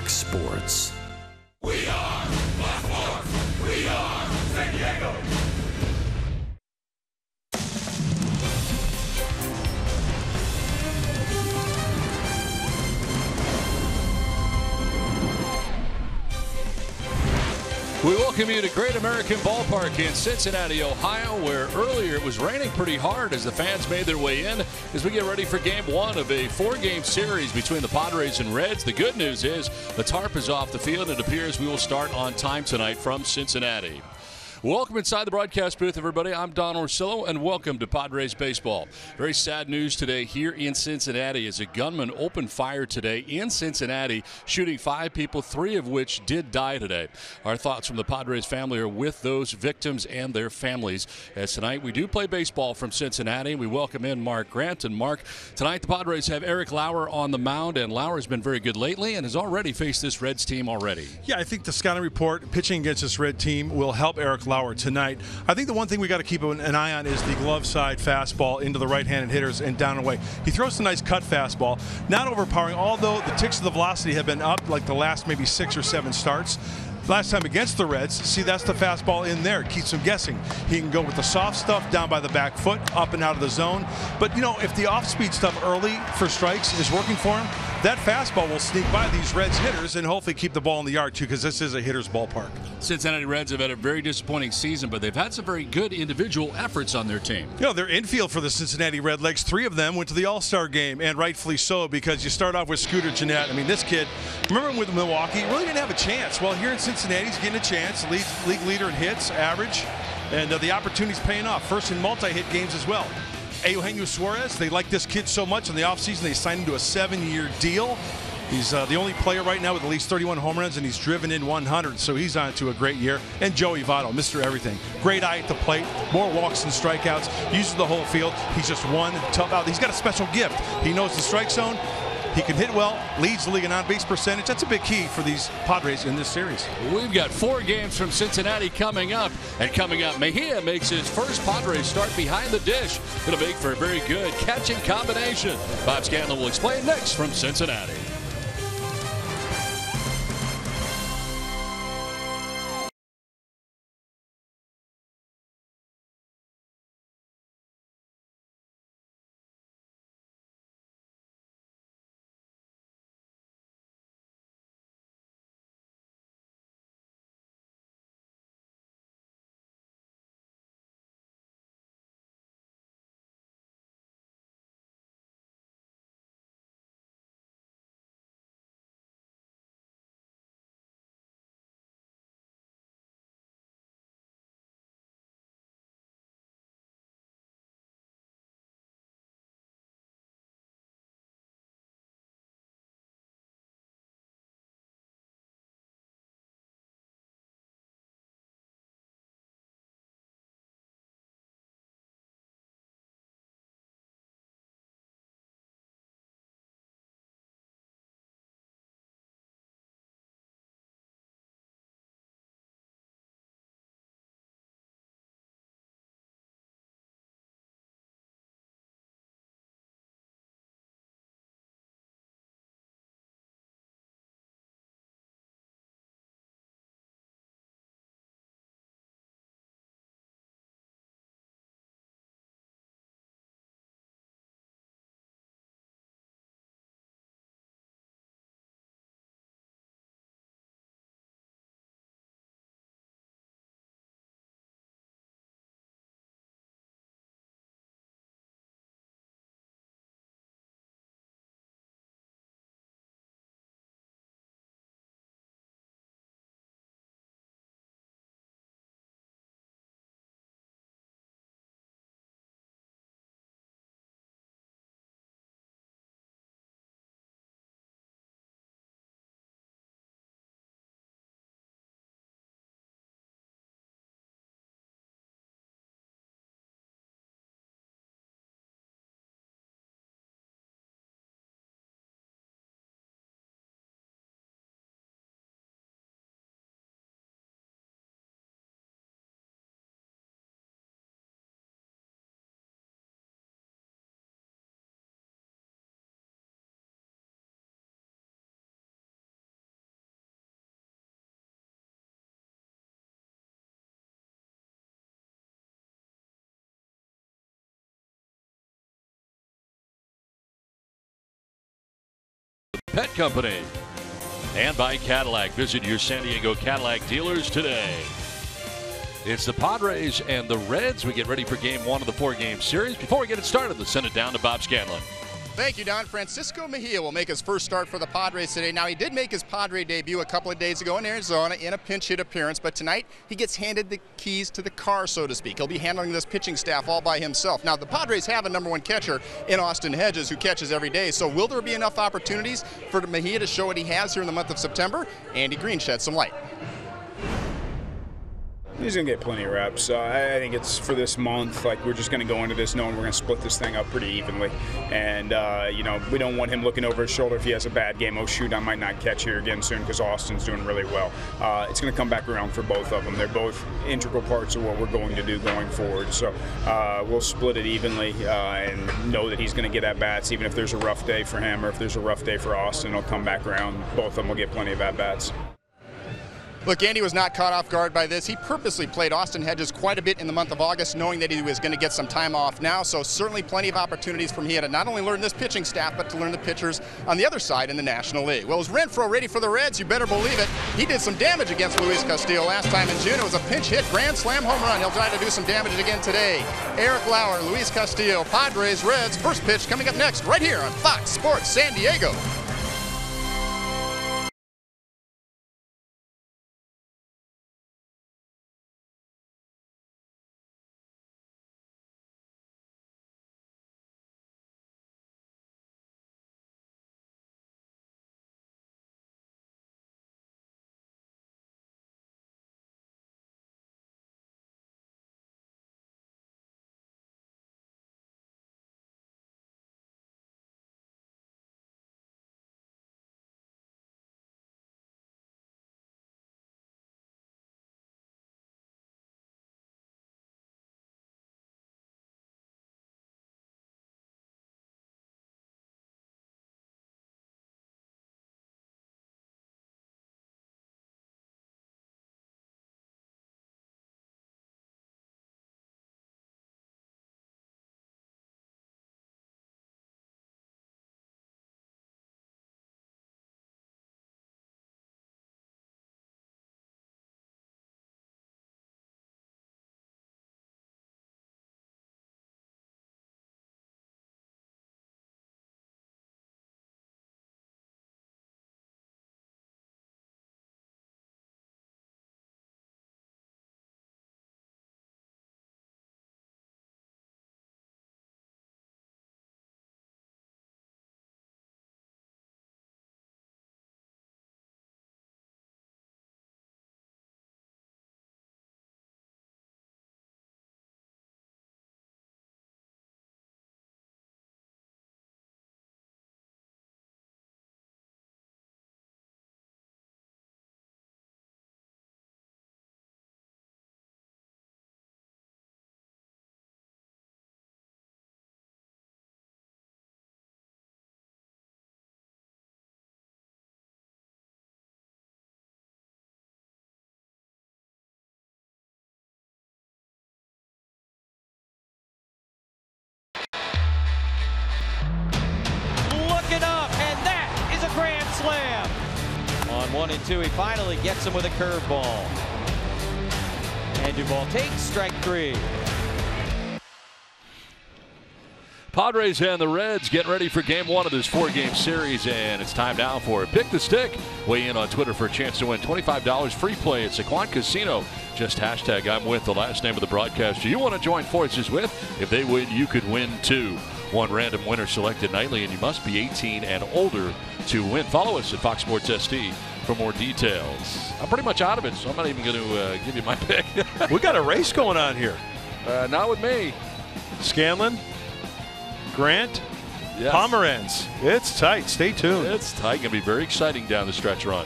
Fox Sports. We are Fox Sports. We are San Diego. We welcome you to Great American Ballpark in Cincinnati, Ohio, where earlier it was raining pretty hard as the fans made their way in as we get ready for Game 1 of a 4-game series between the Padres and Reds. The good news is the tarp is off the field. It appears we will start on time tonight from Cincinnati. Welcome inside the broadcast booth, everybody. I'm Don Orsillo, and welcome to Padres Baseball. Very sad news today here in Cincinnati as a gunman opened fire today in Cincinnati, shooting 5 people, 3 of which did die today. Our thoughts from the Padres family are with those victims and their families. As tonight we do play baseball from Cincinnati. We welcome in Mark Grant. And Mark, tonight the Padres have Eric Lauer on the mound, and Lauer's been very good lately and has already faced this Reds team already. Yeah, I think the scouting report pitching against this Red team will help Eric Lauer tonight. I think the one thing we got to keep an eye on is the glove side fastball into the right-handed hitters and down and away. He throws a nice cut fastball, not overpowering, although the ticks of the velocity have been up like the last maybe 6 or 7 starts. Last time against the Reds, see, that's the fastball in there. It keeps him guessing. He can go with the soft stuff down by the back foot, up and out of the zone. But, you know, if the off-speed stuff early for strikes is working for him, that fastball will sneak by these Reds hitters and hopefully keep the ball in the yard, too, because this is a hitter's ballpark. Cincinnati Reds have had a very disappointing season, but they've had some very good individual efforts on their team. You know, their infield for the Cincinnati Redlegs, 3 of them went to the All-Star game, and rightfully so, because you start off with Scooter Gennett. I mean, this kid, remember him with Milwaukee, really didn't have a chance. Well, here in Cincinnati, he's getting a chance. League leader in hits, average, and the opportunity's paying off. First in multi-hit games as well. Eugenio Suarez, they like this kid so much in the offseason, they signed him to a 7-year deal. He's the only player right now with at least 31 home runs, and he's driven in 100, so he's on to a great year. And Joey Votto, Mr. Everything. Great eye at the plate, more walks than strikeouts, uses the whole field. He's just one tough out. He's got a special gift. He knows the strike zone. He can hit well, leads the league in on-base percentage. That's a big key for these Padres in this series. We've got 4 games from Cincinnati coming up. And coming up, Mejia makes his first Padres start behind the dish. It'll make for a very good catching combination. Bob Scanlon will explain next from Cincinnati. Pet Company, and by Cadillac. Visit your San Diego Cadillac dealers today. It's the Padres and the Reds. We get ready for game one of the four-game series. Before we get it started, let's send it down to Bob Scanlon. Thank you, Don. Francisco Mejia will make his first start for the Padres today. Now, he did make his Padre debut a couple of days ago in Arizona in a pinch hit appearance, but tonight he gets handed the keys to the car, so to speak. He'll be handling this pitching staff all by himself. Now, the Padres have a #1 catcher in Austin Hedges who catches every day, so will there be enough opportunities for Mejia to show what he has here in the month of September? Andy Green sheds some light. He's going to get plenty of reps. I think it's for this month. Like, we're just going to go into this knowing we're going to split this thing up pretty evenly. And, you know, we don't want him looking over his shoulder if he has a bad game. Oh, shoot, I might not catch here again soon because Austin's doing really well. It's going to come back around for both of them. They're both integral parts of what we're going to do going forward. So we'll split it evenly and know that he's going to get at-bats. Even if there's a rough day for him or if there's a rough day for Austin, he'll come back around. Both of them will get plenty of at-bats. Look, Andy was not caught off guard by this. He purposely played Austin Hedges quite a bit in the month of August, knowing that he was going to get some time off now. So certainly plenty of opportunities for him to not only learn this pitching staff, but to learn the pitchers on the other side in the National League. Well, is Renfro ready for the Reds? You better believe it. He did some damage against Luis Castillo last time in June. It was a pinch hit, grand slam home run. He'll try to do some damage again today. Eric Lauer, Luis Castillo, Padres, Reds. First pitch coming up next right here on Fox Sports San Diego. Slam. On 1 and 2, he finally gets him with a curveball. And Duvall takes strike 3. Padres and the Reds getting ready for game one of this four-game series, and it's time now for Pick the Stick. Weigh in on Twitter for a chance to win $25 free play at Sequan Casino. Just hashtag I'm with the last name of the broadcaster you want to join forces with. If they win, you could win too. One random winner selected nightly, and you must be 18 and older to win. Follow us at Fox Sports SD for more details. I'm pretty much out of it, so I'm not even going to give you my pick. We got a race going on here. Not with me. Scanlon, Grant, yes. Pomeranz. It's tight. Stay tuned. It's tight. Going to be very exciting down the stretch run.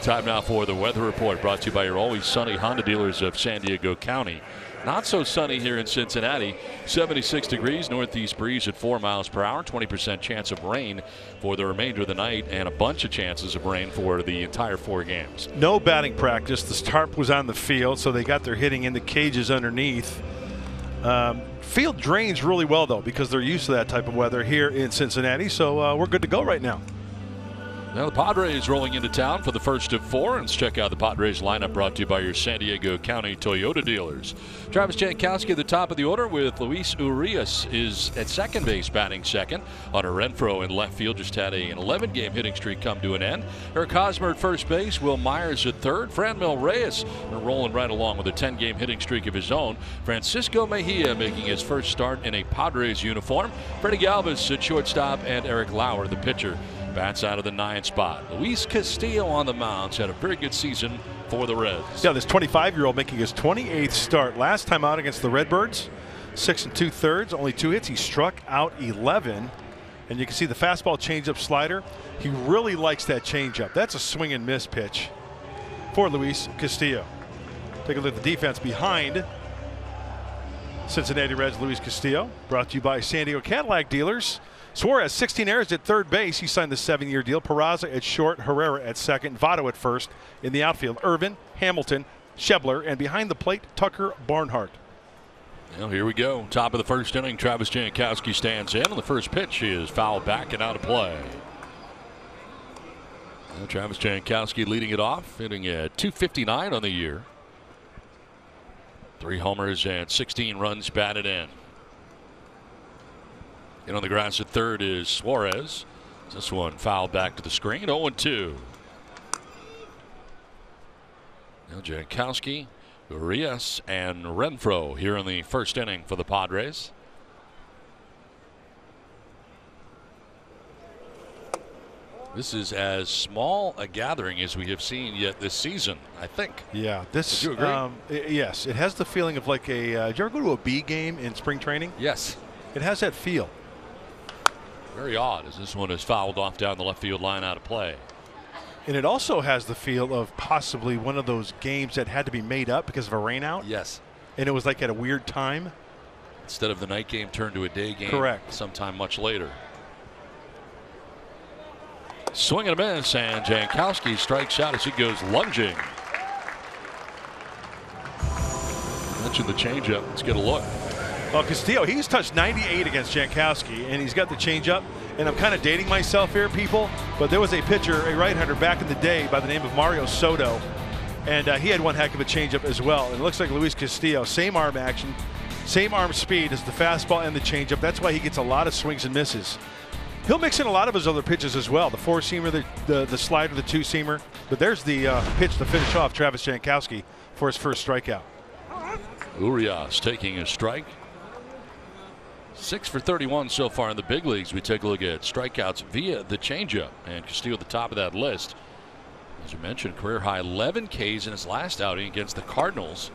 Time now for the weather report, brought to you by your always sunny Honda dealers of San Diego County. Not so sunny here in Cincinnati. 76 degrees, northeast breeze at 4 miles per hour. 20% chance of rain for the remainder of the night, and a bunch of chances of rain for the entire 4 games. No batting practice. The tarp was on the field, so they got their hitting in the cages underneath. Field drains really well, though, because they're used to that type of weather here in Cincinnati, so we're good to go right now. Now the Padres rolling into town for the first of 4. Let's check out the Padres lineup brought to you by your San Diego County Toyota dealers. Travis Jankowski at the top of the order with Luis Urias is at second base batting second. Hunter Renfroe in left field just had an 11-game hitting streak come to an end. Eric Hosmer at first base. Will Myers at third. Franmil Reyes rolling right along with a 10-game hitting streak of his own. Francisco Mejia making his first start in a Padres uniform. Freddie Galvis at shortstop and Eric Lauer the pitcher. Bats out of the 9th spot. Luis Castillo on the mound had a very good season for the Reds. Yeah, this 25-year-old making his 28th start. Last time out against the Redbirds, 6 2/3, only 2 hits. He struck out 11. And you can see the fastball, changeup, slider. He really likes that changeup. That's a swing and miss pitch for Luis Castillo. Take a look at the defense behind Cincinnati Reds. Luis Castillo, brought to you by San Diego Cadillac dealers. Suarez, 16 errors at third base. He signed the 7-year deal. Peraza at short, Herrera at second, Votto at first. In the outfield, Irvin, Hamilton, Schebler, and behind the plate, Tucker Barnhart. Well, here we go. Top of the first inning, Travis Jankowski stands in, and the first pitch is fouled back and out of play. Well, Travis Jankowski leading it off, hitting at .259 on the year. 3 homers and 16 runs batted in. In on the grass at third is Suarez. This one fouled back to the screen. 0-2. Now Jankowski, Urias, and Renfroe here in the first inning for the Padres. This is as small a gathering as we have seen yet this season, I think. Yeah, this. Would you agree? Yes, it has the feeling of like a. Did you ever go to a B game in spring training? Yes. It has that feel. Very odd as this one is fouled off down the left field line out of play. And it also has the feel of possibly one of those games that had to be made up because of a rainout. Yes. And it was like at a weird time. Instead of the night game turned to a day game. Correct. Sometime much later. Swing and a miss, and Jankowski strikes out as he goes lunging. Mentioned the changeup. Let's get a look. Well, Castillo, he's touched 98 against Jankowski, and he's got the changeup. And I'm kind of dating myself here, people, but there was a pitcher, a right-hander back in the day by the name of Mario Soto, and he had one heck of a changeup as well. And it looks like Luis Castillo, same arm action, same arm speed as the fastball and the changeup. That's why he gets a lot of swings and misses. He'll mix in a lot of his other pitches as well. The 4-seamer, the slider, the 2-seamer. But there's the pitch to finish off Travis Jankowski for his first strikeout. Urias taking a strike. 6 for 31 so far in the big leagues. We take a look at strikeouts via the changeup, and Castillo at the top of that list. As you mentioned, career high 11 Ks in his last outing against the Cardinals,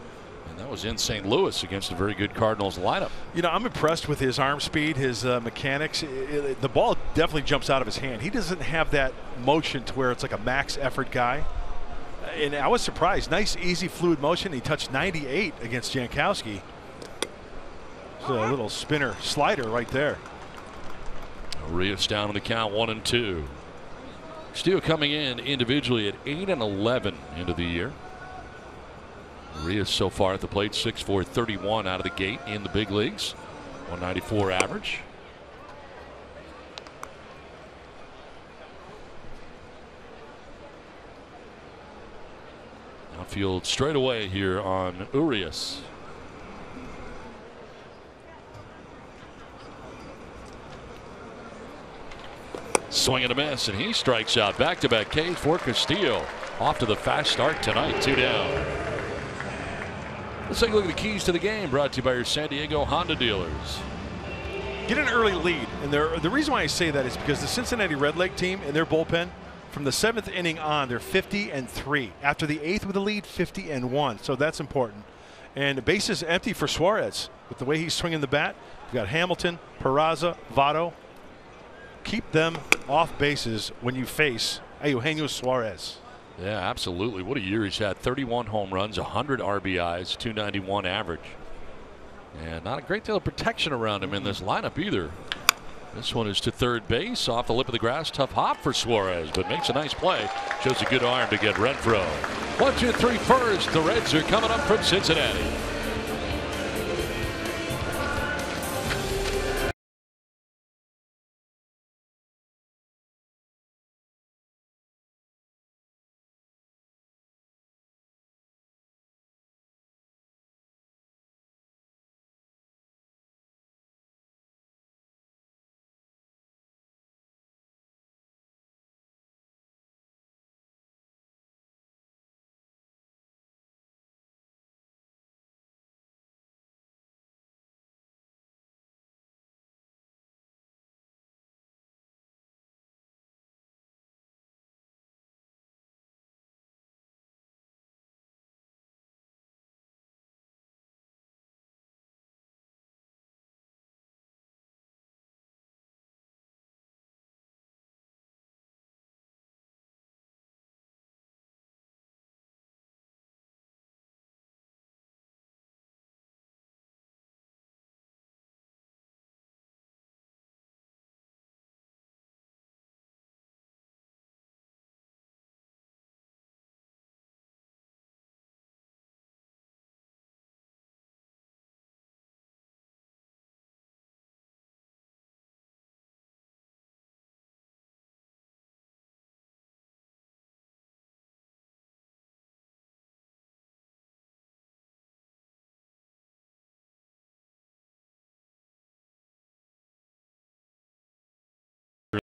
and that was in St. Louis against a very good Cardinals lineup. You know, I'm impressed with his arm speed, his mechanics. The ball definitely jumps out of his hand. He doesn't have that motion to where it's like a max effort guy. And I was surprised. Nice, easy, fluid motion. He touched 98 against Jankowski. A little spinner slider right there. Urias down on the count, 1-2. Castillo coming in individually at 8-11 into the year. Urias so far at the plate 6 for 31 out of the gate in the big leagues. 194 average. Outfield straight away here on Urias. Swing and a miss, and he strikes out. Back-to-back Ks for Castillo. Off to the fast start tonight, 2 down. Let's take a look at the keys to the game, brought to you by your San Diego Honda dealers. Get an early lead, and the reason why I say that is because the Cincinnati Redleg team in their bullpen, from the 7th inning on, they're 50-3. After the 8th with the lead, 50-1. So that's important. And the base is empty for Suarez with the way he's swinging the bat. You've got Hamilton, Peraza, Votto. Keep them off bases when you face Eugenio Suarez. Yeah, absolutely. What a year he's had. 31 home runs, 100 RBIs, 291 average. And not a great deal of protection around him in this lineup either. This one is to third base off the lip of the grass. Tough hop for Suarez, but makes a nice play. Shows a good arm to get Renfroe. 1-2-3 first. The Reds are coming up from Cincinnati.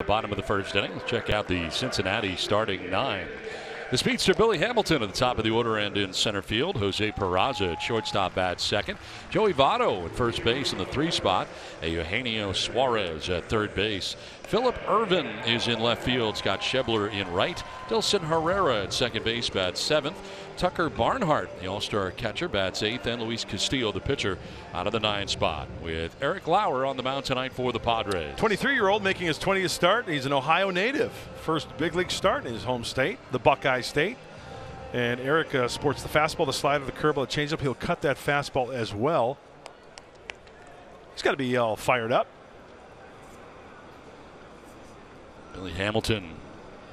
bottom of the first inning. Let's check out the Cincinnati starting 9. The speedster Billy Hamilton at the top of the order and in center field. Jose Peraza at shortstop at second. Joey Votto at first base in the 3 spot. Eugenio Suarez at third base. Philip Irvin is in left field. Scott Schebler in right. Dilson Herrera at second base bats 7th. Tucker Barnhart, the all-star catcher, bats 8th. And Luis Castillo, the pitcher, out of the 9 spot. With Eric Lauer on the mound tonight for the Padres. 23-year-old making his 20th start. He's an Ohio native. First big league start in his home state, the Buckeye State. And Eric sports the fastball, the slider, the curveball, the changeup. He'll cut that fastball as well. He's got to be all fired up. Billy Hamilton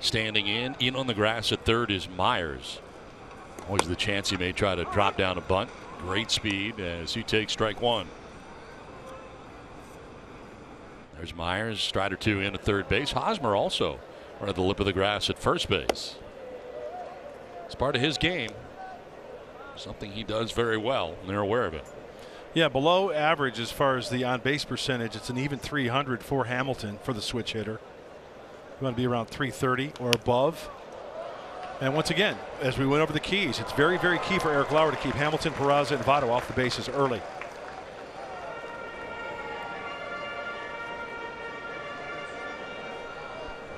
standing in on the grass at third is Myers. Always the chance he may try to drop down a bunt. Great speed as he takes strike 1. There's Myers, Strider 2 in at third base. Hosmer also right at the lip of the grass at first base. It's part of his game. Something he does very well, and they're aware of it. Yeah, below average as far as the on-base percentage. It's an even 300 for Hamilton for the switch hitter. You want to be around 330 or above. And once again, as we went over the keys, it's very, very key for Eric Lauer to keep Hamilton, Peraza, and Votto off the bases early.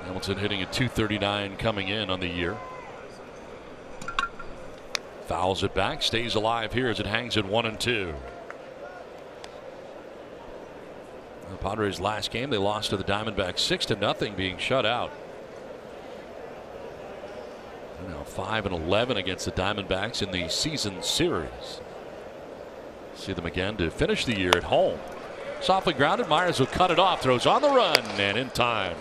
Hamilton hitting at .239 coming in on the year. Fouls it back, stays alive here as it hangs at 1-2. The Padres' last game, they lost to the Diamondbacks 6-0, being shut out. They're now 5-11 against the Diamondbacks in the season series. See them again to finish the year at home. Softly grounded, Myers will cut it off, throws on the run, and in time.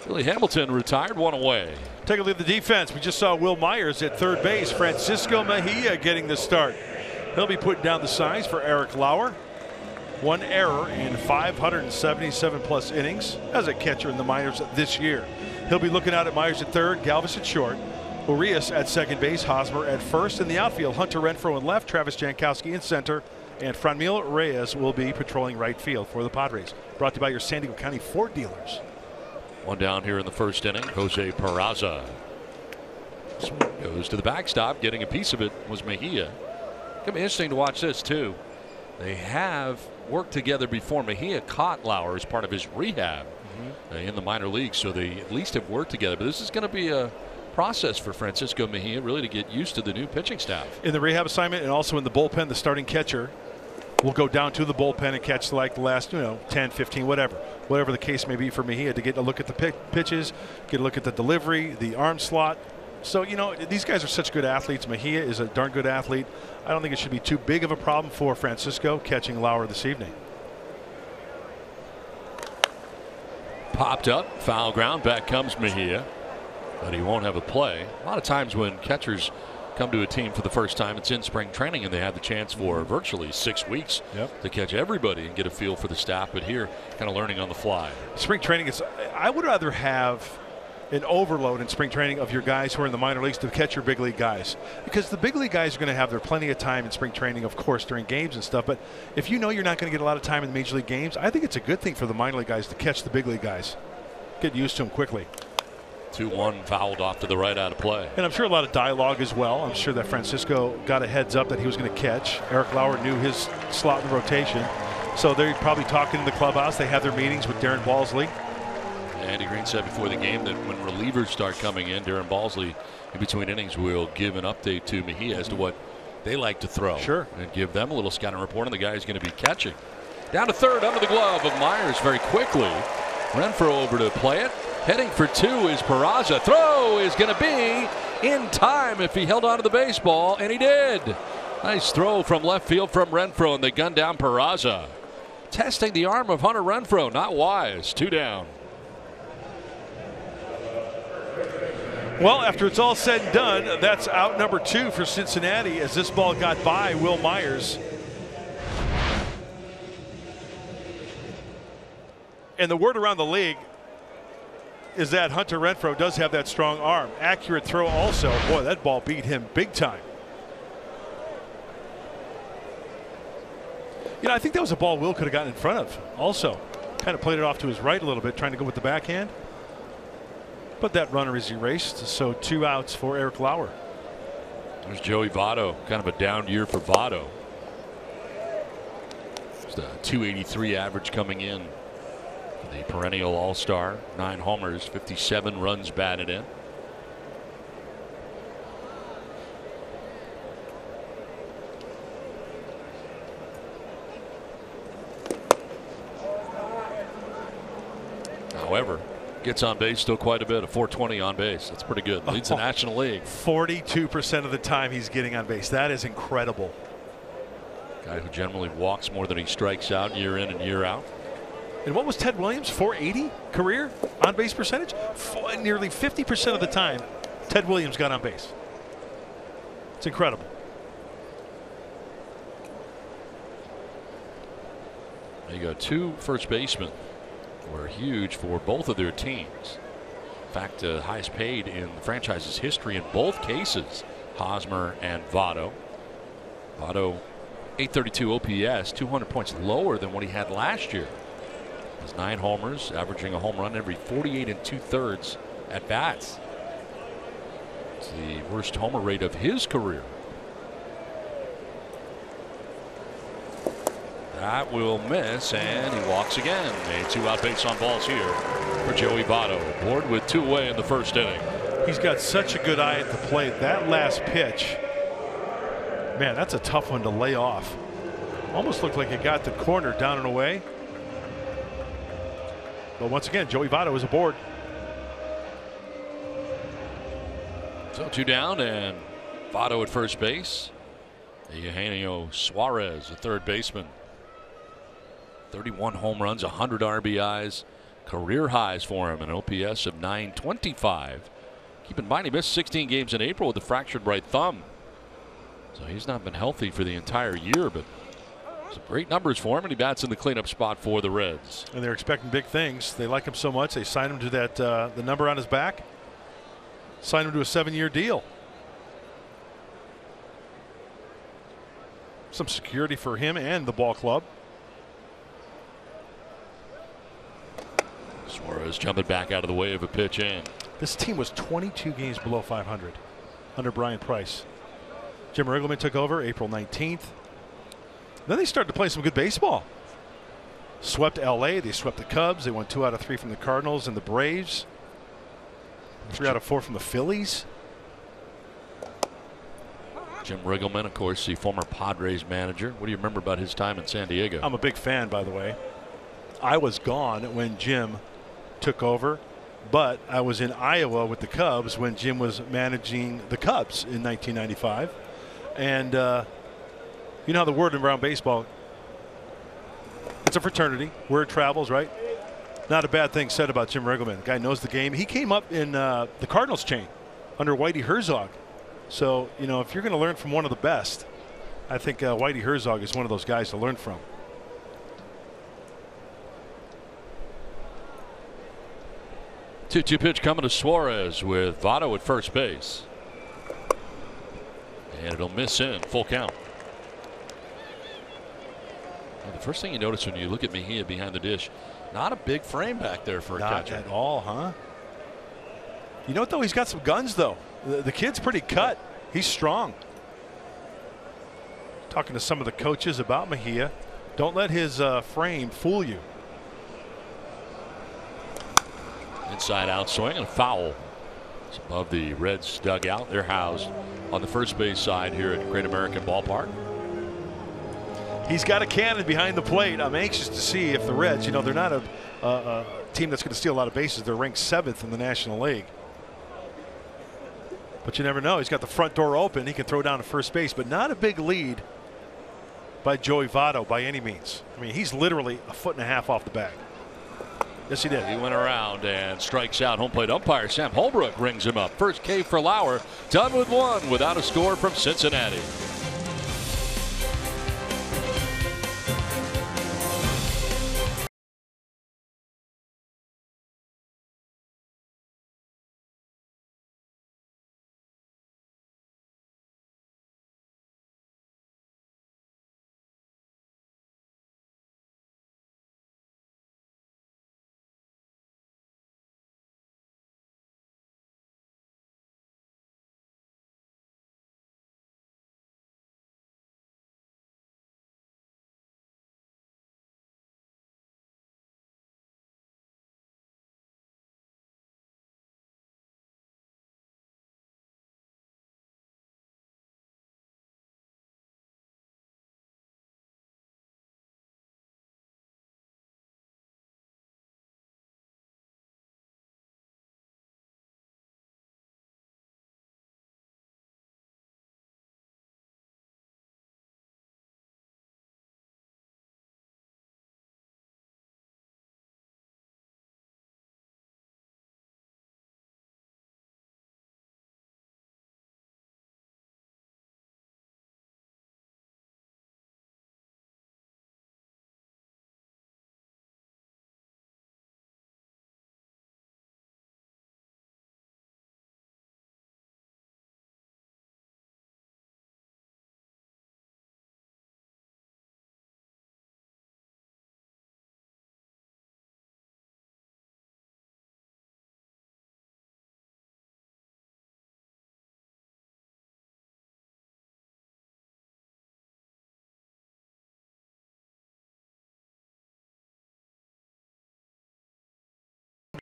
Billy Hamilton retired, 1 away. Take a look at the defense. We just saw Will Myers at third base. Francisco Mejia getting the start. He'll be putting down the signs for Eric Lauer. 1 error in 577 plus innings as a catcher in the minors this year. He'll be looking out at Myers at third, Galvis at short, Urias at second base, Hosmer at first. In the outfield, Hunter Renfroe in left, Travis Jankowski in center, and Franmil Reyes will be patrolling right field for the Padres. Brought to you by your San Diego County Ford dealers. 1 down here in the first inning. Jose Peraza goes to the backstop. Getting a piece of it was Mejia. It's going to be interesting to watch this too. They have worked together before. Mejia caught Lauer as part of his rehab in the minor leagues, so they at least have worked together. But this is going to be a process for Francisco Mejia really to get used to the new pitching staff. In the rehab assignment and also in the bullpen, the starting catcher will go down to the bullpen and catch like the last 10, 15, whatever the case may be for Mejia, to get a look at the pitches, get a look at the delivery, the arm slot. So these guys are such good athletes. Mejia is a darn good athlete. I don't think it should be too big of a problem for Francisco catching Lauer this evening. Popped up, foul ground, back comes Mejia, but he won't have a play. A lot of times when catchers come to a team for the first time, it's in spring training and they have the chance for virtually 6 weeks to catch everybody and get a feel for the staff, but here kind of learning on the fly. Spring training is, I would rather have an overload in spring training of your guys who are in the minor leagues to catch your big league guys, because the big league guys are going to have their plenty of time in spring training, of course, during games and stuff. But if you know you're not going to get a lot of time in the major league games, I think it's a good thing for the minor league guys to catch the big league guys, get used to them quickly. 2-1 fouled off to the right, out of play. And I'm sure a lot of dialogue as well. I'm sure that Francisco got a heads up that he was going to catch. Eric Lauer knew his slot in the rotation, so they're probably talking in the clubhouse. They have their meetings with Darren Balsley. Andy Green said before the game that when relievers start coming in, Darren Balsley in between innings will give an update to Mejia as to what they like to throw. Sure. And give them a little scouting report on the guy who's going to be catching. Down to third under the glove of Myers very quickly. Renfroe over to play it. Heading for 2 is Peraza. Throw is going to be in time if he held on to the baseball, and he did. Nice throw from left field from Renfroe, and they gun down Peraza. Testing the arm of Hunter Renfroe. Not wise. 2 down. Well, after it's all said and done, that's out number 2 for Cincinnati as this ball got by Will Myers. And the word around the league is that Hunter Renfroe does have that strong arm. Accurate throw also. Boy, that ball beat him big time. I think that was a ball Will could have gotten in front of also. Kind of played it off to his right a little bit, trying to go with the backhand. But that runner is erased, so 2 outs for Eric Lauer. There's Joey Votto, kind of a down year for Votto. Just a .283 average coming in. The perennial all-star, 9 homers, 57 runs batted in. However, gets on base still quite a bit, a .420 on base. That's pretty good. Leads the National League. 42% of the time he's getting on base. That is incredible. Guy who generally walks more than he strikes out year in and year out. And what was Ted Williams? 480 career on base percentage? Nearly 50% of the time, Ted Williams got on base. It's incredible. There you go. 2 first basemen were huge for both of their teams. In fact, highest paid in the franchise's history in both cases, Hosmer and Votto. Votto, 832 OPS, 200 points lower than what he had last year. Has 9 homers, averaging a home run every 48 2/3 at bats. It's the worst homer rate of his career. That will miss, and he walks again. A 2-out base on balls here for Joey Votto. Board with 2 away in the first inning. He's got such a good eye at the plate. That last pitch, man, that's a tough one to lay off. Almost looked like it got the corner down and away. But once again, Joey Votto is aboard. So 2 down, and Votto at first base. Eugenio Suarez, a third baseman. 31 home runs, 100 RBIs, career highs for him, an OPS of 925. Keep in mind, he missed 16 games in April with a fractured right thumb. So he's not been healthy for the entire year, but some great numbers for him, and he bats in the cleanup spot for the Reds. And they're expecting big things. They like him so much, they signed him to that the number on his back. Signed him to a 7-year deal. Some security for him and the ball club. Suarez jumping back out of the way of a pitch in. This team was 22 games below 500 under Brian Price. Jim Riggleman took over April 19th. Then they started to play some good baseball. Swept LA, they swept the Cubs, they won 2 out of 3 from the Cardinals and the Braves. 3 out of 4 from the Phillies. Jim Riggleman, of course, the former Padres manager. What do you remember about his time in San Diego? I'm a big fan, by the way. I was gone when Jim took over, but I was in Iowa with the Cubs when Jim was managing the Cubs in 1995. And you know how the word around baseball, it's a fraternity. Word travels, right? Not a bad thing said about Jim Riggleman. The guy knows the game. He came up in the Cardinals chain under Whitey Herzog. So, you know, if you're going to learn from one of the best, I think Whitey Herzog is one of those guys to learn from. Two pitch coming to Suarez with Votto at first base. And it'll miss in, full count. Well, the first thing you notice when you look at Mejia behind the dish, not a big frame back there for a catcher. Not at all, huh? You know what, though? He's got some guns, though. The kid's pretty cut. He's strong. Talking to some of the coaches about Mejia. Don't let his frame fool you. Inside out swing and a foul. It's above the Reds dugout. They're housed on the first base side here at Great American Ballpark. He's got a cannon behind the plate. I'm anxious to see if the Reds, you know, they're not a team that's going to steal a lot of bases. They're ranked 7th in the National League. But you never know. He's got the front door open. He can throw down to first base, but not a big lead by Joey Votto by any means. I mean, he's literally a 1.5 feet off the bag. Yes, he did. He went around and strikes out. Home plate umpire Sam Holbrook rings him up. First K for Lauer. Done with 1 without a score from Cincinnati.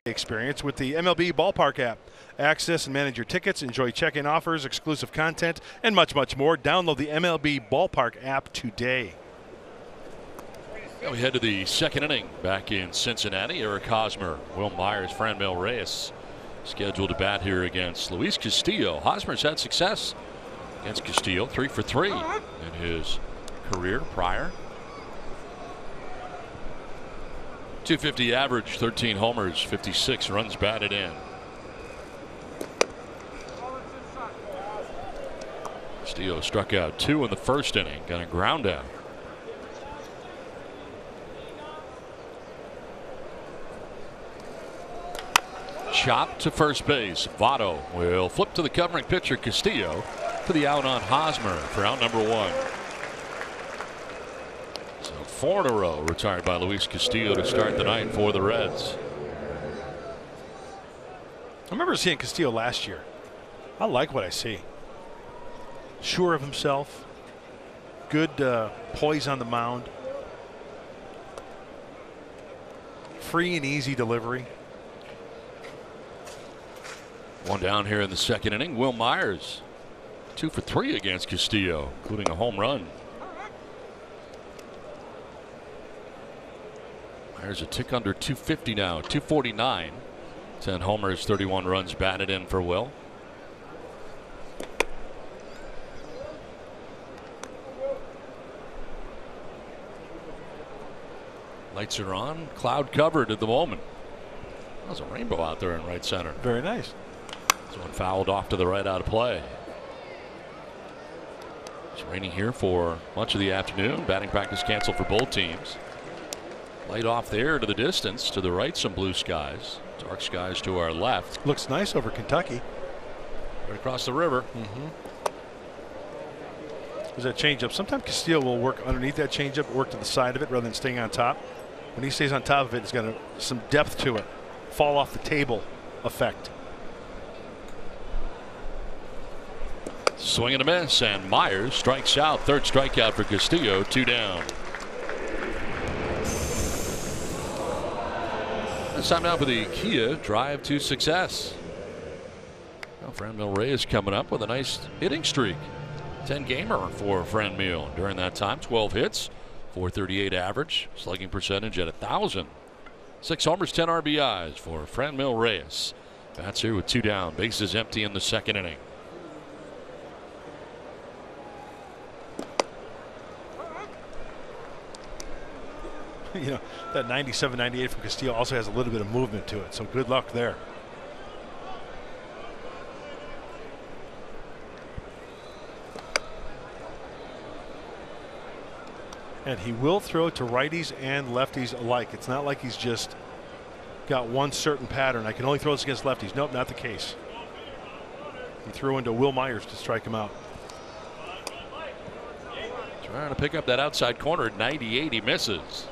experience with the MLB Ballpark app. Access and manage your tickets, enjoy check-in offers, exclusive content, and much, much more. Download the MLB Ballpark app today. Now we head to the second inning back in Cincinnati. Eric Hosmer, Will Myers, Franmil Reyes scheduled to bat here against Luis Castillo. Hosmer's had success against Castillo, 3 for 3 in his career prior. 250 average, 13 homers, 56 runs batted in. Castillo struck out 2 in the first inning, got a ground out. Chop to first base. Votto will flip to the covering pitcher Castillo for the out on Hosmer for out number 1. So 4 in a row retired by Luis Castillo to start the night for the Reds. I remember seeing Castillo last year. I like what I see. Sure of himself. Good poise on the mound. Free and easy delivery. One down here in the second inning. Will Myers 2 for 3 against Castillo, including a home run. Myers a tick under 250 now, 249. 10 homers, 31 runs batted in for Will. Lights are on, cloud covered at the moment. There's a rainbow out there in right center. Very nice. This one fouled off to the right, out of play. It's raining here for much of the afternoon. Batting practice canceled for both teams. Light off there to the distance. To the right, some blue skies. Dark skies to our left. Looks nice over Kentucky. Right across the river. There's that changeup. Sometimes Castillo will work underneath that changeup, work to the side of it rather than staying on top. When he stays on top of it, it's got some depth to it. Fall off the table effect. Swing and a miss, and Myers strikes out. Third strikeout for Castillo, 2 down. This time now for the Kia drive to success. Well, Franmil Reyes coming up with a nice hitting streak. 10-gamer for Franmil during that time. 12 hits, 438 average, slugging percentage at 1,000. 6 homers, 10 RBIs for Franmil Reyes. Bats here with 2 down. Bases empty in the second inning. You know, that 97, 98 from Castillo also has a little bit of movement to it, so good luck there. And he will throw to righties and lefties alike. It's not like he's just got one certain pattern. I can only throw this against lefties. Nope, not the case. He threw into Will Myers to strike him out. Trying to pick up that outside corner at 98. He misses.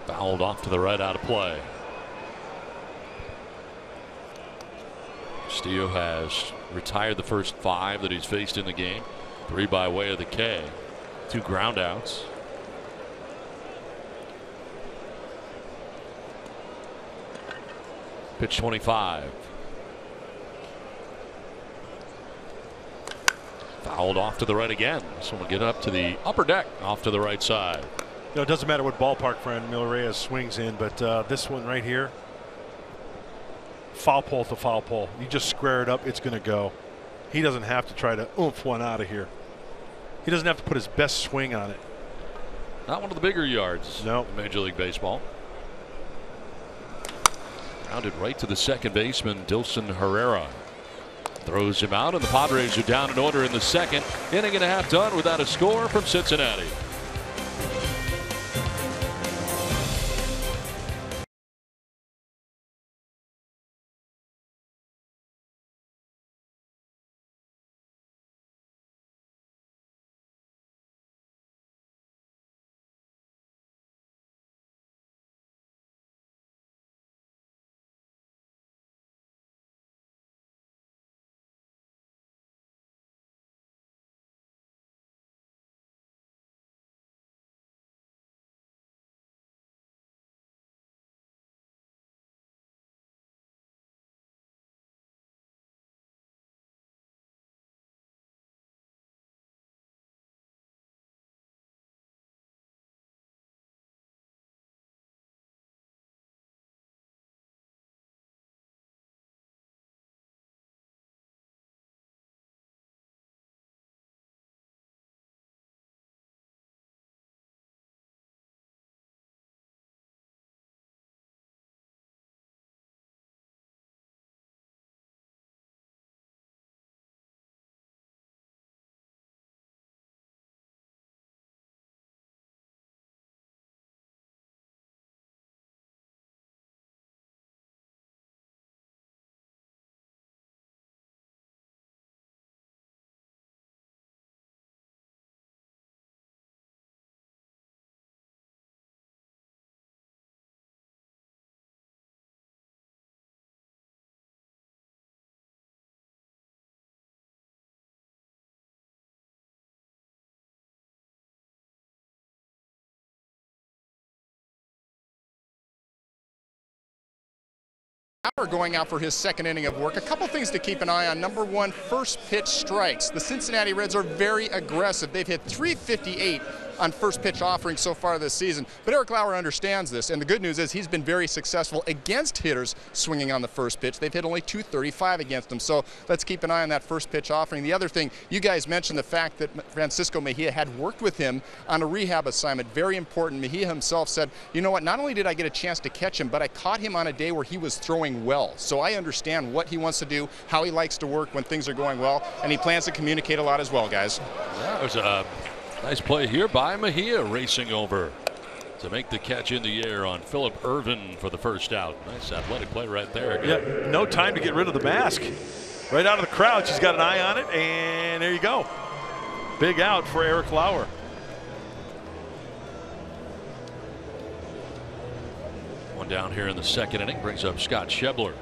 Fouled off to the right, out of play. Castillo has retired the first 5 that he's faced in the game. 3 by way of the K. 2 groundouts. Pitch 25. Fouled off to the right again. This one will get up to the upper deck, off to the right side. You know, it doesn't matter what ballpark Franmil Reyes swings in, but this one right here, foul pole to foul pole. You just square it up, it's going to go. He doesn't have to try to oomph one out of here. He doesn't have to put his best swing on it. Not one of the bigger yards. No. In Major League Baseball. Grounded right to the second baseman, Dilson Herrera. Throws him out, and the Padres are down in order in the second. Inning and a half done without a score from Cincinnati. Lauer going out for his second inning of work. A couple things to keep an eye on. Number one, first pitch strikes. The Cincinnati Reds are very aggressive. They've hit 358 on first pitch offerings so far this season. But Eric Lauer understands this, and the good news is he's been very successful against hitters swinging on the first pitch. They've hit only 235 against him, so let's keep an eye on that first pitch offering. The other thing, you guys mentioned the fact that Francisco Mejia had worked with him on a rehab assignment. Very important. Mejia himself said, you know what, not only did I get a chance to catch him, but I caught him on a day where he was throwing well. So I understand what he wants to do, how he likes to work when things are going well, and he plans to communicate a lot as well, guys. Yeah, there's a nice play here by Mejia, racing over to make the catch in the air on Phillip Ervin for the first out. Nice athletic play right there. Yeah, no time to get rid of the mask. Right out of the crouch, he's got an eye on it, and there you go. Big out for Eric Lauer. One down here in the second inning brings up Scott Schebler.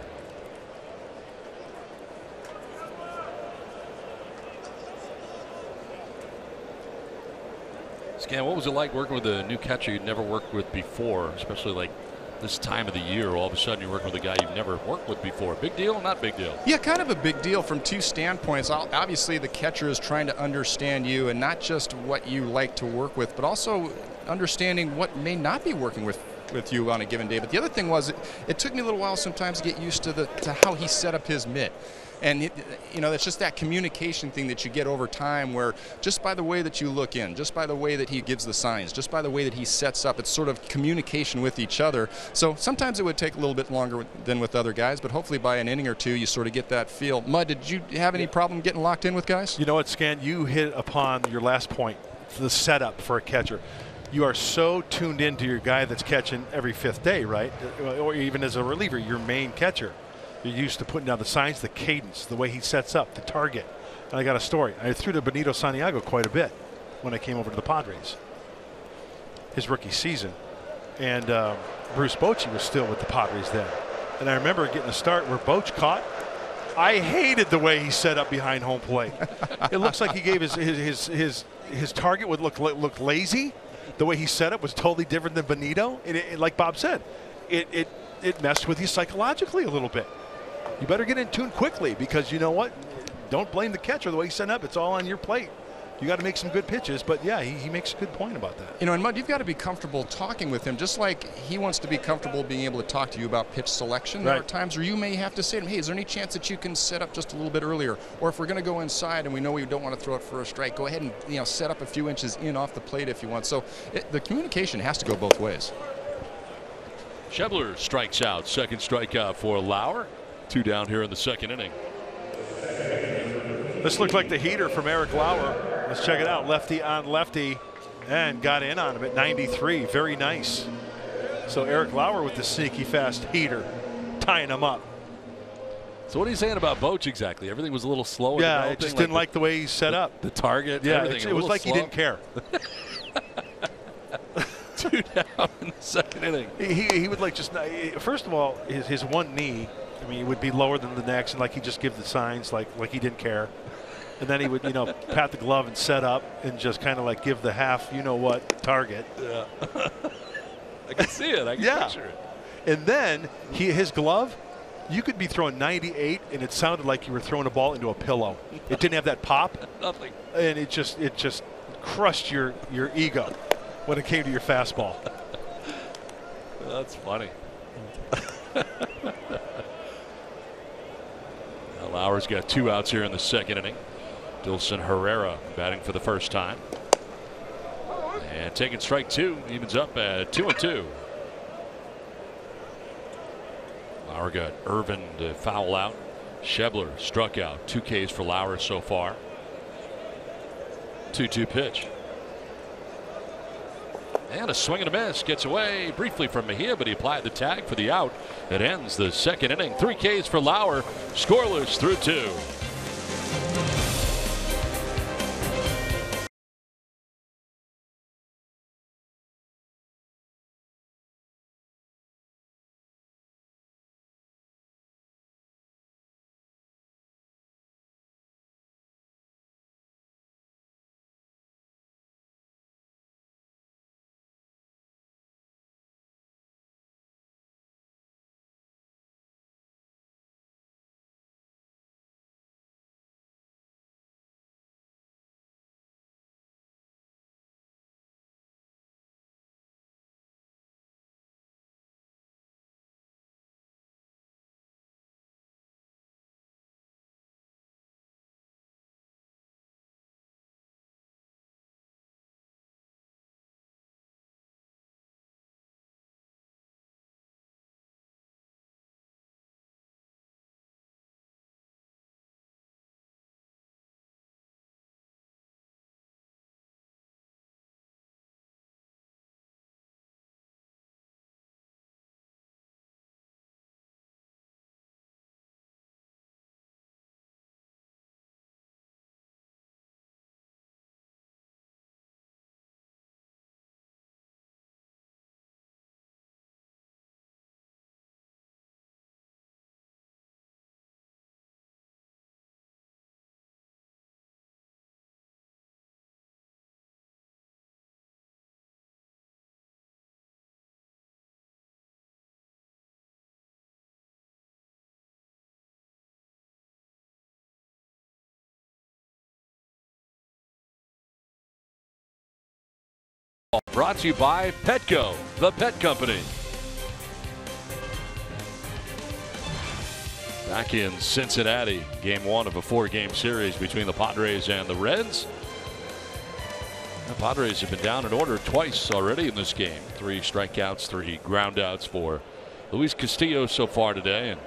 Scan, what was it like working with a new catcher you'd never worked with before, especially like this time of the year? All of a sudden you're working with a guy you've never worked with before. Big deal, not big deal? Yeah, kind of a big deal from two standpoints. Obviously, the catcher is trying to understand you, and not just what you like to work with, but also understanding what may not be working with you on a given day. But the other thing was, it took me a little while sometimes to get used to how he set up his mitt. And, you know, it's just that communication thing that you get over time where just by the way that you look in, just by the way that he gives the signs, just by the way that he sets up, it's sort of communication with each other. So sometimes it would take a little bit longer than with other guys, but hopefully by an inning or two you sort of get that feel. Mud, did you have any problem getting locked in with guys? You know what, Scan? You hit upon your last point, the setup for a catcher. You are so tuned into your guy that's catching every fifth day, right? Or even as a reliever, your main catcher. You're used to putting down the signs, the cadence, the way he sets up, the target. And I got a story. I threw to Benito Santiago quite a bit when I came over to the Padres, his rookie season. And Bruce Bochy was still with the Padres then. And I remember getting a start where Boch caught. I hated the way he set up behind home plate. It looks like he gave his target would look lazy. The way he set up was totally different than Benito. And like Bob said, it messed with you psychologically a little bit. You better get in tune quickly, because you know what? Don't blame the catcher the way he set up. It's all on your plate. You got to make some good pitches. But yeah, he makes a good point about that. You know, and Mud, you've got to be comfortable talking with him, just like he wants to be comfortable being able to talk to you about pitch selection. There are times where you may have to say to him, hey, is there any chance that you can set up just a little bit earlier? Or if we're going to go inside and we know we don't want to throw it for a strike, go ahead and, you know, set up a few inches in off the plate if you want. So the communication has to go both ways. Schebler strikes out. Second strikeout for Lauer. Two down here in the second inning. This looked like the heater from Eric Lauer. Let's check it out. Lefty on lefty, and got in on him at 93. Very nice. So Eric Lauer with the sneaky fast heater, tying him up. So what are you saying about Boch exactly? Everything was a little slower. Yeah, I just didn't like the way he set up. The target. Yeah, everything. It was like slow. He didn't care. Two down in the second inning. He would like just, first of all, his one knee, I mean, it would be lower than the next, and like he just give the signs like he didn't care. And then he would, you know, pat the glove and set up and just kind of like give the half, you know what, target. Yeah. I can see it. I can picture it. And then his glove, you could be throwing 98 and it sounded like you were throwing a ball into a pillow. It didn't have that pop. Nothing. And it just crushed your ego when it came to your fastball. That's funny. Now Lauer's got two outs here in the second inning. Dilson Herrera batting for the first time. And taking strike two, evens up at 2-2. Lauer got Irvin to foul out. Schebler struck out. 2 Ks for Lauer so far. 2-2 pitch. And a swing and a miss. Gets away briefly from Mejia, but he applied the tag for the out. It ends the second inning. 3 Ks for Lauer. Scoreless through 2. Brought to you by Petco, the pet company. Back in Cincinnati, game 1 of a 4-game series between the Padres and the Reds. The Padres have been down in order twice already in this game. 3 strikeouts, 3 groundouts for Luis Castillo so far today. And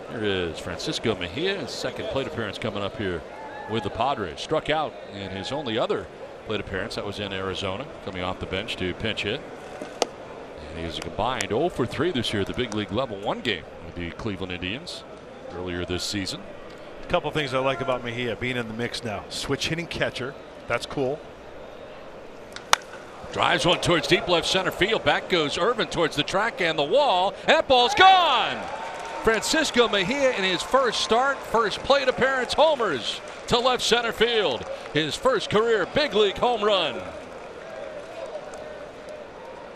here is Francisco Mejia, his second plate appearance coming up here with the Padres. Struck out in his only other plate appearance. That was in Arizona, coming off the bench to pinch hit. And he has a combined 0 for 3 this year at the big league level. 1 game with the Cleveland Indians earlier this season. A couple things I like about Mejia being in the mix now. Switch hitting catcher. That's cool. Drives one towards deep left center field. Back goes Irvin towards the track and the wall. That ball's gone. Francisco Mejia in his first start, first plate appearance, homers to left center field. His first career big league home run.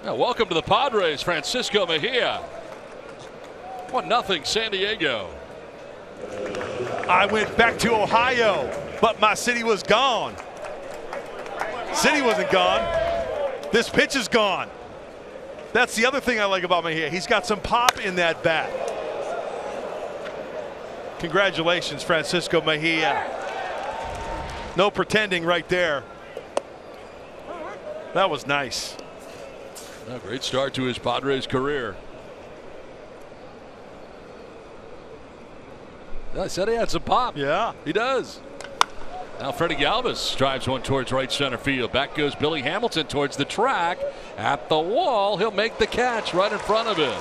Now, welcome to the Padres, Francisco Mejia. 1-0 San Diego. I went back to Ohio, but my city was gone. City wasn't gone. This pitch is gone. That's the other thing I like about Mejia. He's got some pop in that bat. Congratulations, Francisco Mejia. No pretending right there. That was nice. A great start to his Padres career. I said he had some pop. Yeah. He does. Now Freddie Galvis drives one towards right center field. Back goes Billy Hamilton towards the track. At the wall, he'll make the catch right in front of it.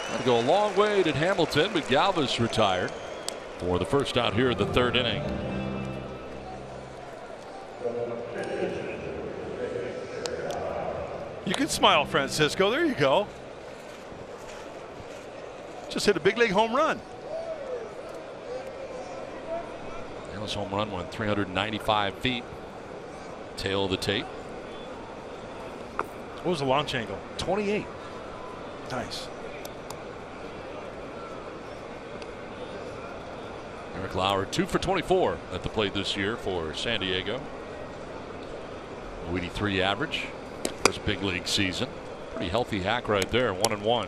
That'll go a long way to Hamilton, but Galvis retired for the first out here in the 3rd inning. You can smile, Francisco. There you go. Just hit a big league home run. His home run went 395 feet. Tail of the tape. What was the launch angle? 28. Nice. Eric Lauer 2 for 24 at the plate this year for San Diego. 83 average. First big league season. Pretty healthy hack right there. 1-1.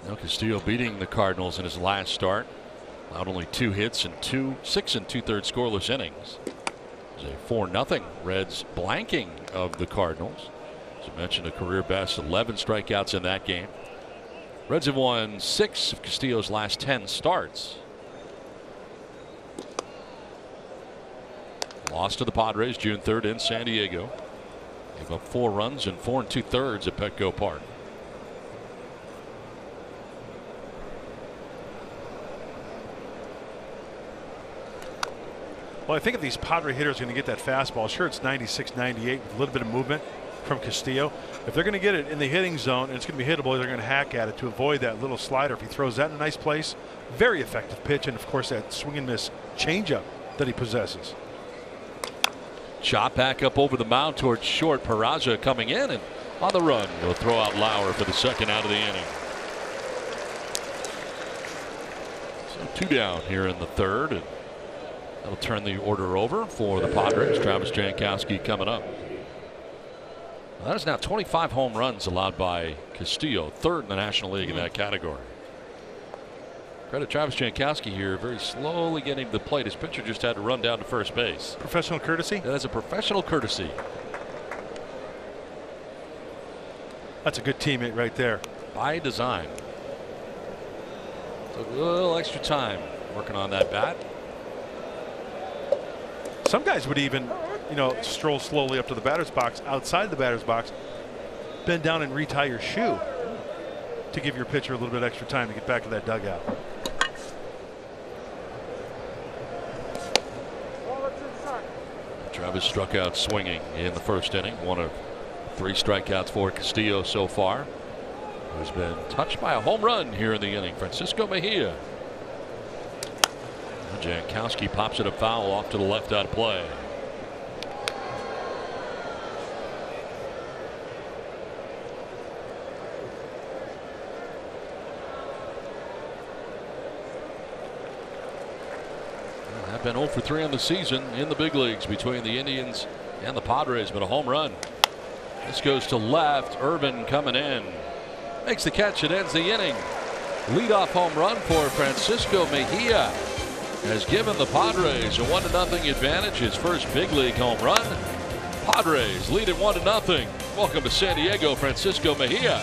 Now Castillo beating the Cardinals in his last start. Allowed only 2 hits and 6 2/3 scoreless innings. It was a 4-0 Reds blanking of the Cardinals. As I mentioned, a career best 11 strikeouts in that game. Reds have won 6 of Castillo's last 10 starts. Lost to the Padres June 3rd in San Diego. Gave up 4 runs in 4 2/3 at Petco Park. Well, I think if these Padre hitters are going to get that fastball, sure it's 96, 98 with a little bit of movement from Castillo. If they're going to get it in the hitting zone and it's going to be hittable, they're going to hack at it to avoid that little slider. If he throws that in a nice place, very effective pitch, and of course that swing and miss changeup that he possesses. Shot back up over the mound towards short. Peraza coming in and on the run. They'll throw out Lauer for the 2nd out of the inning. So 2 down here in the 3rd. And that'll turn the order over for the Padres. Travis Jankowski coming up. Well, that is now 25 home runs allowed by Castillo, 3rd in the National League in that category. Credit Travis Jankowski here, very slowly getting to the plate. His pitcher just had to run down to first base. Professional courtesy? That is a professional courtesy. That's a good teammate right there. By design. Took a little extra time working on that bat. Some guys would even, you know, stroll slowly up to the batter's box, outside the batter's box, bend down and retie your shoe to give your pitcher a little bit extra time to get back to that dugout. Travis struck out swinging in the 1st inning. 1 of 3 strikeouts for Castillo so far. Who's been touched by a home run here in the inning. Francisco Mejia. Jankowski pops it a foul off to the left out of play. Have been 0 for 3 on the season in the big leagues between the Indians and the Padres, but a home run. This goes to left. Irvin coming in. Makes the catch. It ends the inning. Leadoff home run for Francisco Mejia has given the Padres a 1-0 advantage. His first big league home run. Padres lead it 1-0. Welcome to San Diego, Francisco Mejia.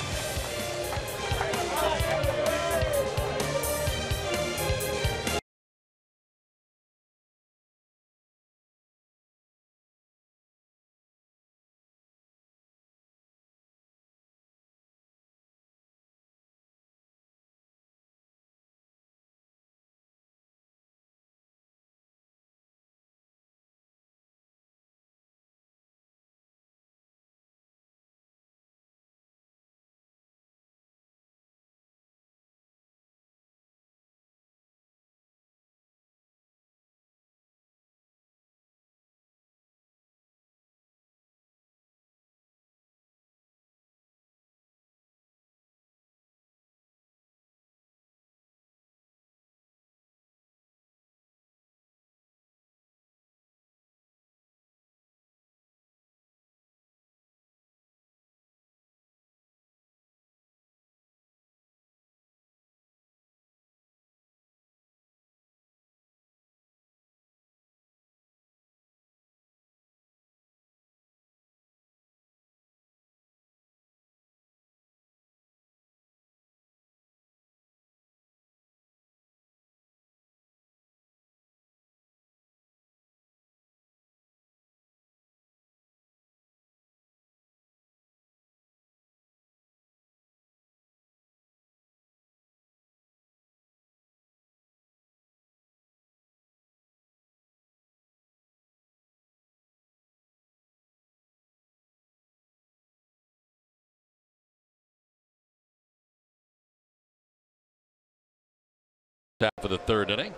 Half of the third inning.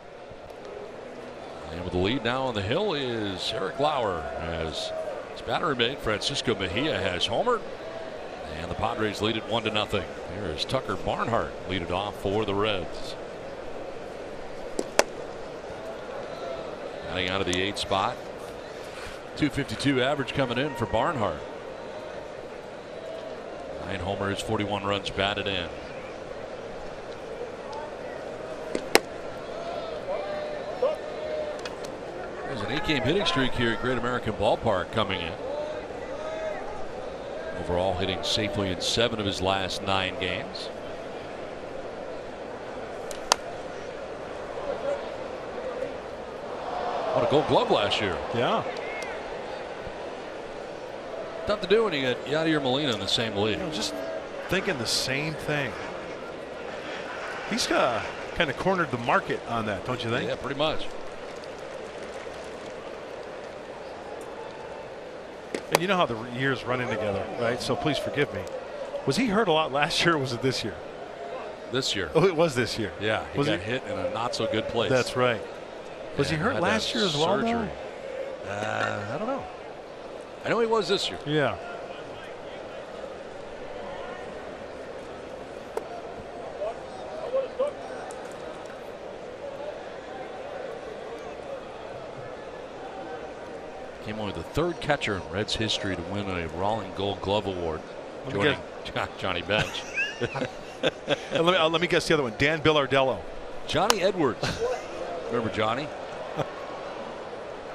And with the lead now on the hill is Eric Lauer, as his battery mate Francisco Mejia has homered. And the Padres lead it 1-0. Here is Tucker Barnhart lead it off for the Reds. Batting out of the 8th spot. .252 average coming in for Barnhart. 9 homers, 41 runs batted in. There's an 8-game hitting streak here at Great American Ballpark coming in. Overall hitting safely in 7 of his last 9 games. What a Gold Glove last year. Yeah. Tough to do when you got Yadier Molina in the same league. You know, just thinking the same thing. He's kind of cornered the market on that, don't you think? Yeah, pretty much. And you know how the years run in together, right? So please forgive me. Was he hurt a lot last year or was it this year? This year. Oh, it was this year. Yeah, he got hit in a not so good place. That's right. Was he hurt last year as well? Surgery. I don't know. I know he was this year. Yeah. Came only the 3rd catcher in Reds history to win a Rawling Gold Glove Award, joining Johnny Bench. Let me guess the other one. Dan Billardello. Johnny Edwards. Remember Johnny?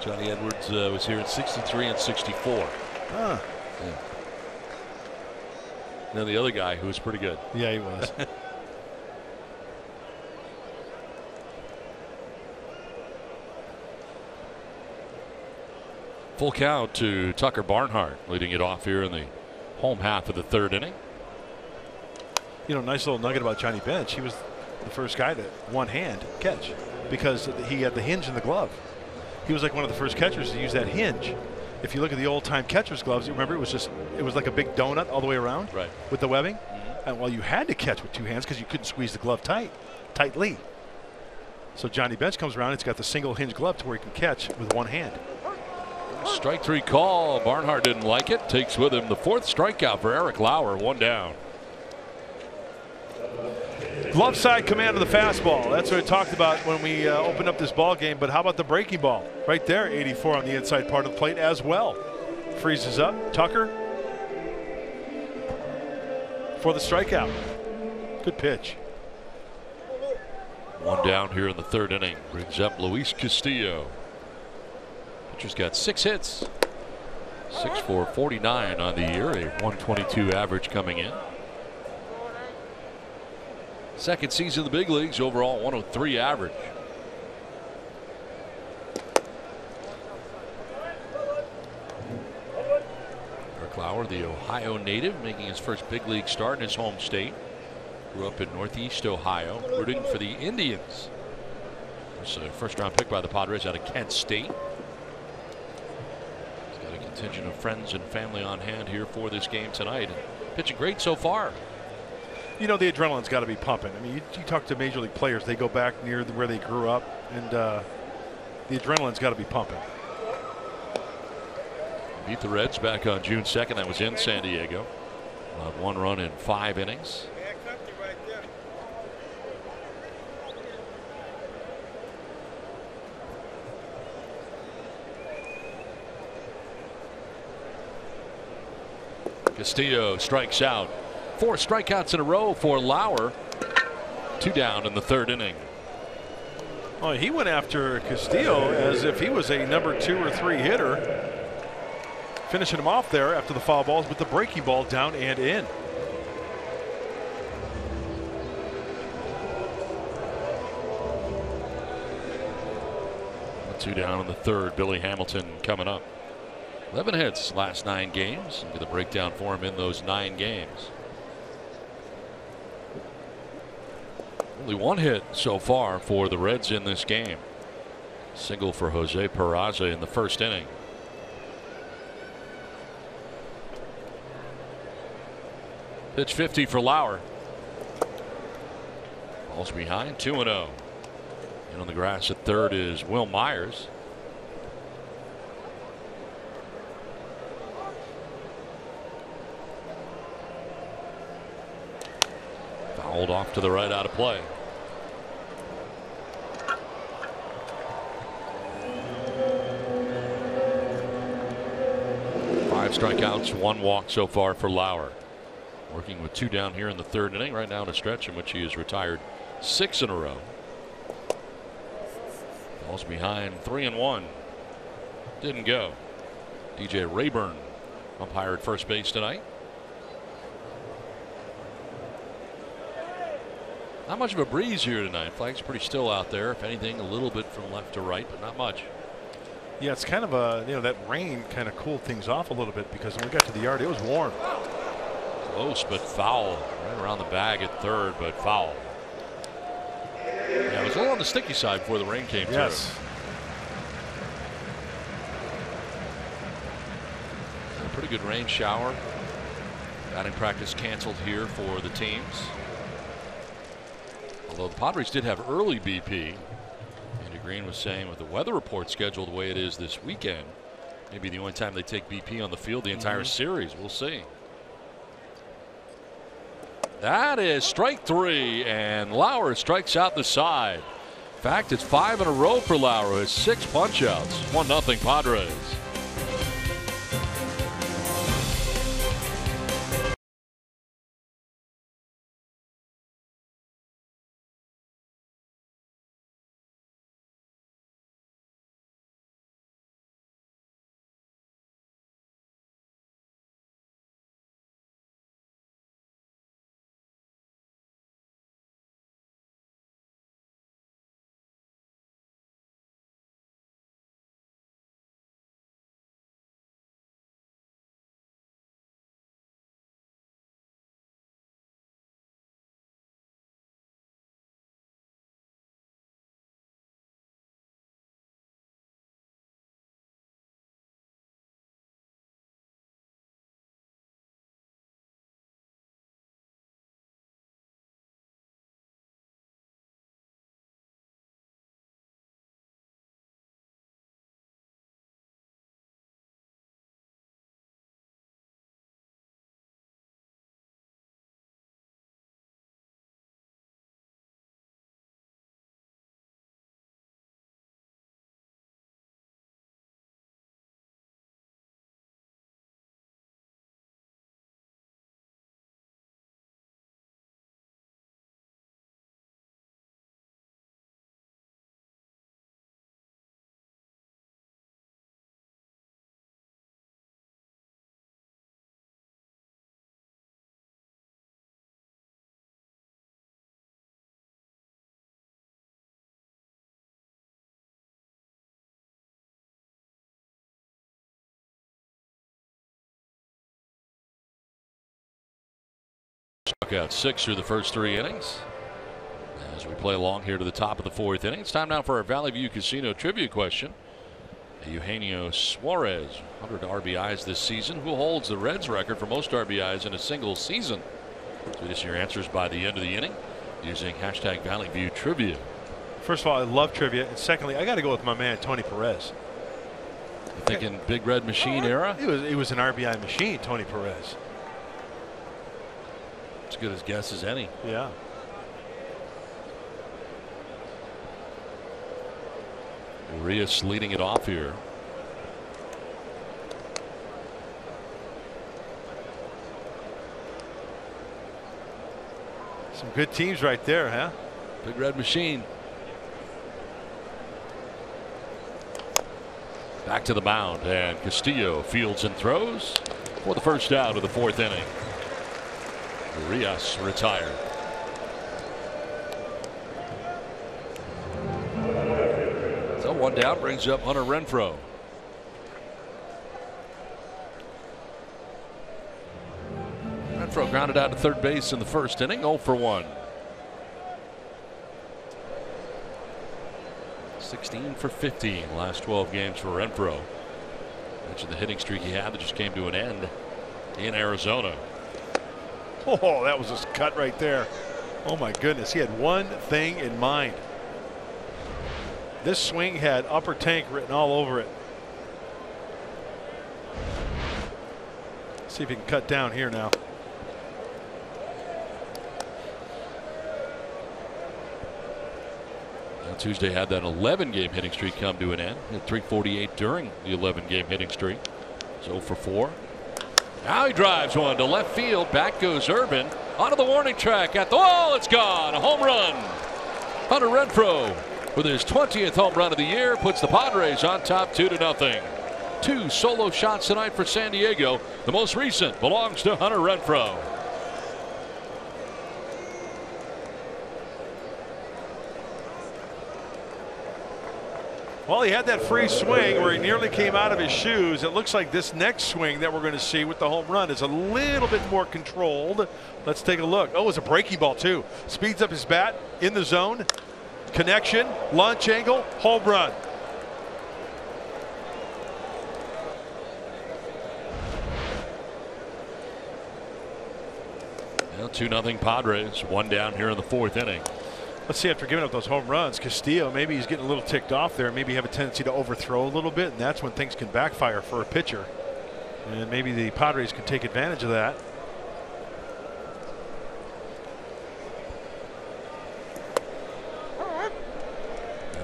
Johnny Edwards was here in '63 and '64. Huh. Yeah. And then the other guy who was pretty good. Yeah, he was. Full count to Tucker Barnhart, leading it off here in the home half of the 3rd inning. You know, nice little nugget about Johnny Bench. He was the first guy to one-hand catch because he had the hinge in the glove. He was like one of the first catchers to use that hinge. If you look at the old-time catcher's gloves, you remember it was like a big donut all the way around, right, with the webbing. And well, you had to catch with 2 hands because you couldn't squeeze the glove tightly. So Johnny Bench comes around. It's got the single hinge glove to where he can catch with 1 hand. Strike 3 call. Barnhart didn't like it. Takes with him the 4th strikeout for Eric Lauer. 1 down. Left side command of the fastball. That's what I talked about when we opened up this ball game. But how about the breaking ball? Right there, 84 on the inside part of the plate as well. Freezes up. Tucker for the strikeout. Good pitch. One down here in the third inning. Brings up Luis Castillo. Pitcher's got 6 hits. 6 for 49 on the year. A 122 average coming in. Second season in the big leagues. Overall 103 average. Eric Lauer, the Ohio native, making his first big league start in his home state. Grew up in Northeast Ohio, rooting for the Indians. It's a first-round pick by the Padres out of Kent State. He's got a contingent of friends and family on hand here for this game tonight. And pitching great so far. You know, the adrenaline's got to be pumping. I mean, you talk to major league players, they go back near where they grew up, and the adrenaline's got to be pumping. Beat the Reds back on June 2nd. That was in San Diego. 1 run in 5 innings. Castillo strikes out. 4 strikeouts in a row for Lauer. 2 down in the third inning. Oh, he went after Castillo as if he was a number 2 or 3 hitter. Finishing him off there after the foul balls with the breaking ball down and in. Two down in the third. Billy Hamilton coming up. 11 hits last 9 games. Get the breakdown for him in those 9 games. Only 1 hit so far for the Reds in this game. Single for Jose Peraza in the first inning. Pitch 50 for Lauer. Ball's behind, 2-0. And on the grass at third is Will Myers. Fouled off to the right, out of play. Five strikeouts, 1 walk so far for Lauer. Working with 2 down here in the third inning, right now in a stretch in which he has retired 6 in a row. Ball's behind, 3-1. Didn't go. DJ Rayburn umpire at first base tonight. Not much of a breeze here tonight. Flag's pretty still out there. If anything, a little bit from left to right, but not much. Yeah, it's kind of a, you know, that rain kind of cooled things off a little bit because when we got to the yard, it was warm. Close, but foul. Right around the bag at third, but foul. Yeah, it was a little on the sticky side before the rain came through. Yes. A pretty good rain shower. Batting practice canceled here for the teams. Although the Padres did have early BP. Andy Green was saying with the weather report scheduled the way it is this weekend, maybe the only time they take BP on the field the entire series. We'll see. That is strike 3, and Lauer strikes out the side. In fact, it's 5 in a row for Lauer. His 6 punch-outs. 1-0 Padres. Struck out 6 through the first 3 innings. As we play along here to the top of the 4th inning, it's time now for our Valley View Casino trivia question. Eugenio Suarez, 100 RBIs this season. Who holds the Reds record for most RBIs in a single season? Tweet us your answers by the end of the inning using hashtag Valley View Trivia. First of all, I love trivia, and secondly, I got to go with my man Tony Perez. You thinking Big Red Machine era? It was an RBI machine, Tony Perez. As good a guess as any. Yeah. Urias leading it off here. Some good teams right there, huh? Big Red Machine. Back to the mound, and Castillo fields and throws for the first out of the 4th inning. Urias retired. So 1 down brings up Hunter Renfroe. Renfroe grounded out to third base in the 1st inning, 0 for 1. 16 for 15 last 12 games for Renfroe. Mentioned the hitting streak he had that just came to an end in Arizona. Oh, that was a cut right there. Oh my goodness, he had one thing in mind. This swing had upper tank written all over it. See if he can cut down here now. Well, Tuesday had that 11-game hitting streak come to an end. He had 348 during the 11-game hitting streak. So for 4. Now he drives one to left field. Back goes Urban onto the warning track at the wall. It's gone. A home run. Hunter Renfroe with his 20th home run of the year puts the Padres on top 2-0. 2 solo shots tonight for San Diego. The most recent belongs to Hunter Renfroe. Well, he had that free swing where he nearly came out of his shoes. It looks like this next swing that we're going to see with the home run is a little bit more controlled. Let's take a look. Oh, it was a breaky ball too. Speeds up his bat in the zone. Connection, launch angle, home run. Well, 2-0 Padres. 1 down here in the 4th inning. Let's see, after giving up those home runs, Castillo, maybe he's getting a little ticked off there. Maybe have a tendency to overthrow a little bit, and that's when things can backfire for a pitcher. And maybe the Padres can take advantage of that.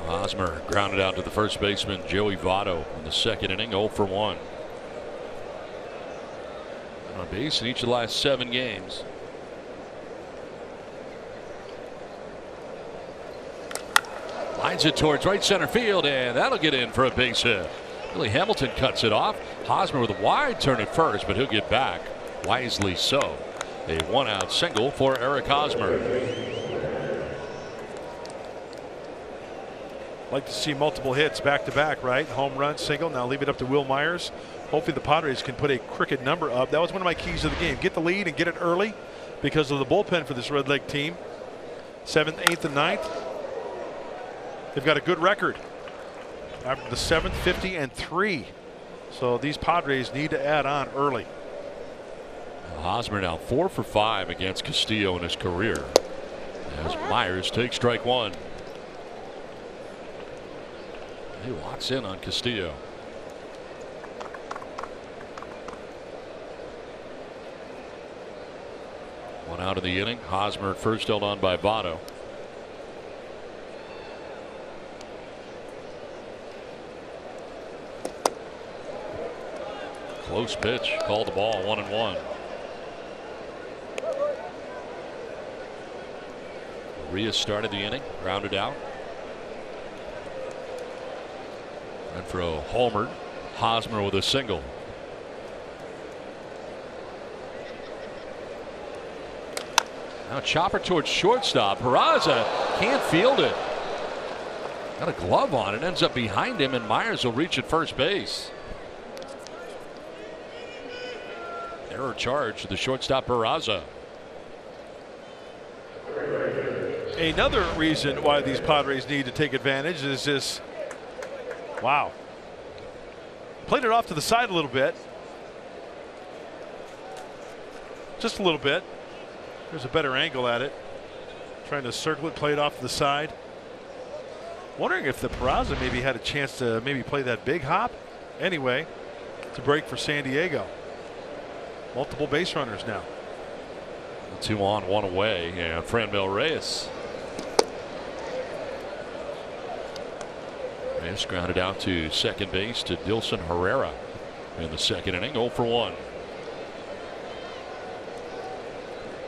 Hosmer grounded out to the first baseman Joey Votto in the 2nd inning, 0 for 1. On base in each of the last 7 games. Lines it towards right center field, and that'll get in for a base hit. Billy Hamilton cuts it off. Hosmer with a wide turn at first, but he'll get back. Wisely so. A 1-out single for Eric Hosmer. Like to see multiple hits back to back, right? Home run, single. Now leave it up to Will Myers. Hopefully the Padres can put a crooked number up. That was one of my keys of the game. Get the lead and get it early because of the bullpen for this Red Leg team. 7th, 8th, and 9th. They've got a good record. After the 7th, 50 and 3. So these Padres need to add on early. Hosmer now 4 for 5 against Castillo in his career. As Myers takes strike 1. He locks in on Castillo. One out of the inning. Hosmer at first, held on by Votto. Close pitch. Called the ball. 1-1. Urias started the inning. Grounded out. Renfroe homered. Hosmer with a single. Now chopper towards shortstop. Peraza can't field it. Got a glove on it. Ends up behind him, and Myers will reach at first base. Error charge to the shortstop Peraza. Another reason why these Padres need to take advantage is this. Wow. Played it off to the side a little bit. Just a little bit. There's a better angle at it. Trying to circle it, play it off to the side. Wondering if the Peraza maybe had a chance to maybe play that big hop. Anyway, it's a break for San Diego. Multiple base runners now. 2 on, 1 away, and Franmil Reyes. Reyes grounded out to second base to Dilson Herrera in the second inning. 0 for 1.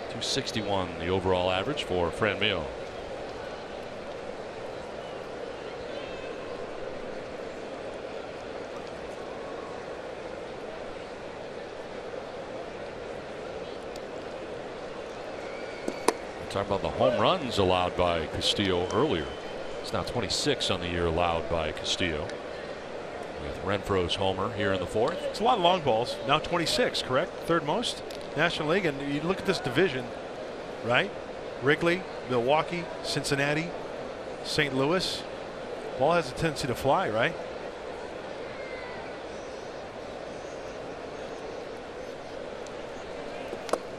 261 the overall average for Franmil. Talking about the home runs allowed by Castillo earlier. It's now 26 on the year allowed by Castillo. With Renfroe's homer here in the 4th. It's a lot of long balls. Now 26, correct? Third most National League. And you look at this division, right? Wrigley, Milwaukee, Cincinnati, St. Louis. Ball has a tendency to fly, right?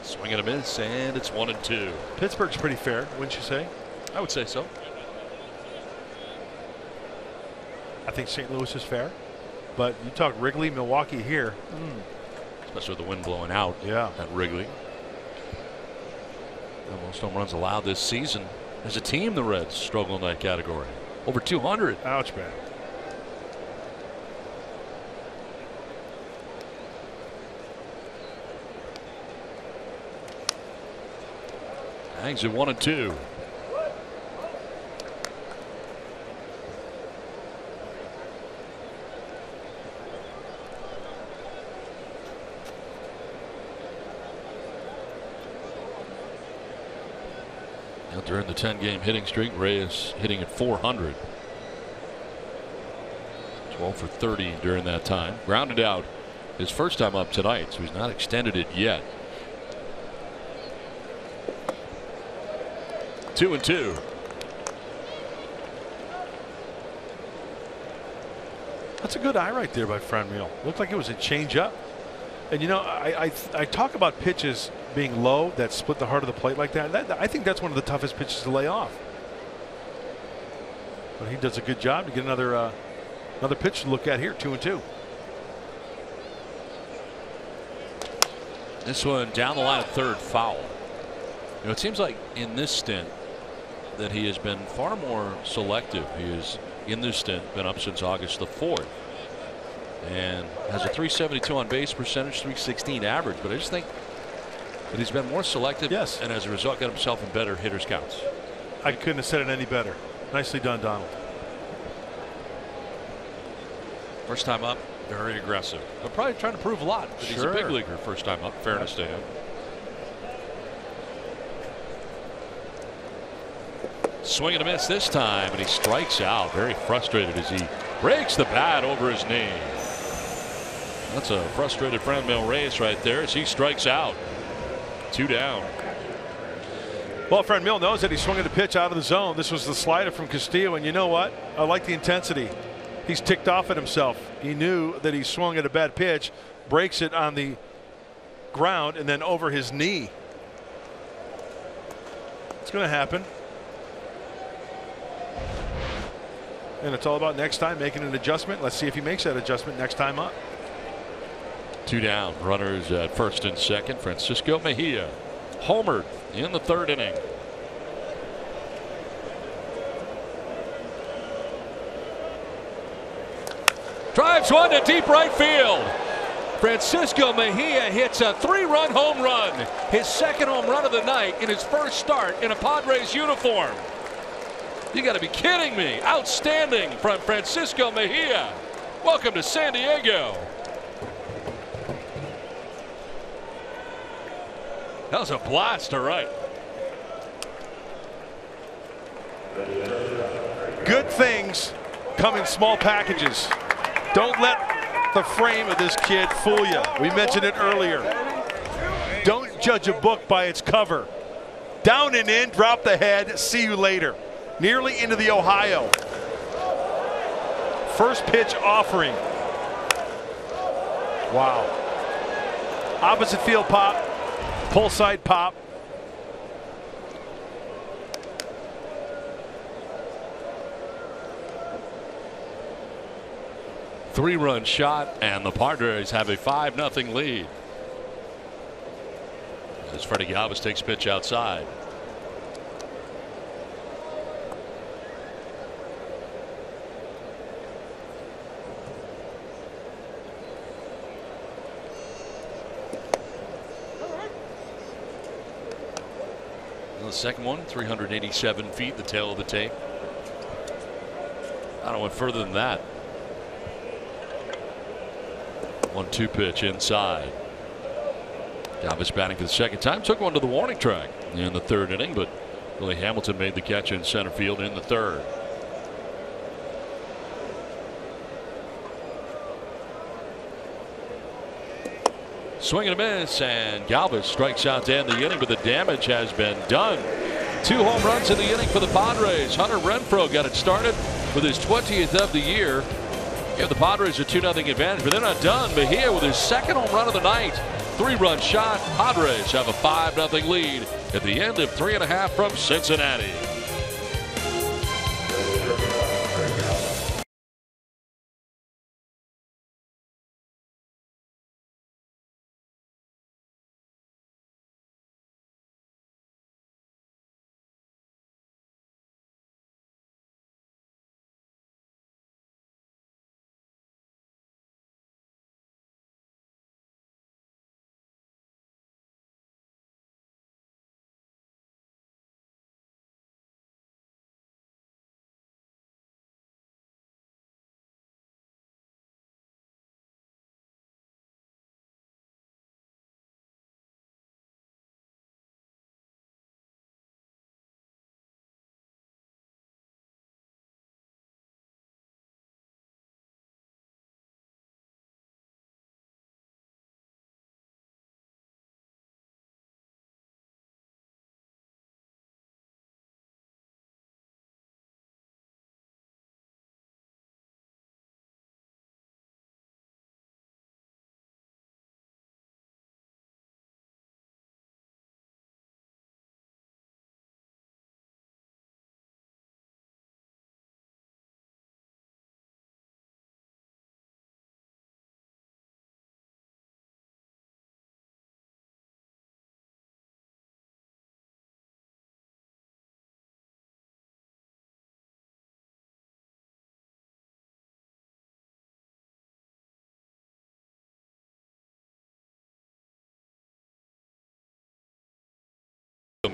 Swing and a miss, and it's 1-2. Pittsburgh's pretty fair, wouldn't you say? I would say so. I think St. Louis is fair, but you talk Wrigley, Milwaukee here. Especially with the wind blowing out at Wrigley. The most home runs allowed this season. As a team, the Reds struggle in that category. Over 200. Ouch, man. Hangs at 1-2. Now during the 10-game hitting streak, Reyes hitting at 400. 12 for 30 during that time. Grounded out his first time up tonight, so he's not extended it yet. 2-2. That's a good eye right there by Franmil. Looked like it was a changeup. And you know, I talk about pitches being low that split the heart of the plate like that. I think that's one of the toughest pitches to lay off. But he does a good job to get another pitch to look at here. 2-2. This one down the line at third, foul. You know, it seems like in this stint that he has been far more selective. He has, in this stint, been up since August the 4th. And has a 372 on base percentage, 316 average. But I just think that he's been more selective. Yes. And as a result, got himself in better hitters counts. I couldn't have said it any better. Nicely done, Donald. First time up, very aggressive. But probably trying to prove a lot. But he's a big leaguer first time up. Fairness to him. Swing and a miss this time, and he strikes out. Very frustrated as he breaks the bat over his knee. That's a frustrated Franmil Reyes right there as he strikes out. 2 down. Well, Franmil knows that he swung at a pitch out of the zone. This was the slider from Castillo, and you know what? I like the intensity. He's ticked off at himself. He knew that he swung at a bad pitch, breaks it on the ground, and then over his knee. It's going to happen. And it's all about next time making an adjustment. Let's see if he makes that adjustment next time up. 2 down. Runners at first and second. Francisco Mejia homered in the 3rd inning. Drives one to deep right field. Francisco Mejia hits a 3-run home run. His 2nd home run of the night in his first start in a Padres uniform. You got to be kidding me. Outstanding from Francisco Mejia. Welcome to San Diego. That was a blast to right. Good things come in small packages. Don't let the frame of this kid fool you. We mentioned it earlier. Don't judge a book by its cover. Down and in, drop the head, see you later. Nearly into the Ohio. First pitch offering. Wow. Opposite field pop, pull side pop. Three-run shot, and the Padres have a 5-0 lead. As Freddie Galvis takes pitch outside. The second one, 387 feet, the tail of the tape. I don't went further than that. 1-2 pitch inside. Galvis batting for the second time. Took one to the warning track in the third inning, but Billy Hamilton made the catch in center field in the third. Swing and a miss, and Galvis strikes out to end the inning, but the damage has been done. 2 home runs in the inning for the Padres. Hunter Renfroe got it started with his 20th of the year. Give the Padres a 2-0 advantage, but they're not done. Mejia with his second home run of the night. 3-run shot. Padres have a 5-0 lead at the end of 3.5 from Cincinnati.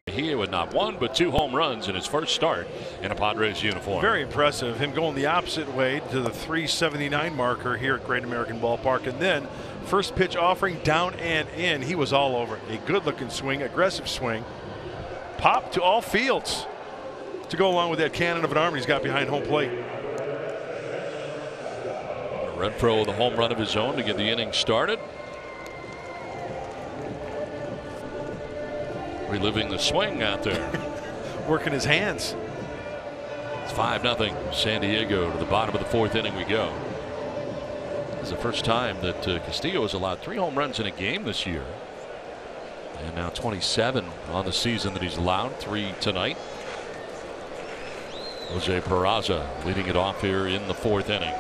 Mejia with not 1 but 2 home runs in his first start in a Padres uniform. Very impressive. Him going the opposite way to the 379 marker here at Great American Ballpark, and then first pitch offering down and in. He was all over it. A good looking swing, aggressive swing. Pop to all fields to go along with that cannon of an arm he's got behind home plate. Renfroe with a home run of his own to get the inning started. Reliving the swing out there. Working his hands. It's 5-0 San Diego. To the bottom of the 4th inning we go. This is the first time that Castillo has allowed 3 home runs in a game this year. And now 27 on the season that he's allowed, 3 tonight. Jose Peraza leading it off here in the 4th inning.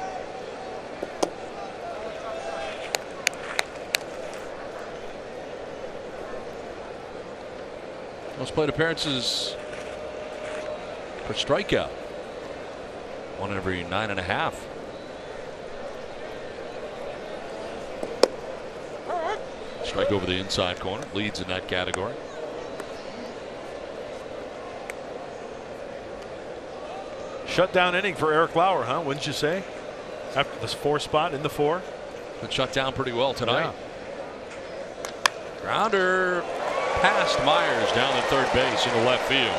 Most plate appearances per strikeout. 1 every 9.5. Strike over the inside corner. Leads in that category. Shutdown inning for Eric Lauer, huh? Wouldn't you say? After this 4 spot in the 4. Been shut down pretty well tonight. Yeah. Grounder past Myers down at third base into left field.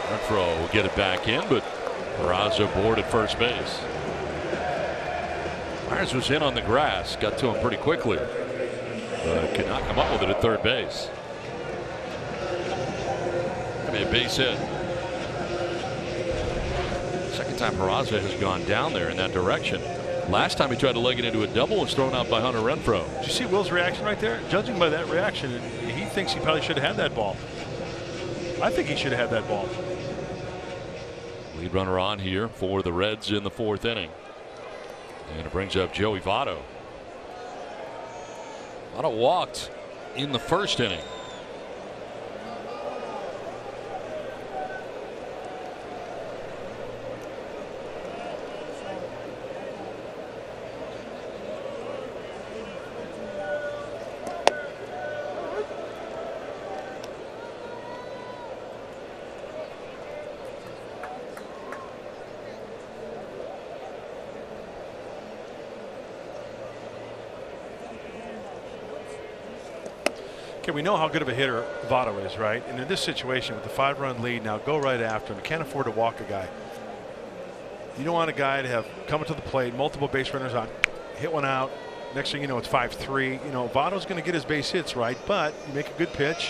Renfroe will get it back in, but Peraza aboard at first base. Myers was in on the grass, got to him pretty quickly, but could not come up with it at third base. A base hit. Second time Peraza has gone down there in that direction. Last time he tried to leg it into a double, was thrown out by Hunter Renfroe. Did you see Will's reaction right there? Judging by that reaction, he thinks he probably should have had that ball. I think he should have had that ball. Lead runner on here for the Reds in the 4th inning. And it brings up Joey Votto. Votto walked in the 1st inning. Okay, we know how good of a hitter Votto is, right? And in this situation with the 5-run lead, now go right after him. You can't afford to walk a guy. You don't want a guy to have come to the plate, multiple base runners on, hit one out. Next thing you know, it's 5-3. You know, Votto's going to get his base hits, right? But you make a good pitch.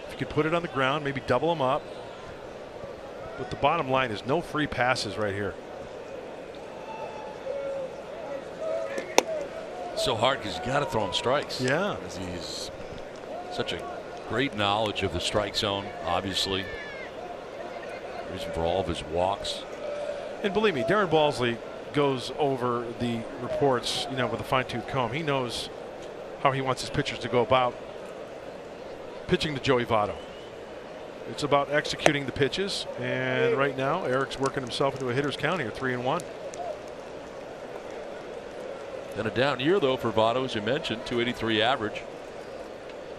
If you could put it on the ground, maybe double him up. But the bottom line is no free passes right here. So hard because you got to throw him strikes. Yeah. He's such a great knowledge of the strike zone, obviously. Reason for all of his walks. And believe me, Darren Balsley goes over the reports, you know, with a fine-tooth comb. He knows how he wants his pitchers to go about pitching to Joey Votto. It's about executing the pitches, and right now Eric's working himself into a hitter's count here, 3-1. Been a down year, though, for Votto, as you mentioned, 283 average.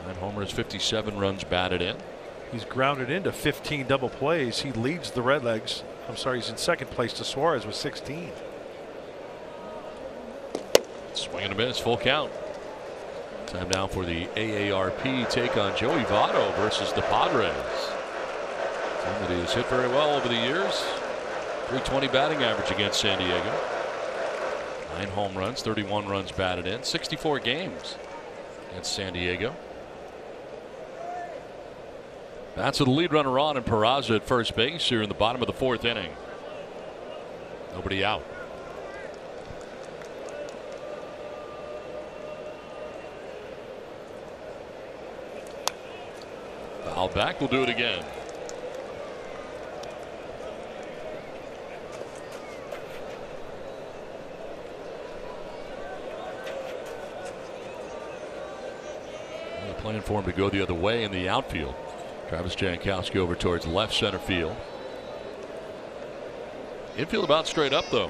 9 homers, 57 runs batted in. He's grounded into 15 double plays. He leads the Redlegs. I'm sorry, he's in 2nd place to Suarez with 16. Swing and a miss, full count. Time now for the AARP take on Joey Votto versus the Padres. Team that he has hit very well over the years. 320 batting average against San Diego. 9 home runs, 31 runs batted in, 64 games against San Diego. That's with the lead runner on and Peraza at first base here in the bottom of the 4th inning. Nobody out. Foul back, we'll do it again. Playing for him to go the other way in the outfield. Travis Jankowski over towards left center field. Infield about straight up, though.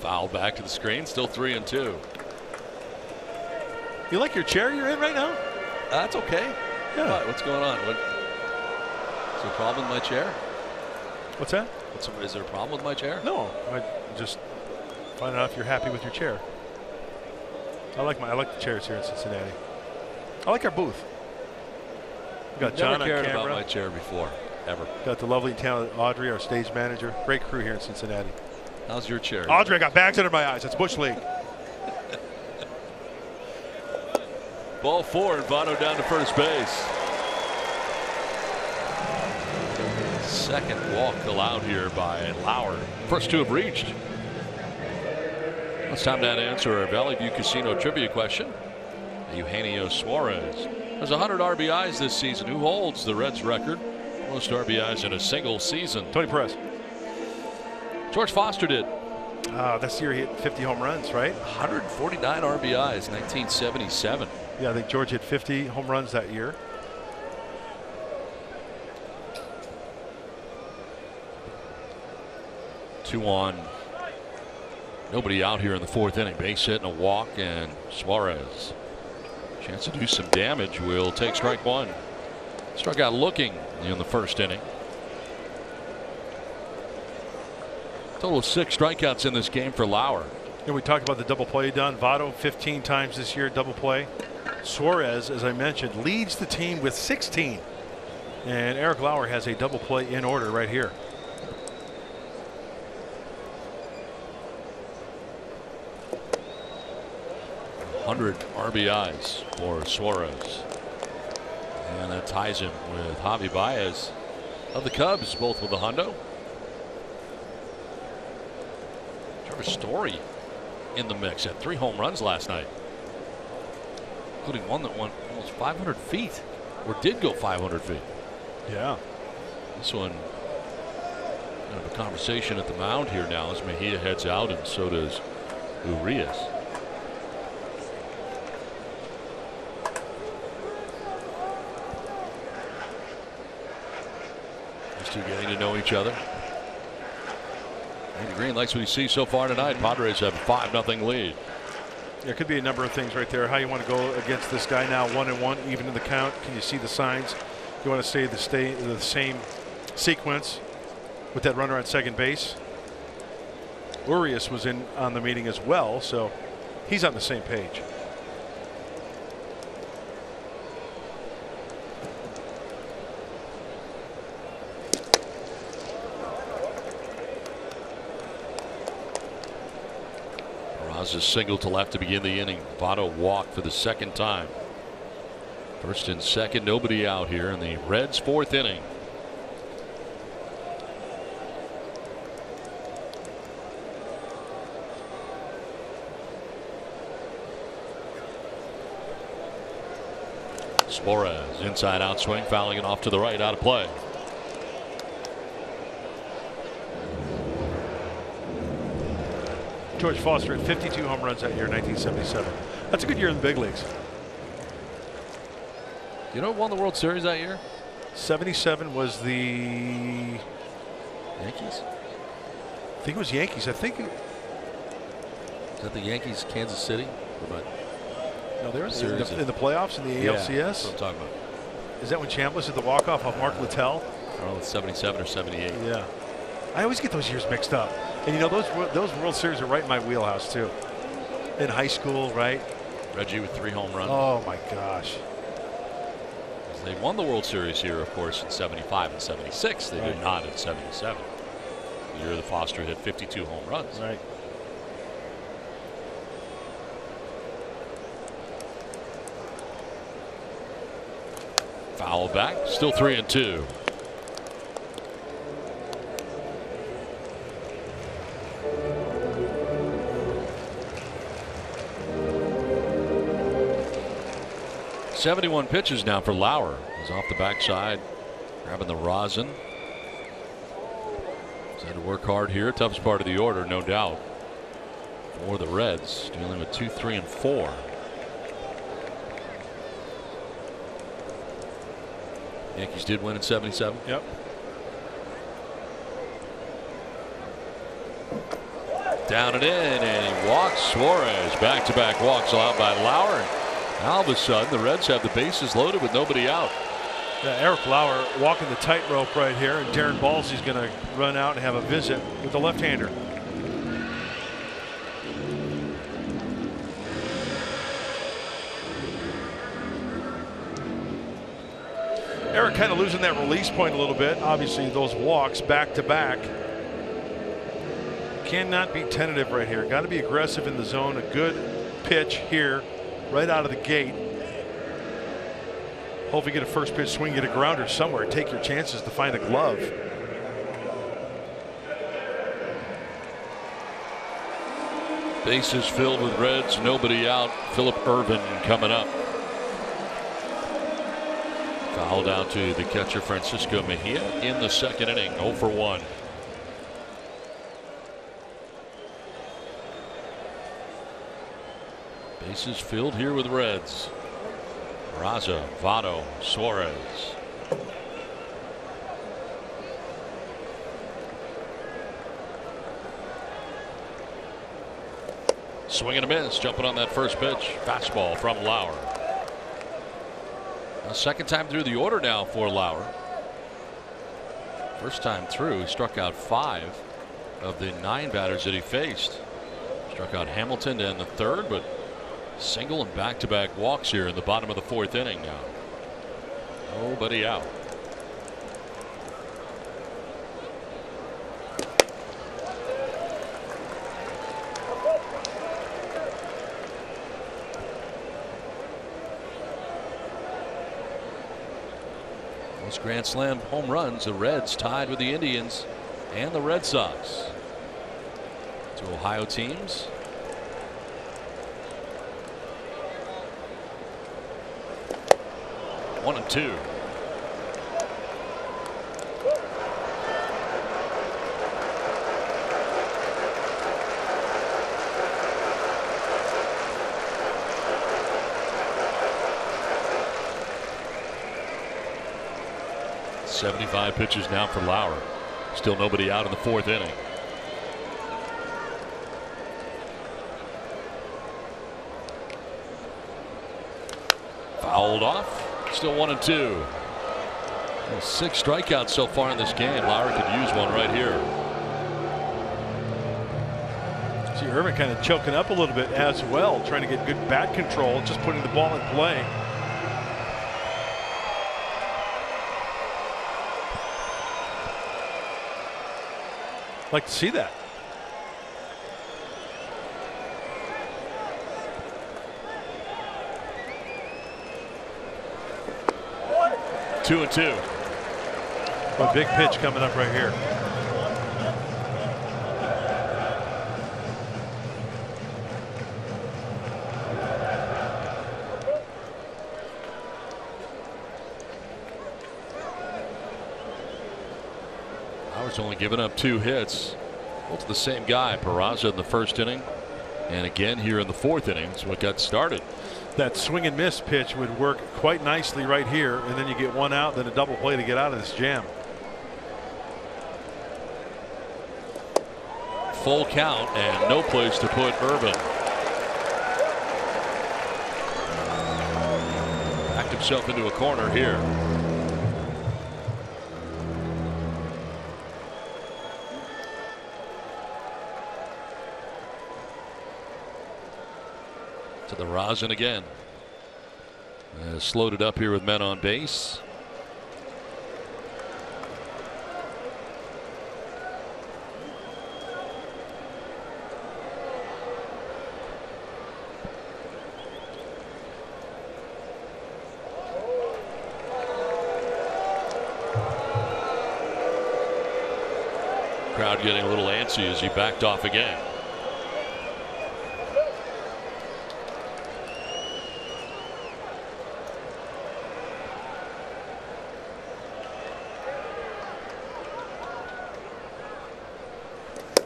Foul back to the screen, still 3-2. You like your chair you're in right now? That's okay. Yeah. What's going on? Is there a problem with my chair? What's that? Is there a problem with my chair? No, I just find out if you're happy with your chair. I like the chairs here in Cincinnati. I like our booth. We got John on camera. Never cared about my chair before, ever. Got the lovely and talented Audrey, our stage manager. Great crew here in Cincinnati. How's your chair? Audrey, I got bags under my eyes. That's Bush League. Ball 4 and Votto down to first base. Second walk allowed here by Lauer. First 2 have reached. It's time to answer our Valley View Casino trivia question. Eugenio Suarez has 100 RBIs this season. Who holds the Reds record? Most RBIs in a single season. Tony Perez. George Foster did. That's the year he hit 50 home runs, right? 149 RBIs, 1977. Yeah, I think George hit 50 home runs that year. Two on. Nobody out here in the 4th inning. Base hit and a walk, and Suarez. Chance to do some damage. Will take strike 1. Struck out looking in the 1st inning. Total of 6 strikeouts in this game for Lauer. And we talked about the double play done. Votto 15 times this year double play. Suarez, as I mentioned, leads the team with 16. And Eric Lauer has a double play in order right here. 100 RBIs for Suarez. And that ties him with Javi Baez of the Cubs, both with the hundo. Trevor Story in the mix, had 3 home runs last night, including one that went almost 500 feet, or did go 500 feet. Yeah. This one, kind of a conversation at the mound here now as Mejia heads out, and so does Urias. These two getting to know each other. Andy Green likes what he sees so far tonight. Padres have a 5-0 lead. There could be a number of things right there. How you want to go against this guy now, 1-1, even in the count. Can you see the signs? You want to stay the same sequence with that runner on second base. Urias was in on the meeting as well, so he's on the same page. Peraza's single to left to begin the inning. Votto walked for the second time. First and second, nobody out here in the Reds' 4th inning. Suarez, inside out swing, fouling it off to the right, out of play. George Foster had 52 home runs that year in 1977. That's a good year in the big leagues. You know who won the World Series that year? 77 was the Yankees? I think it was Yankees. I think Is that the Yankees, Kansas City? no, they were Series in the playoffs in the ALCS. Yeah, that's what I'm talking about. Is that when Chambliss hit the walk-off off Mark Littell? I don't know, it's 77 or 78. Yeah. I always get those years mixed up. And you know, those World Series are right in my wheelhouse too. In high school, right? Reggie with 3 home runs. Oh my gosh. They won the World Series here, of course, in 75 and 76. They did not in 77. The year that Foster hit 52 home runs. Right. Foul back, still 3-2. .71 pitches now for Lauer. He's off the backside, grabbing the rosin. He's had to work hard here. Toughest part of the order, no doubt, for the Reds, dealing with 2, 3, and 4. Yankees did win in 77. Yep. Down and in, and he walks. Suarez, back-to-back walks allowed by Lauer. All of a sudden, the Reds have the bases loaded with nobody out. Yeah, Eric Lauer walking the tightrope right here, and Darren Balsley's going to run out and have a visit with the left-hander. Eric kind of losing that release point a little bit. Obviously, those walks back-to-back. Cannot be tentative right here. Got to be aggressive in the zone. A good pitch here right out of the gate. Hopefully get a first pitch swing, get a grounder somewhere. Take your chances to find a glove. Bases filled with Reds, nobody out. Philip Irvin coming up. Foul down to the catcher Francisco Mejia in the second inning. 0 for 1. Bases filled here with Reds. Raza, Votto, Suarez. Swing and a miss, jumping on that first pitch. Fastball from Lauer. A second time through the order now for Lauer. First time through, he struck out 5 of the 9 batters that he faced. Struck out Hamilton in the third, but single and back-to-back walks here in the bottom of the 4th inning now. Nobody out. Six Grand Slam home runs. The Reds tied with the Indians and the Red Sox. Two Ohio teams. One and two. .75 pitches now for Lauer. Still nobody out in the fourth inning. Fouled off. Still 1 and 2. 6 strikeouts so far in this game. Lauer could use one right here. See Irvin kind of choking up a little bit as well, trying to get good bat control, just putting the ball in play. Like to see that. Two and two. A big pitch coming up right here. Lauer's only given up 2 hits. Both to the same guy, Peraza in the first inning, and again here in the fourth inning. That's what got started. That swing and miss pitch would work quite nicely right here, and then you get 1 out, then a double play to get out of this jam. Full count and no place to put Irvin. Backed himself into a corner here. To the rosin again. Slowed it up here with men on base. Crowd getting a little antsy as he backed off again.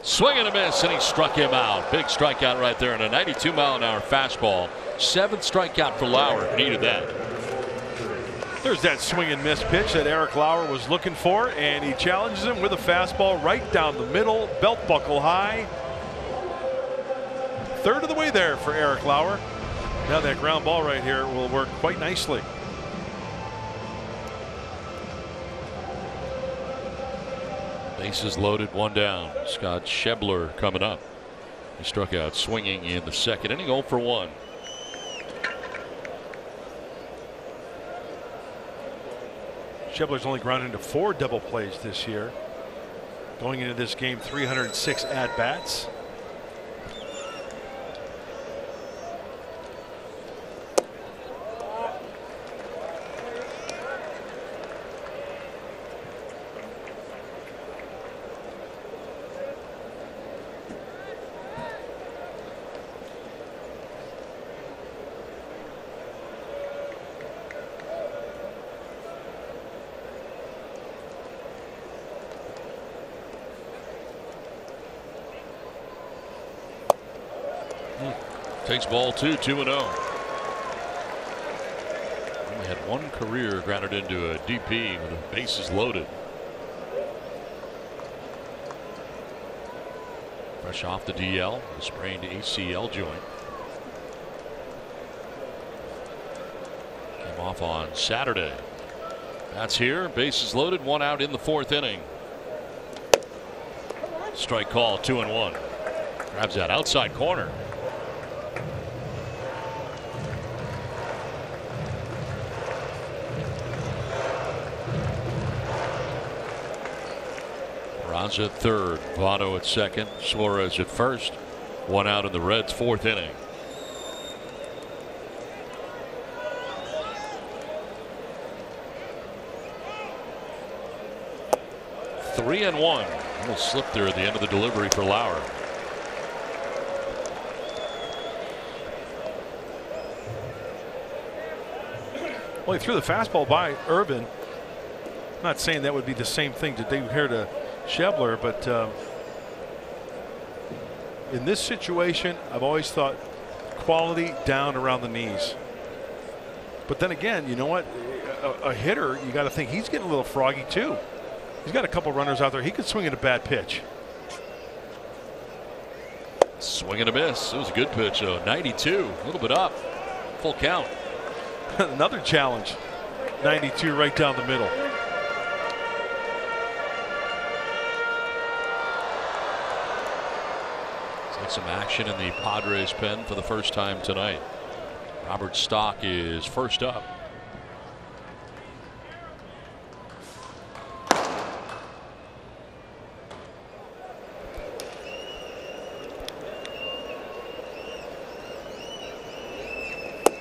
Swing and a miss, and he struck him out. Big strikeout right there, and a 92-mile-an-hour fastball. 7th strikeout for Lauer. Needed that. There's that swing and miss pitch that Eric Lauer was looking for, and he challenges him with a fastball right down the middle, belt buckle high. 1/3 of the way there for Eric Lauer. Now that ground ball right here will work quite nicely. Bases loaded, 1 down. Scott Schebler coming up. He struck out swinging in the second inning, 0 for 1. Schebler's only grounded into 4 double plays this year. Going into this game, 306 at-bats. Takes ball 2, 2-0. Only had 1 career grounded into a DP with the bases loaded. Fresh off the DL, a sprained ACL joint. Came off on Saturday. That's here, bases loaded, 1 out in the 4th inning. Strike call, 2-1. Grabs that outside corner. Raza at third, Votto at second, Suarez at first. 1 out in the Reds' 4th inning. 3-1. Almost slipped there at the end of the delivery for Lauer. Well, he threw the fastball by Irvin. I'm not saying that would be the same thing to do here to Schebler, but in this situation, I've always thought quality down around the knees. But then again, you know what? A hitter, you got to think he's getting a little froggy too. He's got a couple runners out there. He could swing at a bad pitch. Swing and a miss. It was a good pitch, 92, a little bit up. Full count. Another challenge. 92 right down the middle. Some action in the Padres pen for the first time tonight. Robert Stock is first up.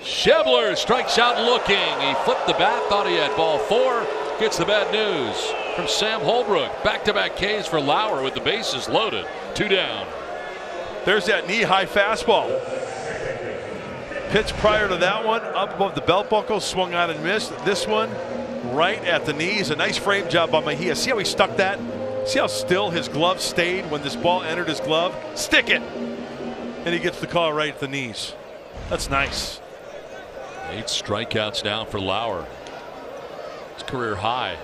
Schebler strikes out looking. He flipped the bat, thought he had ball 4. Gets the bad news from Sam Holbrook. Back-to-back Ks for Lauer with the bases loaded. 2 down. There's that knee-high fastball. Pitch prior to that one, up above the belt buckle, swung out and missed. This one, right at the knees. A nice frame job by Mejia. See how he stuck that? See how still his glove stayed when this ball entered his glove? Stick it! And he gets the call right at the knees. That's nice. 8 strikeouts now for Lauer. It's career high.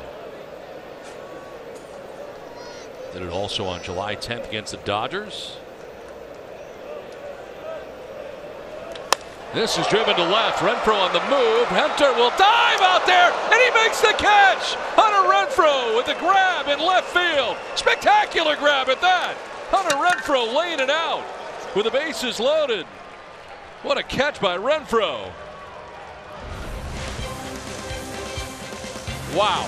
Did it also on July 10th against the Dodgers. This is driven to left. Renfroe on the move. Hunter will dive out there, and he makes the catch. Hunter Renfroe with a grab in left field. Spectacular grab at that. Hunter Renfroe laying it out with the bases loaded. What a catch by Renfroe. Wow.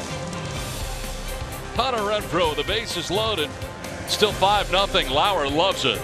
Hunter Renfroe, the bases loaded. Still 5-0. Lauer loves it.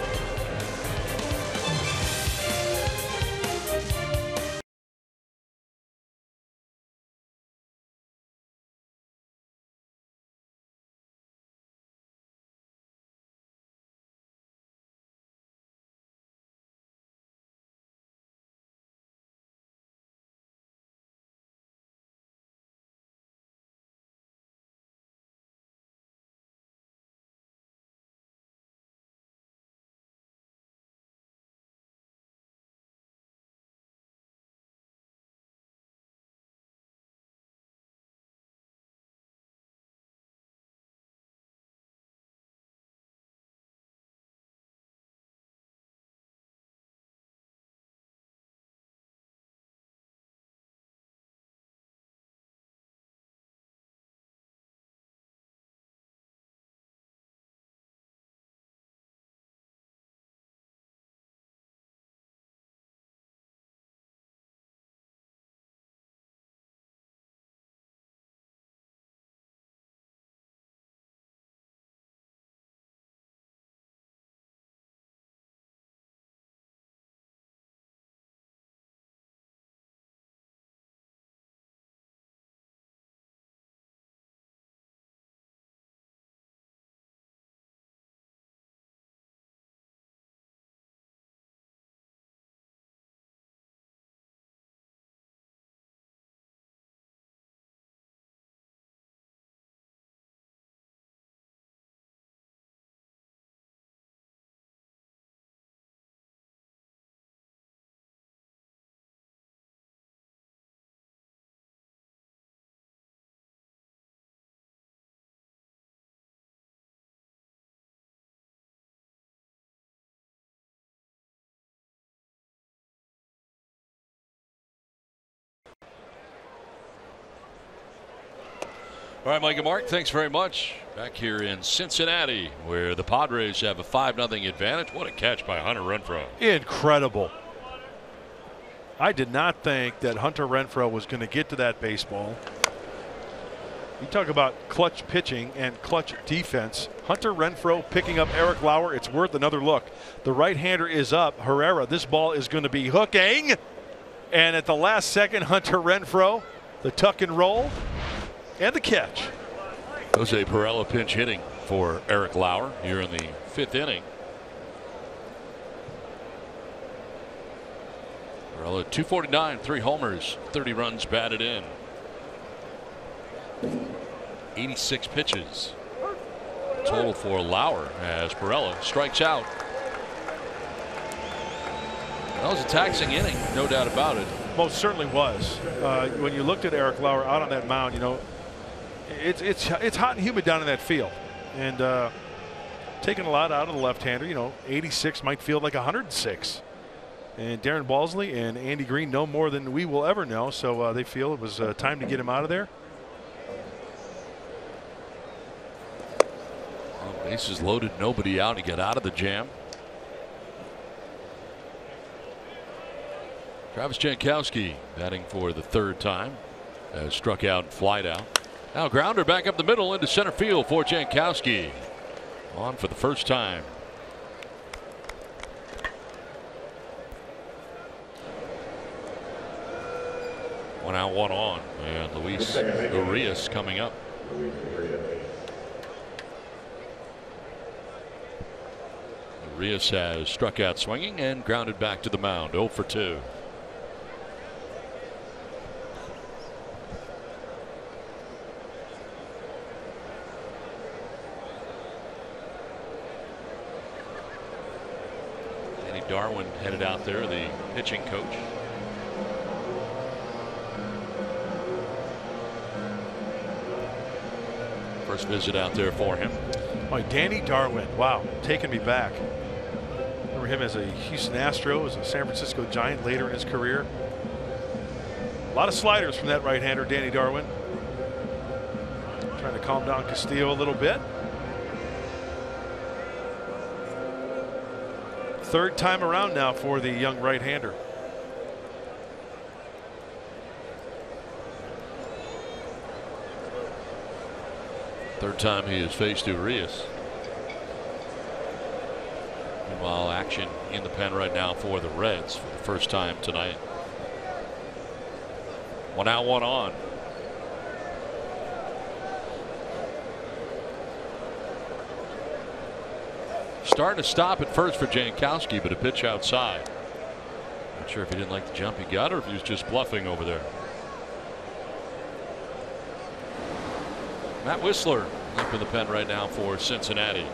All right, Mike and Mark, thanks very much. Back here in Cincinnati, where the Padres have a 5-0 advantage. What a catch by Hunter Renfroe. Incredible. I did not think that Hunter Renfroe was going to get to that baseball. You talk about clutch pitching and clutch defense. Hunter Renfroe picking up Eric Lauer. It's worth another look. The right-hander is up. Herrera, this ball is going to be hooking. And at the last second, Hunter Renfroe, the tuck and roll. And the catch. Jose Perella pinch hitting for Eric Lauer here in the 5th inning. Perella 249, 3 homers, 30 runs batted in. 86 pitches total for Lauer as Perella strikes out. That was a taxing inning, no doubt about it. Most certainly was. When you looked at Eric Lauer out on that mound, you know, it's hot and humid down in that field, and taking a lot out of the left-hander. You know, 86 might feel like 106. And Darren Balsley and Andy Green know more than we will ever know, so they feel it was time to get him out of there. Well, bases loaded, nobody out. He got out of the jam. Travis Jankowski batting for the 3rd time. Struck out and flied out. Now grounder back up the middle into center field for Jankowski. On for the first time. One out, one on, and Luis Urias coming up. Urias has struck out swinging and grounded back to the mound. 0 for 2. Darwin headed out there, the pitching coach. First visit out there for him. Oh, Danny Darwin, wow, taking me back. Remember him as a Houston Astro, as a San Francisco Giant later in his career. A lot of sliders from that right-hander, Danny Darwin. Trying to calm down Castillo a little bit. 3rd time around now for the young right-hander. Third time he has faced Urias. Meanwhile, action in the pen right now for the Reds for the first time tonight. 1 out, 1 on. Starting to stop at first for Jankowski, but a pitch outside. Not sure if he didn't like the jump he got or if he was just bluffing over there. Matt Whistler up in the pen right now for Cincinnati.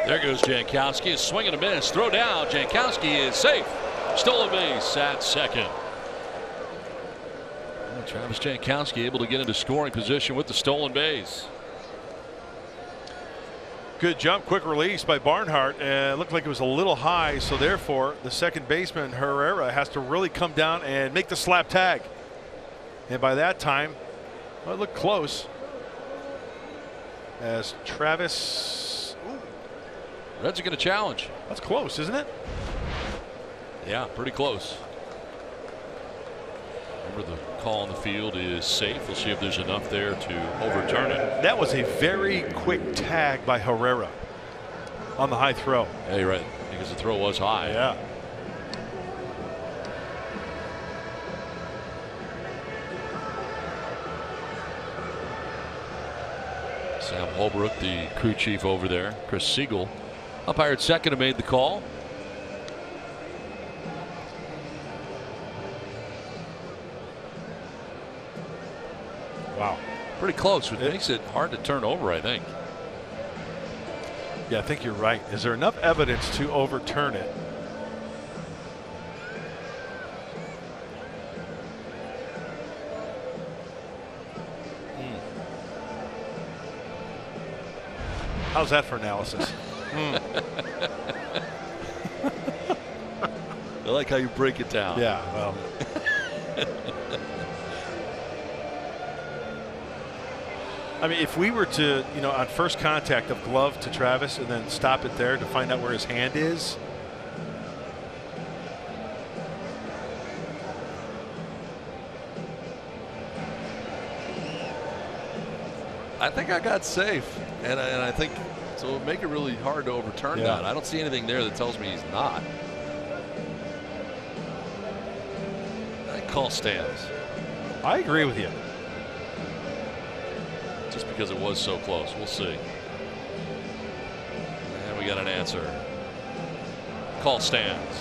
There goes Jankowski. A swing and a miss. Throw down. Jankowski is safe. Stolen base at second. Well, Travis Jankowski able to get into scoring position with the stolen base. Good jump, quick release by Barnhart. It looked like it was a little high, so therefore the second baseman Herrera has to really come down and make the slap tag. And by that time, well, it looked close as Travis. Reds are going to challenge. That's close, isn't it? Yeah, pretty close. Remember, the call on the field is safe. We'll see if there's enough there to overturn it. That was a very quick tag by Herrera on the high throw. Yeah, you're right, because the throw was high. Yeah. Sam Holbrook, the crew chief over there. Chris Siegel, umpire at second, who made the call. Wow. Pretty close, which makes it hard to turn over, I think. Yeah, I think you're right. Is there enough evidence to overturn it? How's that for analysis? I like how you break it down. Yeah, well. I mean, if we were to, on first contact of glove to Travis and then stop it there to find out where his hand is, I think I got safe, and I think so. It'll make it really hard to overturn that. I don't see anything there that tells me he's not. That call stands. I agree with you. Just because it was so close. We'll see. And we got an answer. Call stands.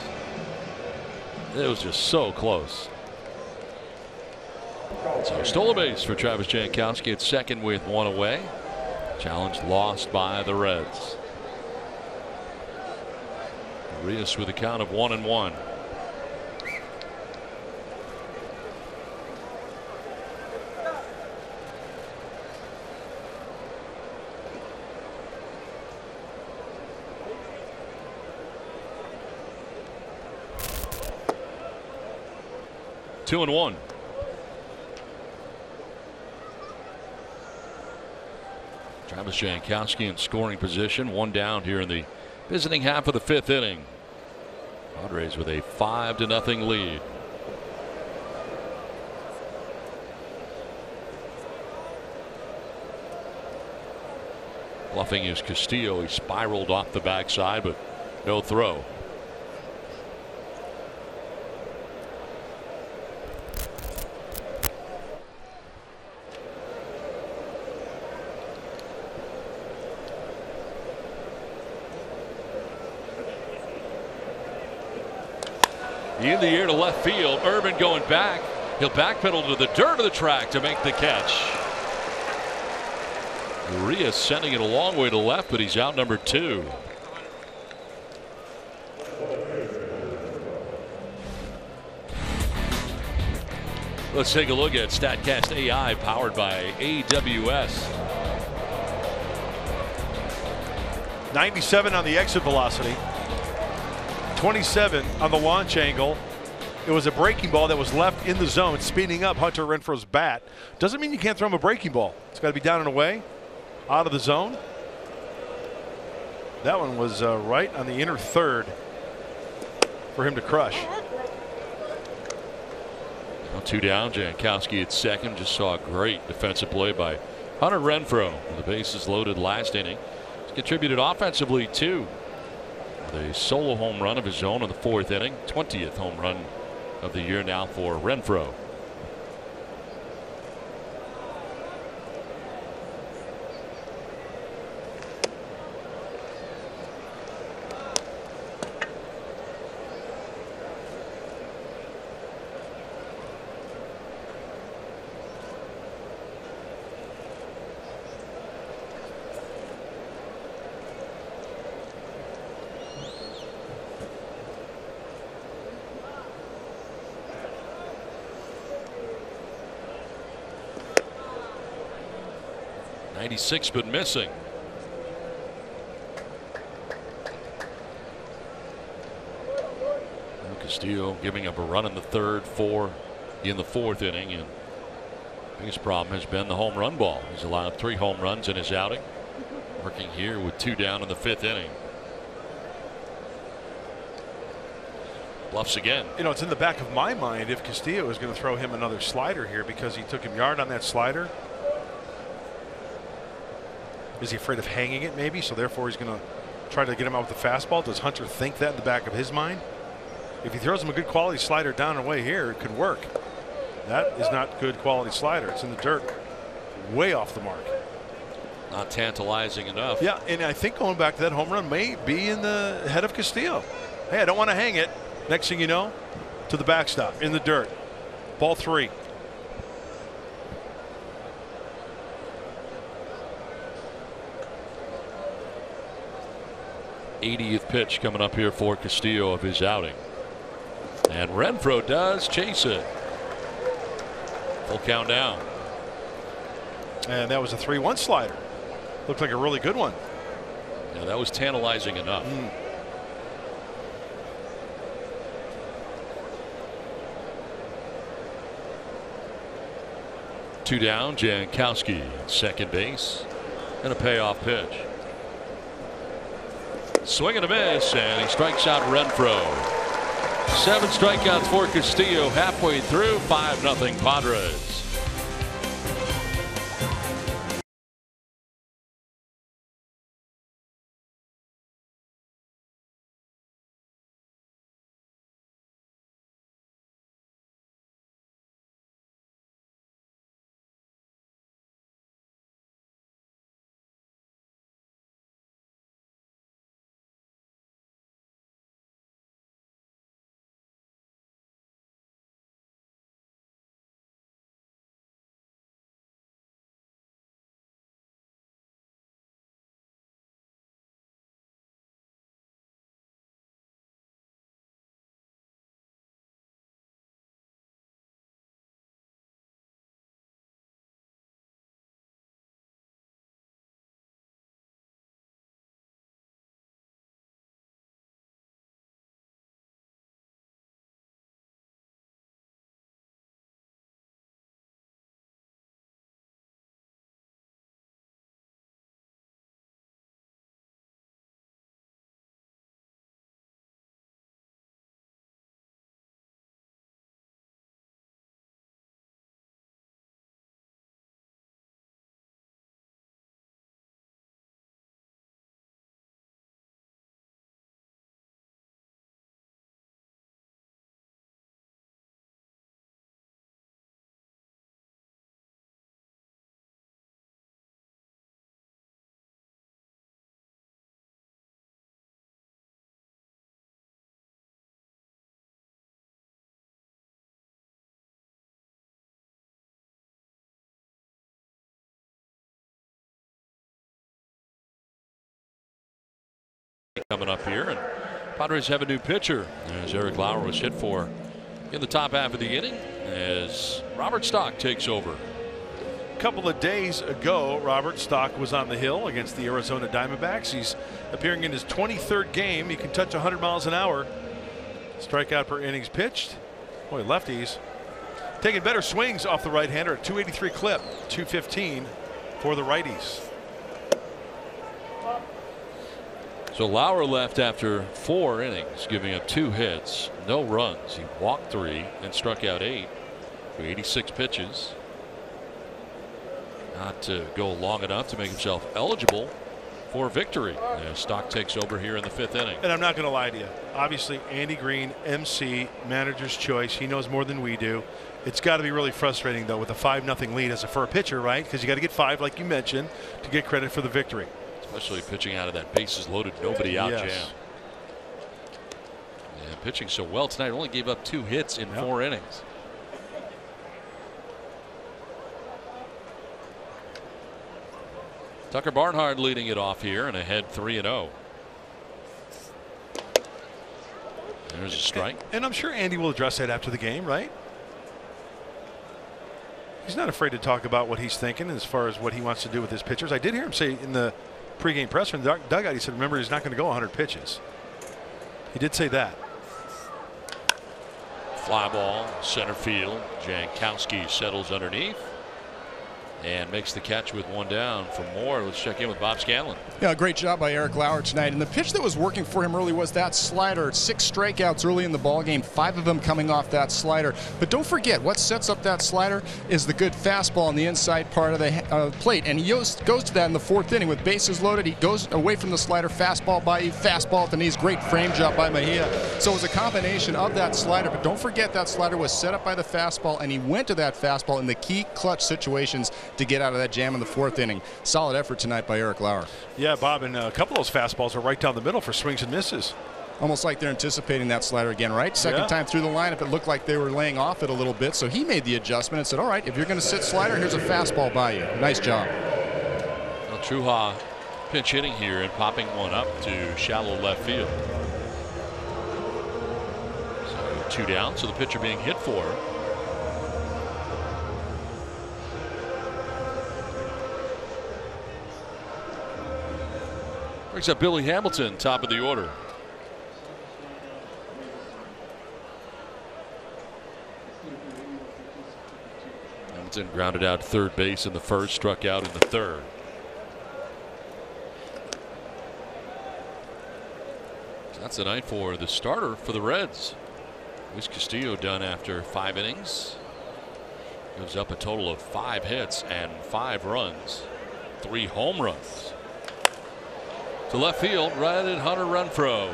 It was just so close. So stole a base for Travis Jankowski at second with one away. Challenge lost by the Reds. Arias with a count of 1-1. Two and one. Travis Jankowski in scoring position, one down here in the visiting half of the fifth inning. Padres with a 5-0 lead. Bluffing is Castillo. He spiraled off the backside, but no throw. In the air to left field. Urban going back. He'll backpedal to the dirt of the track to make the catch. Urias sending it a long way to left, but he's out number 2. Let's take a look at StatCast AI powered by AWS. 97 on the exit velocity. 27 on the launch angle. It was a breaking ball that was left in the zone, speeding up Hunter Renfroe's bat. Doesn't mean you can't throw him a breaking ball. It's got to be down and away, out of the zone. That one was right on the inner third for him to crush. Now 2 down. Jankowski at second. Just saw a great defensive play by Hunter Renfroe. The bases loaded last inning. He's contributed offensively too. The solo home run of his own in the 4th inning. 20th home run of the year now for Renfroe. '96 but missing. Castillo giving up a run in the 3rd, 4 in the 4th inning, and biggest problem has been the home run ball. He's allowed 3 home runs in his outing, working here with 2 down in the 5th inning. Bluffs again. You know, it's in the back of my mind if Castillo is going to throw him another slider here because he took him yard on that slider. Is he afraid of hanging it maybe? So therefore he's going to try to get him out with the fastball. Does Hunter think that in the back of his mind? If he throws him a good quality slider down and away here, it could work. That is not good quality slider. It's in the dirt, way off the mark. Not tantalizing enough. Yeah, and I think going back to that home run may be in the head of Castillo. Hey, I don't want to hang it. Next thing you know, to the backstop in the dirt. Ball 3. '80th pitch coming up here for Castillo of his outing. And Renfroe does chase it. Full count down. And that was a 3-1 slider. Looked like a really good one. Yeah, that was tantalizing enough. 2 down. Jankowski at second base. And a payoff pitch. Swing and a miss, and he strikes out Renfroe. 7 strikeouts for Castillo halfway through. 5-0 Padres. coming up here, and Padres have a new pitcher as Eric Lauer was hit for in the top half of the inning as Robert Stock takes over. A couple of days ago, Robert Stock was on the hill against the Arizona Diamondbacks. He's appearing in his 23rd game. He can touch 100 miles an hour. Strikeout per innings pitched. Boy, lefties taking better swings off the right-hander at 283 clip, 215 for the righties. So Lauer left after 4 innings, giving up 2 hits, no runs. He walked 3 and struck out 8 for 86 pitches. Not to go long enough to make himself eligible for victory as Stock takes over here in the 5th inning. And I'm not going to lie to you. Obviously, Andy Green, MC, manager's choice. He knows more than we do. It's got to be really frustrating, though, with a 5-0 lead for a pitcher, right? Because you got to get 5, like you mentioned, to get credit for the victory. Especially pitching out of that bases loaded, nobody out Yes. jam. And pitching so well tonight, only gave up 2 hits in 4 innings. Tucker Barnhart leading it off here and ahead 3-0. There's a strike. And I'm sure Andy will address that after the game, right? He's not afraid to talk about what he's thinking as far as what he wants to do with his pitchers. I did hear him say in the pregame presser in the dugout, he said, remember, he's not going to go 100 pitches. He did say that. Fly ball, center field. Jankowski settles underneath and makes the catch with 1 down for Moore. Let's check in with Bob Scanlon. Yeah, great job by Eric Lauer tonight. And the pitch that was working for him early was that slider. 6 strikeouts early in the ball game, 5 of them coming off that slider. But don't forget, what sets up that slider is the good fastball on the inside part of the plate. And he goes to that in the 4th inning with bases loaded. He goes away from the slider, fastball by you, fastball at the knees. Great frame job by Mejia. So it was a combination of that slider. But don't forget, that slider was set up by the fastball, and he went to that fastball in the key clutch situations to get out of that jam in the 4th inning. Solid effort tonight by Eric Lauer. Yeah, Bob, and a couple of those fastballs are right down the middle for swings and misses. Almost like they're anticipating that slider again, right? Second time through the lineup, it looked like they were laying off it a little bit, so he made the adjustment and said, all right, if you're going to sit slider, here's a fastball by you. Nice job. Well, Truha pinch hitting here and popping one up to shallow left field. So 2 down, so the pitcher being hit for. Brings up Billy Hamilton, top of the order. Hamilton grounded out 3rd base in the 1st, struck out in the 3rd. That's the night for the starter for the Reds. Luis Castillo done after 5 innings. Gives up a total of 5 hits and 5 runs, 3 home runs. To left field, right-handed Hunter Renfroe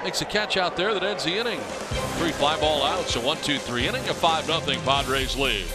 makes a catch out there that ends the inning. 3 fly ball outs, so 1-2-3 inning, a 5-0 Padres lead.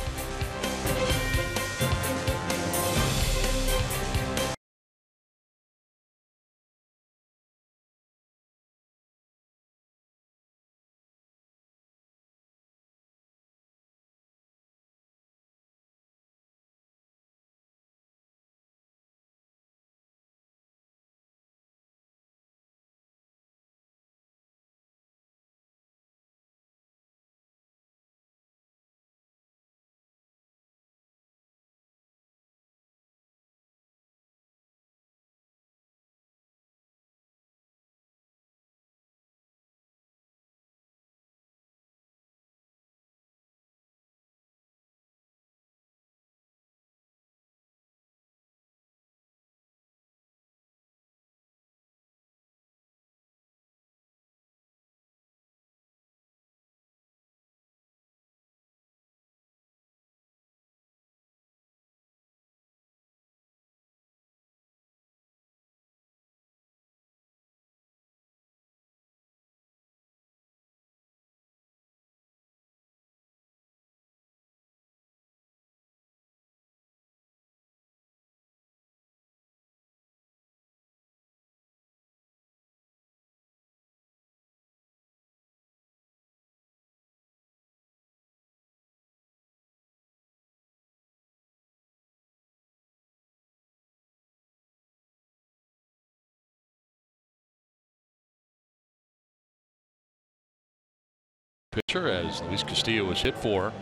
pitcher, as Luis Castillo was hit for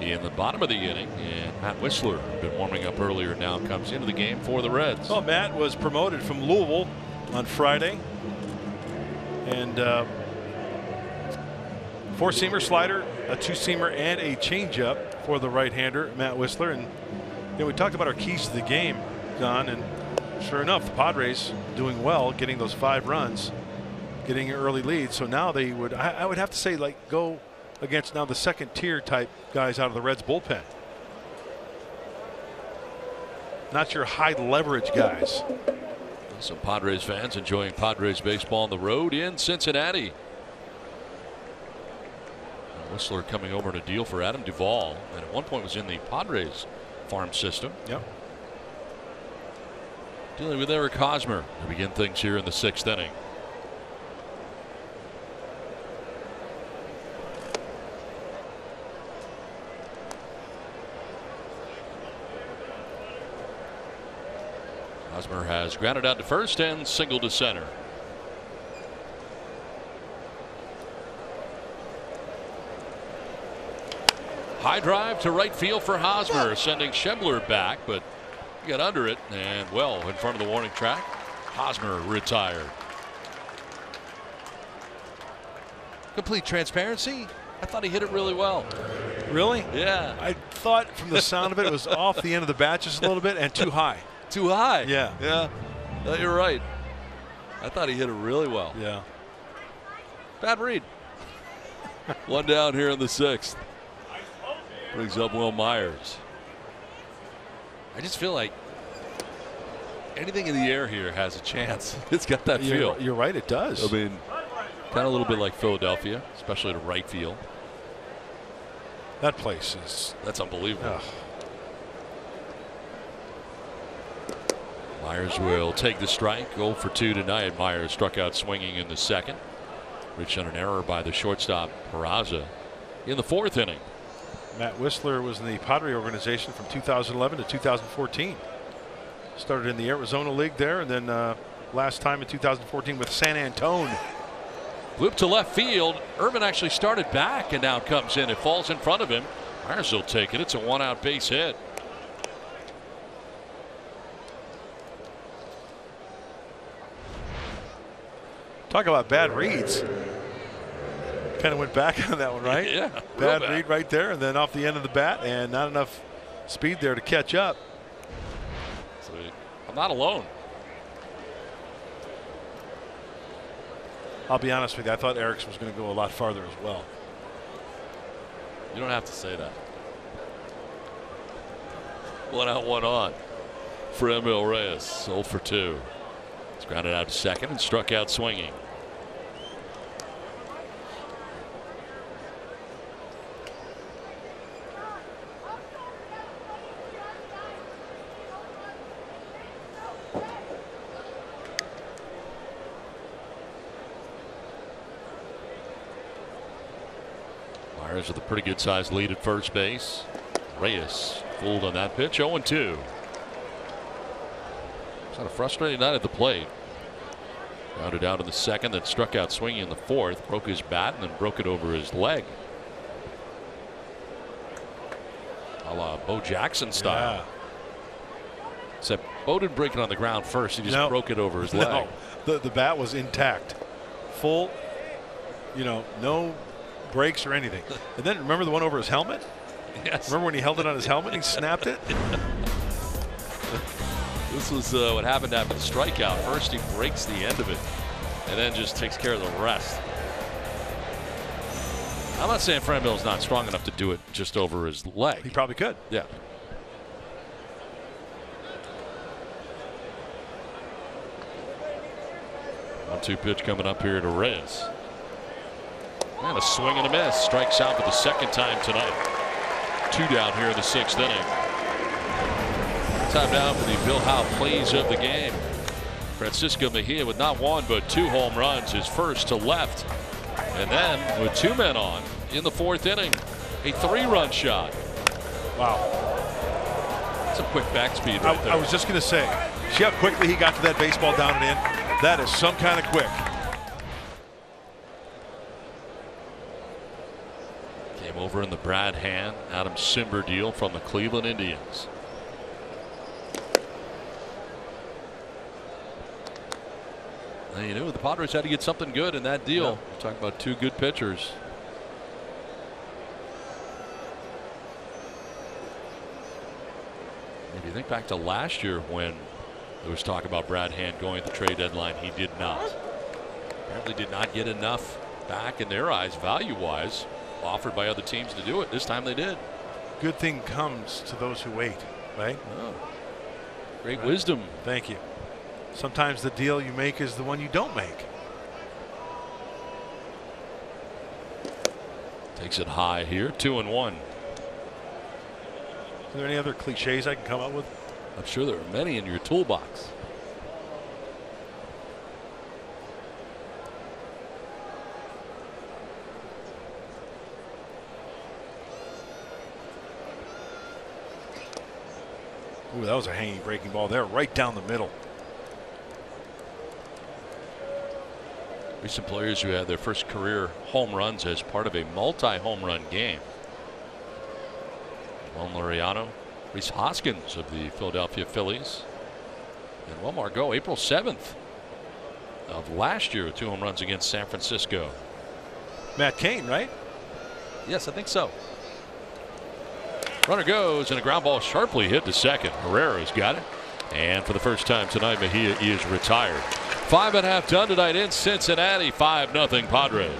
in the bottom of the inning, and Matt Whistler, been warming up earlier, now comes into the game for the Reds. Well, Matt was promoted from Louisville on Friday, and 4-seamer slider, a 2-seamer, and a changeup for the right-hander, Matt Whistler. And we talked about our keys to the game, Don, and sure enough, the Padres doing well, getting those 5 runs, getting an early lead. So now they would, I would have to say, like, go against now the second-tier type guys out of the Reds bullpen. Not your high-leverage guys. Some Padres fans enjoying Padres baseball on the road in Cincinnati. Whistler coming over to deal for Adam Duvall, and at one point was in the Padres farm system. Yep. Dealing with Eric Hosmer to begin things here in the 6th inning. Hosmer has grounded out to first and singled to center. High drive to right field for Hosmer, sending Schebler back, but he got under it and well in front of the warning track. Hosmer retired. Complete transparency, I thought he hit it really well. Really? Yeah. I thought from the sound of it, it was off the end of the bat just a little bit and too high. Too high? Yeah. Yeah. You're right. I thought he hit it really well. Yeah. Bad read. One down here in the 6th. Brings up Will Myers. I just feel like anything in the air here has a chance. It's got that feel. You're right, it does. I mean, kind of a little bit like Philadelphia, especially to right field. That place is. That's unbelievable. Ugh. Myers will take the strike. 0 for 2 tonight. Myers struck out swinging in the 2nd. Reached on an error by the shortstop Peraza in the 4th inning. Matt Whistler was in the Padre organization from 2011 to 2014. Started in the Arizona League there, and then last time in 2014 with San Antone. Loop to left field. Irvin actually started back and now comes in. It falls in front of him. Myers will take it. It's a 1-out base hit. Talk about bad reads. Kind of went back on that one, right? Yeah. Bad read right there, and then off the end of the bat, and not enough speed there to catch up. So I'm not alone. I'll be honest with you, I thought Eriks was going to go a lot farther as well. You don't have to say that. 1 out, 1 on for Emil Reyes. 0 for 2. He's grounded out to 2nd and struck out swinging. Myers with a pretty good sized lead at first base. Reyes fooled on that pitch. 0-2. It's had a frustrating night at the plate. Grounded out in the 2nd, then struck out swinging in the 4th. Broke his bat and then broke it over his leg. A la Bo Jackson style. Yeah. Except Bo didn't break it on the ground first. He just broke it over his leg. No, the bat was intact. Full, no breaks or anything. And then remember the one over his helmet? Yes. Remember when he held it on his helmet and he snapped it? This was what happened after the strikeout. First he breaks the end of it and then just takes care of the rest. I'm not saying Franmil's not strong enough to do it just over his leg. He probably could. Yeah. One-two pitch coming up here to Reyes. And a swing and a miss. Strikes out for the 2nd time tonight. 2 down here in the 6th inning. Time now for the Bill Howe plays of the game. Francisco Mejia with not 1 but 2 home runs. His first to left. And then with 2 men on in the 4th inning, a 3-run shot. Wow. That's a quick backspeed right there. I was just going to say, see how quickly he got to that baseball down and in? That is some kind of quick. over in the Brad Hand, Adam Simber deal from the Cleveland Indians. Now, you knew the Padres had to get something good in that deal. We're talking about two good pitchers. If you think back to last year when there was talk about Brad Hand going at the trade deadline, he did not. Apparently did not get enough back in their eyes, value-wise, offered by other teams to do it. This time they did. Good thing comes to those who wait, right? Oh, great wisdom. Thank you. Sometimes the deal you make is the one you don't make. Takes it high here, 2-1. Is there any other cliches I can come up with? I'm sure there are many in your toolbox. Ooh, that was a hanging breaking ball there, right down the middle. Recent players who had their first career home runs as part of a multi-home run game. Juan Laureano, Rhys Hoskins of the Philadelphia Phillies, and Will Margot, April 7th of last year, 2 home runs against San Francisco. Matt Cain, right? Yes, I think so. Runner goes, and a ground ball sharply hit to second. Herrera's got it, and for the first time tonight, Mejia is retired. 5.5 done tonight in Cincinnati. 5-0 Padres.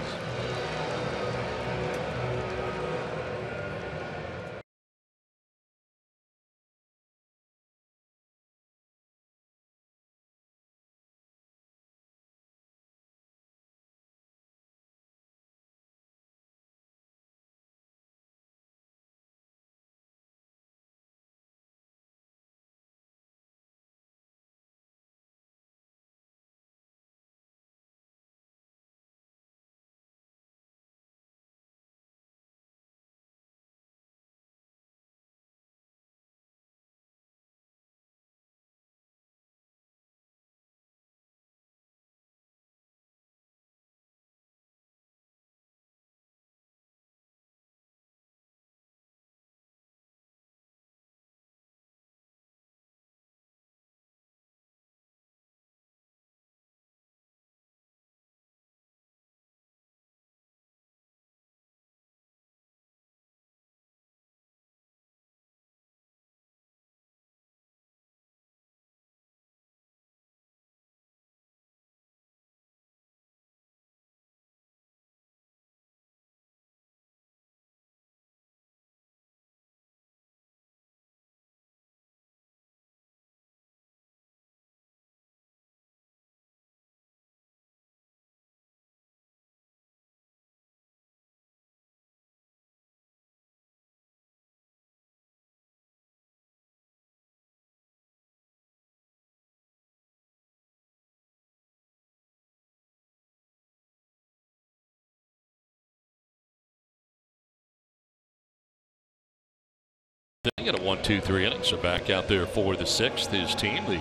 At a 1-2-3 inning, so back out there for the 6th. His team, the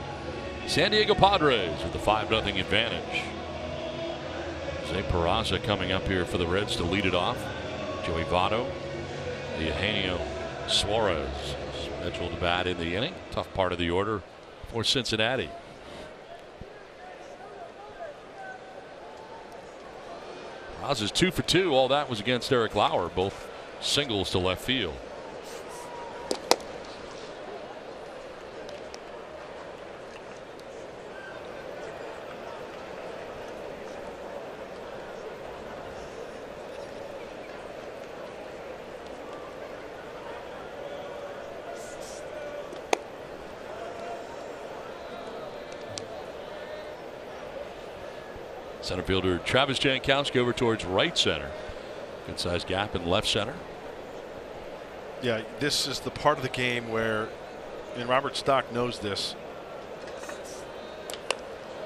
San Diego Padres, with the 5-0 advantage. Jose Peraza coming up here for the Reds to lead it off. Joey Votto, Eugenio Suarez scheduled to bat in the inning. Tough part of the order for Cincinnati. Peraza's 2 for 2. All that was against Eric Lauer, both singles to left field. Center fielder Travis Jankowski over towards right center. Good sized gap in left center. Yeah, this is the part of the game where, and Robert Stock knows this.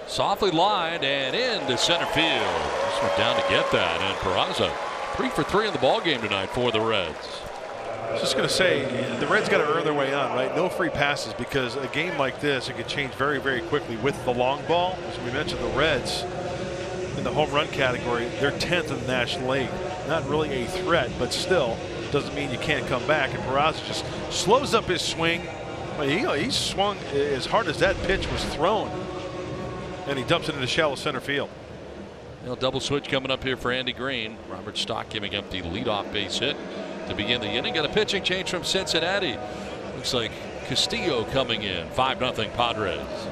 Softly lined and into center field. Just went down to get that, and Peraza 3 for 3 in the ball game tonight for the Reds. I was just going to say, the Reds got to earn their way on, right? No free passes, because a game like this, it could change very, very quickly with the long ball. As we mentioned, the Reds in the home run category, they're 10th in the National League. Not really a threat, but still, doesn't mean you can't come back. And Peraza just slows up his swing. But he swung as hard as that pitch was thrown, and he dumps it into shallow center field. Double switch coming up here for Andy Green. Robert Stock giving up the leadoff base hit to begin the inning. Got a pitching change from Cincinnati. Looks like Castillo coming in. 5-0 Padres.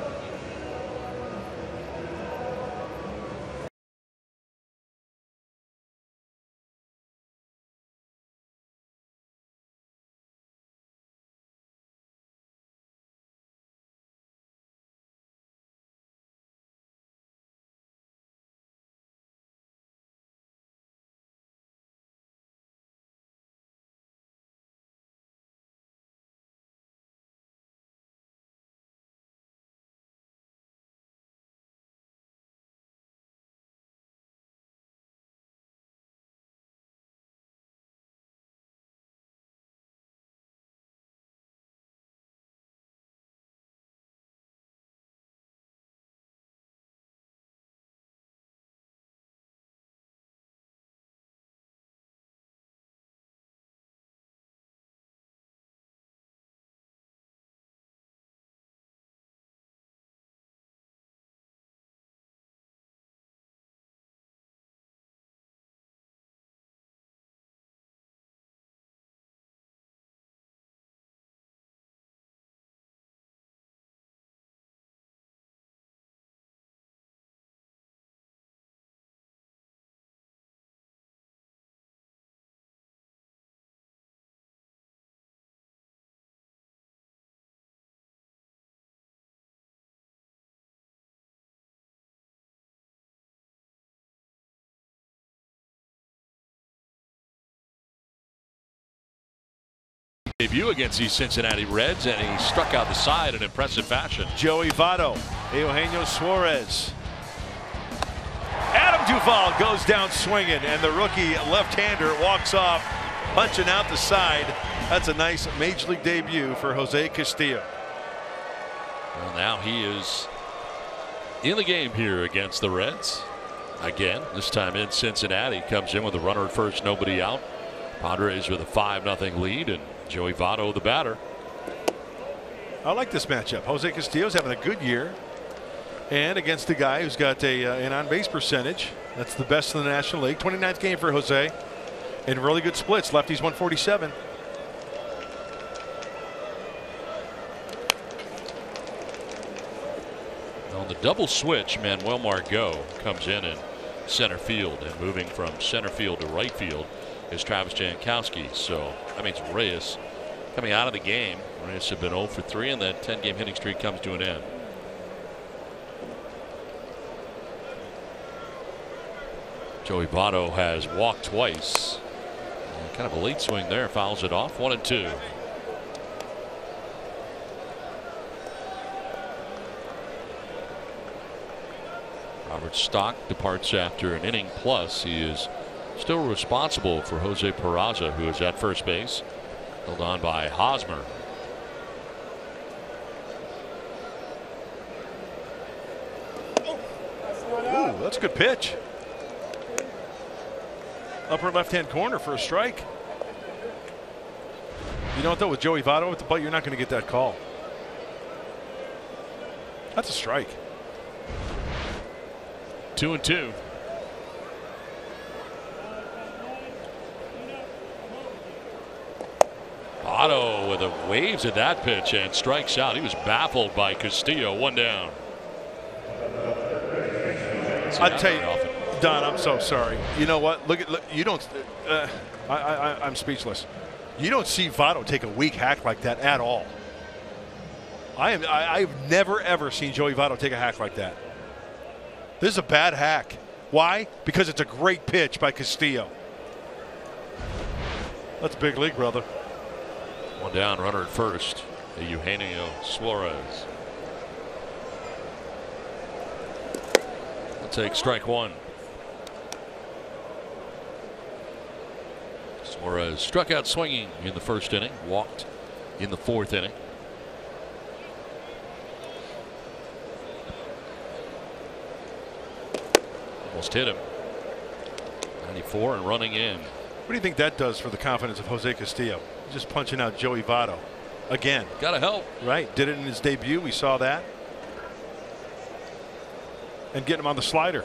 Debut against the Cincinnati Reds, and he struck out the side in impressive fashion. Joey Votto, Eugenio Suarez. Adam Duvall goes down swinging, and the rookie left-hander walks off, punching out the side. That's a nice major league debut for Jose Castillo. Well, now he is in the game here against the Reds. Again, this time in Cincinnati. Comes in with a runner at first, nobody out. Padres with a 5-0 lead, and Joey Votto the batter. I like this matchup. Jose Castillo's having a good year, and against the guy who's got an on-base percentage that's the best in the National League. 29th game for Jose, and really good splits. Lefties 147. On the double switch, Manuel Margot comes in center field, and moving from center field to right field is Travis Jankowski. So that means Reyes coming out of the game. Reyes have been 0 for 3, and that 10-game hitting streak comes to an end. Joey Votto has walked twice. Kind of a late swing there, fouls it off. 1-2. Robert Stock departs after an inning plus. He is still responsible for Jose Peraza, who is at first base, held on by Hosmer. Ooh, that's a good pitch. Upper left-hand corner for a strike. You know what, though, with Joey Votto at the plate, you're not going to get that call. That's a strike. 2-2. Votto with a waves at that pitch and strikes out. He was baffled by Castillo. 1 down. I tell you, Don, I'm so sorry. You know what? Look, you don't. I'm speechless. You don't see Votto take a weak hack like that at all. I've never ever seen Joey Votto take a hack like that. This is a bad hack. Why? Because it's a great pitch by Castillo. That's big league, brother. 1 down, runner at first. Eugenio Suarez. We'll take strike 1. Suarez struck out swinging in the first inning, walked in the 4th inning. Almost hit him. 94 and running in. What do you think that does for the confidence of Jose Castillo? Just punching out Joey Votto again. Gotta help. Right. Did it in his debut. We saw that. And getting him on the slider.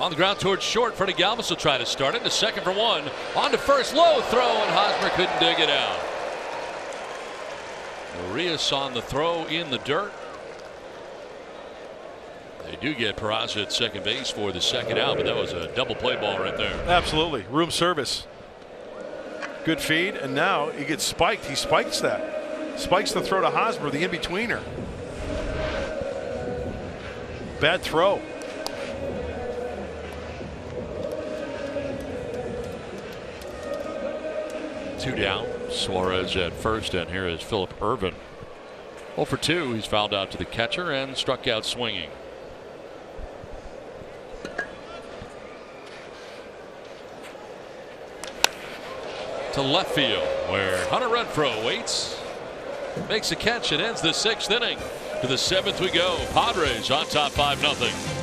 On the ground towards short. Freddie Galvis will try to start it. The second for one. On to first. Low throw, and Hosmer couldn't dig it out. Urias on the throw in the dirt. They do get Peraza at second base for the second out, but that was a double play ball right there. Absolutely. Room service. Good feed, and now he gets spiked. He spikes that. Spikes the throw to Hosmer, the in-betweener. Bad throw. Two down. Suarez at first, and here is Phillip Ervin. 0 for 2. He's fouled out to the catcher and struck out swinging. To left field, where Hunter Renfroe waits, makes a catch, and ends the 6th inning. To the 7th we go. Padres on top 5-0.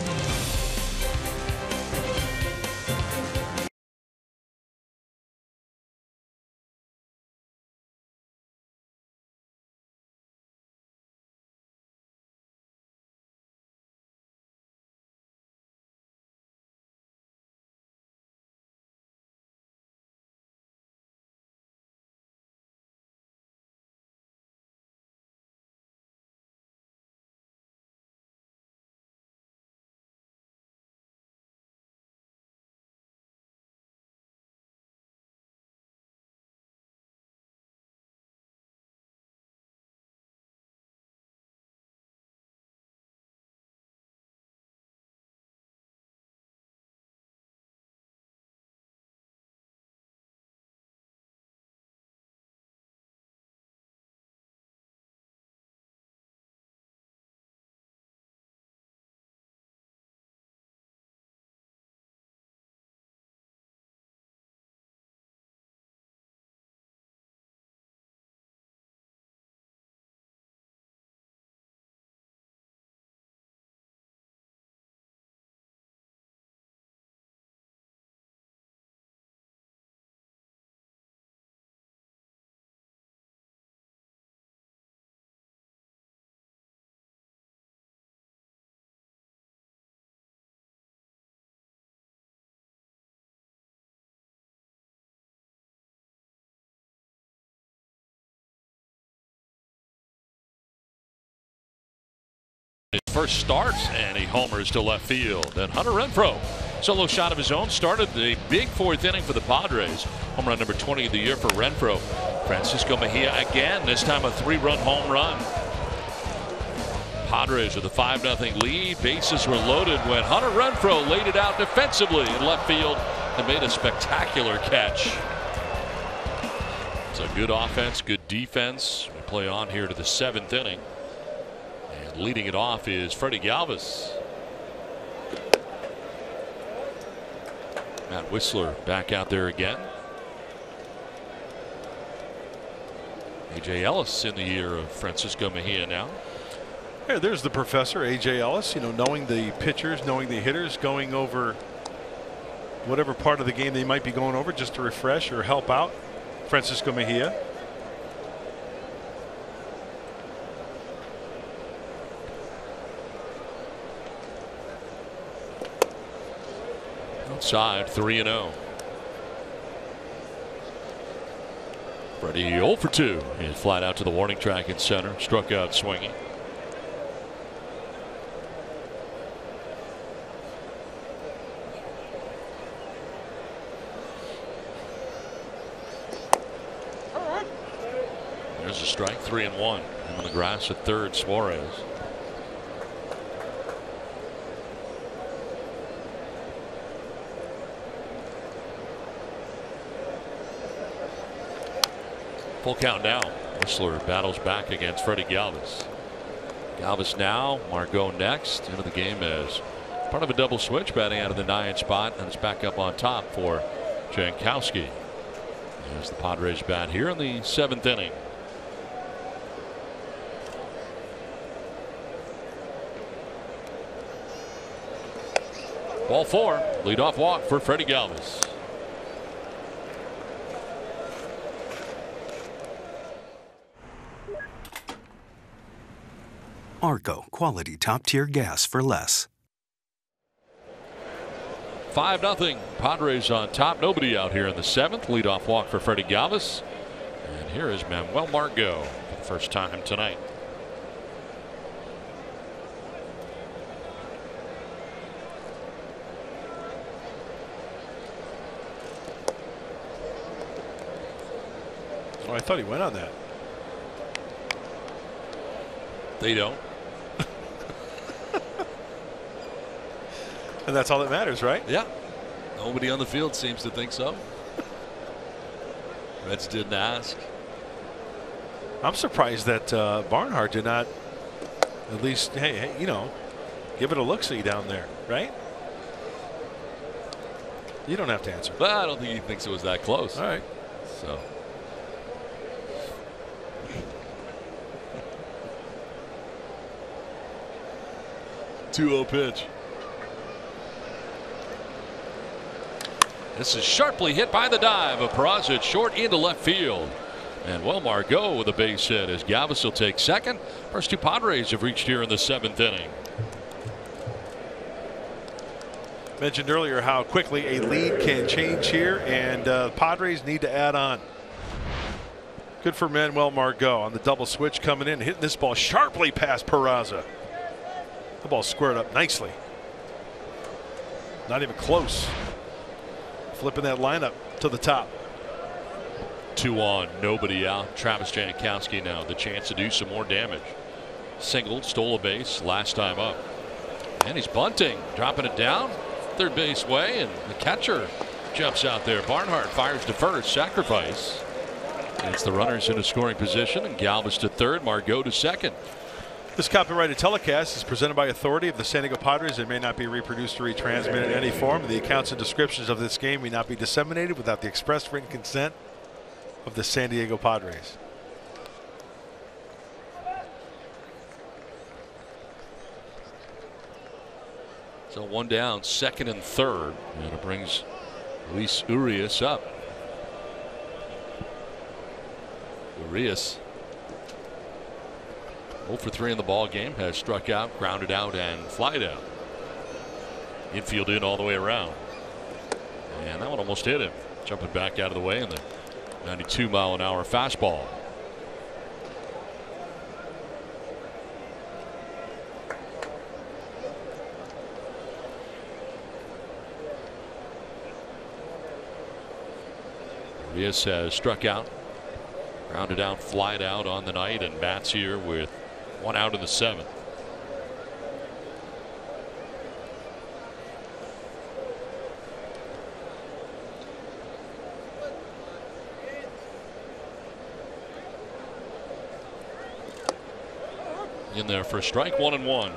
His first start, and he homers to left field. And Hunter Renfroe, solo shot of his own, started the big 4th inning for the Padres. Home run number 20 of the year for Renfroe. Francisco Mejia again, this time a 3-run home run. Padres with a 5-0 lead. Bases were loaded when Hunter Renfroe laid it out defensively in left field and made a spectacular catch. It's a good offense, good defense. We play on here to the 7th inning. And leading it off is Freddie Galvis. Matt Whistler back out there again. A.J. Ellis in the ear of Francisco Mejia now. Yeah, there's the professor, A.J. Ellis, you know, knowing the pitchers, knowing the hitters, going over whatever part of the game they might be going over just to refresh or help out Francisco Mejia. Outside, 3-0. Freddie 0 for 2. He's flat out to the warning track in center. Struck out swinging. There's a strike, 3-1. On the grass at third, Suarez. Full count now. Whistler battles back against Freddie Galvis. Galvis now, Margot next into the game as part of a double switch, batting out of the 9 spot, and it's back up on top for Jankowski as the Padres bat here in the 7th inning. Ball 4, leadoff walk for Freddie Galvis. Arco, quality top-tier gas for less. 5-0. Padres on top. Nobody out here in the 7th. Leadoff walk for Freddie Galvis. And here is Manuel Margot for the first time tonight. Oh, I thought he went on that. They don't. And that's all that matters, right? Yeah. Nobody on the field seems to think so. Reds didn't ask. I'm surprised that Barnhart did not at least, hey, you know, give it a look-see down there, right? You don't have to answer. But I don't think he thinks it was that close. All right. So. Two-0 pitch. This is sharply hit by the dive of Peraza at short into left field. And well, Margot with a base hit as Galvis will take second. First two Padres have reached here in the 7th inning. Mentioned earlier how quickly a lead can change here, and Padres need to add on. Good for Manuel Margot on the double switch coming in, hitting this ball sharply past Peraza. The ball squared up nicely. Not even close. Flipping that lineup to the top. 2 on, nobody out. Travis Jankowski now the chance to do some more damage. Singled, stole a base last time up. And he's bunting, dropping it down third base way, and the catcher jumps out there. Barnhart fires to first, sacrifice. It's the runners in a scoring position, and Galvis to third, Margot to second. This copyrighted telecast is presented by authority of the San Diego Padres and may not be reproduced or retransmitted in any form. The accounts and descriptions of this game may not be disseminated without the express written consent of the San Diego Padres. So one down, second and third, and it brings Luis Urias up. Urias 0 for 3 in the ball game, has struck out, grounded out, and flied out. Infield in all the way around, and that one almost hit him. Jumping back out of the way in the 92-mile-an-hour fastball. Urias has struck out, grounded out, flied out on the night, and bats here with 1 out in the 7th. In there for a strike, 1-1.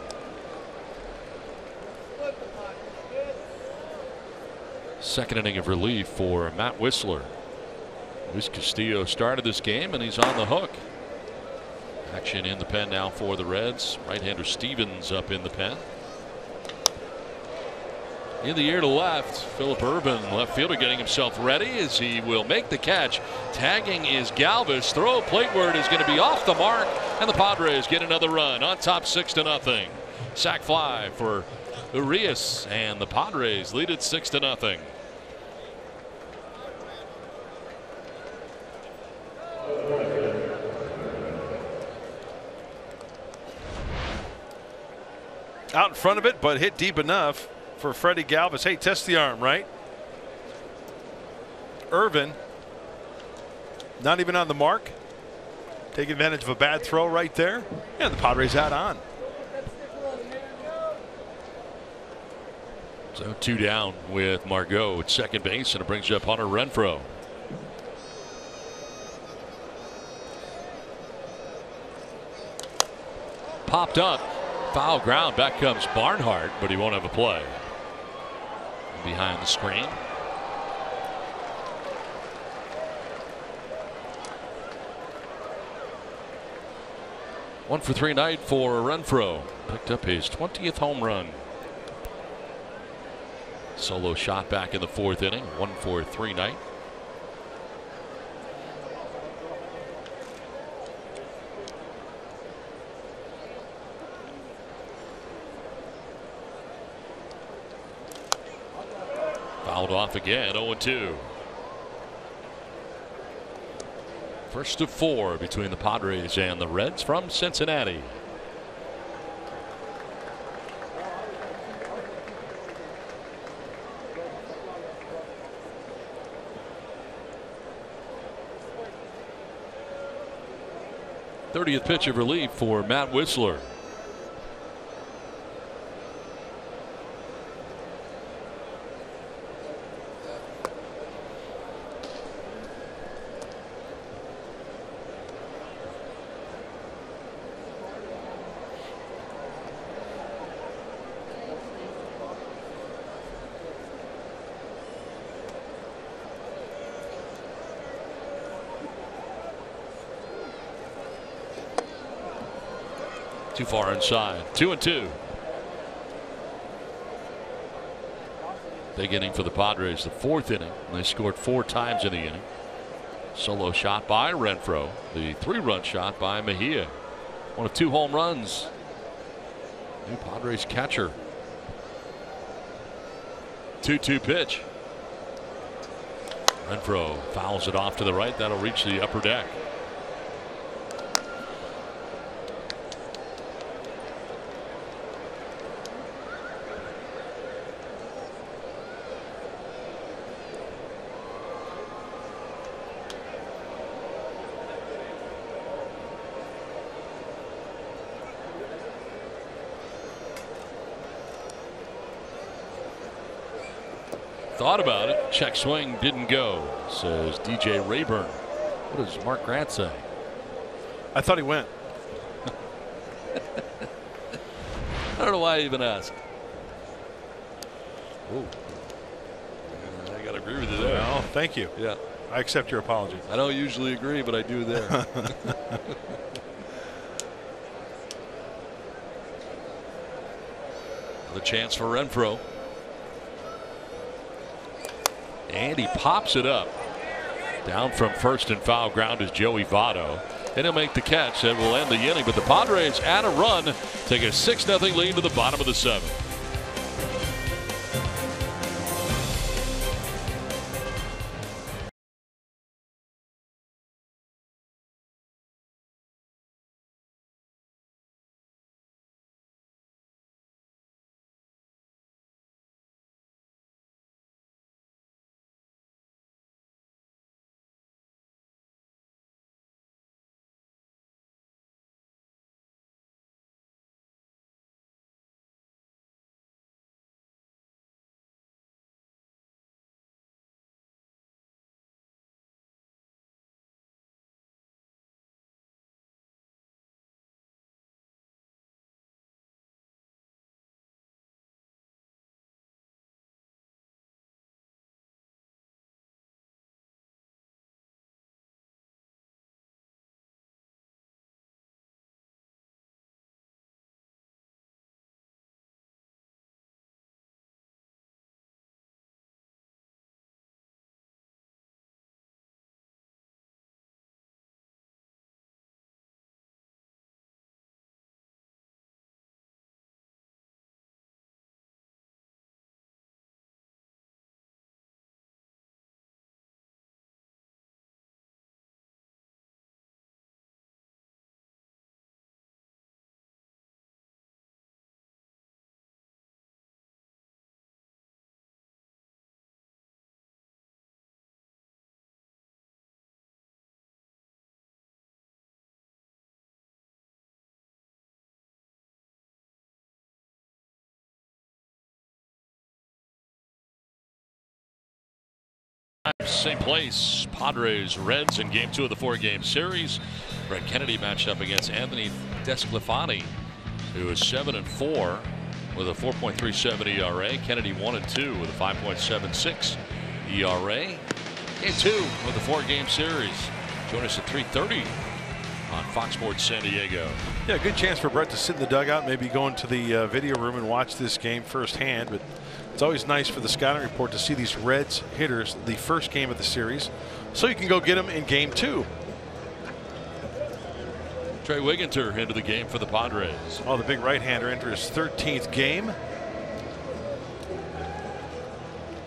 Second inning of relief for Matt Whistler. Luis Castillo started this game, and he's on the hook. Action in the pen now for the Reds. Right-hander Stevens up in the pen. In the air to left, Phillip Ervin, left fielder, getting himself ready as he will make the catch. Tagging is Galvis. Throw plateward is going to be off the mark, and the Padres get another run on top 6-0. Sac fly for Urias, and the Padres lead it 6-0. Out in front of it, but hit deep enough for Freddie Galvis. Hey, test the arm, right? Ervin, not even on the mark. Take advantage of a bad throw right there, and the Padres add on. So 2 down with Margot at second base, and it brings up Hunter Renfroe. popped up. Foul ground. Back comes Barnhart, but he won't have a play. Behind the screen. One for three night for Renfroe. Picked up his 20th home run. Solo shot back in the fourth inning. 1 for 3 night. Fouled off again. 0-2. First of 4 between the Padres and the Reds from Cincinnati. '30th pitch of relief for Matt Whistler. Too far inside. 2-2. Big inning for the Padres, the 4th inning. They scored 4 times in the inning. Solo shot by Renfroe. The 3-run shot by Mejia. One of 2 home runs. New Padres catcher. 2-2 pitch. Renfroe fouls it off to the right. That'll reach the upper deck. Thought about it. Check swing didn't go, says DJ Rayburn. What does Mark Grant say? I thought he went. I don't know why I even asked. Ooh. I got to agree with you there. Well, thank you. Yeah. I accept your apology. I don't usually agree, but I do there. The chance for Renfroe. And he pops it up. Down from first and foul ground is Joey Votto. And he'll make the catch that will end the inning. But the Padres add a run, take a 6-0 lead to the bottom of the 7th. Same place, Padres, Reds in game 2 of the 4-game series. Brett Kennedy matched up against Anthony Desclafani who is 7-4 with a 4.37 ERA. Kennedy 1-2 with a 5.76 ERA. Game 2 of the 4-game series. Join us at 3:30 on Fox Sports San Diego. Yeah, good chance for Brett to sit in the dugout, maybe go into the video room and watch this game firsthand. But it's always nice for the scouting report to see these Reds hitters the first game of the series, so you can go get them in game 2. Trey Wigginter into the game for the Padres. Oh, the big right-hander enters his 13th game.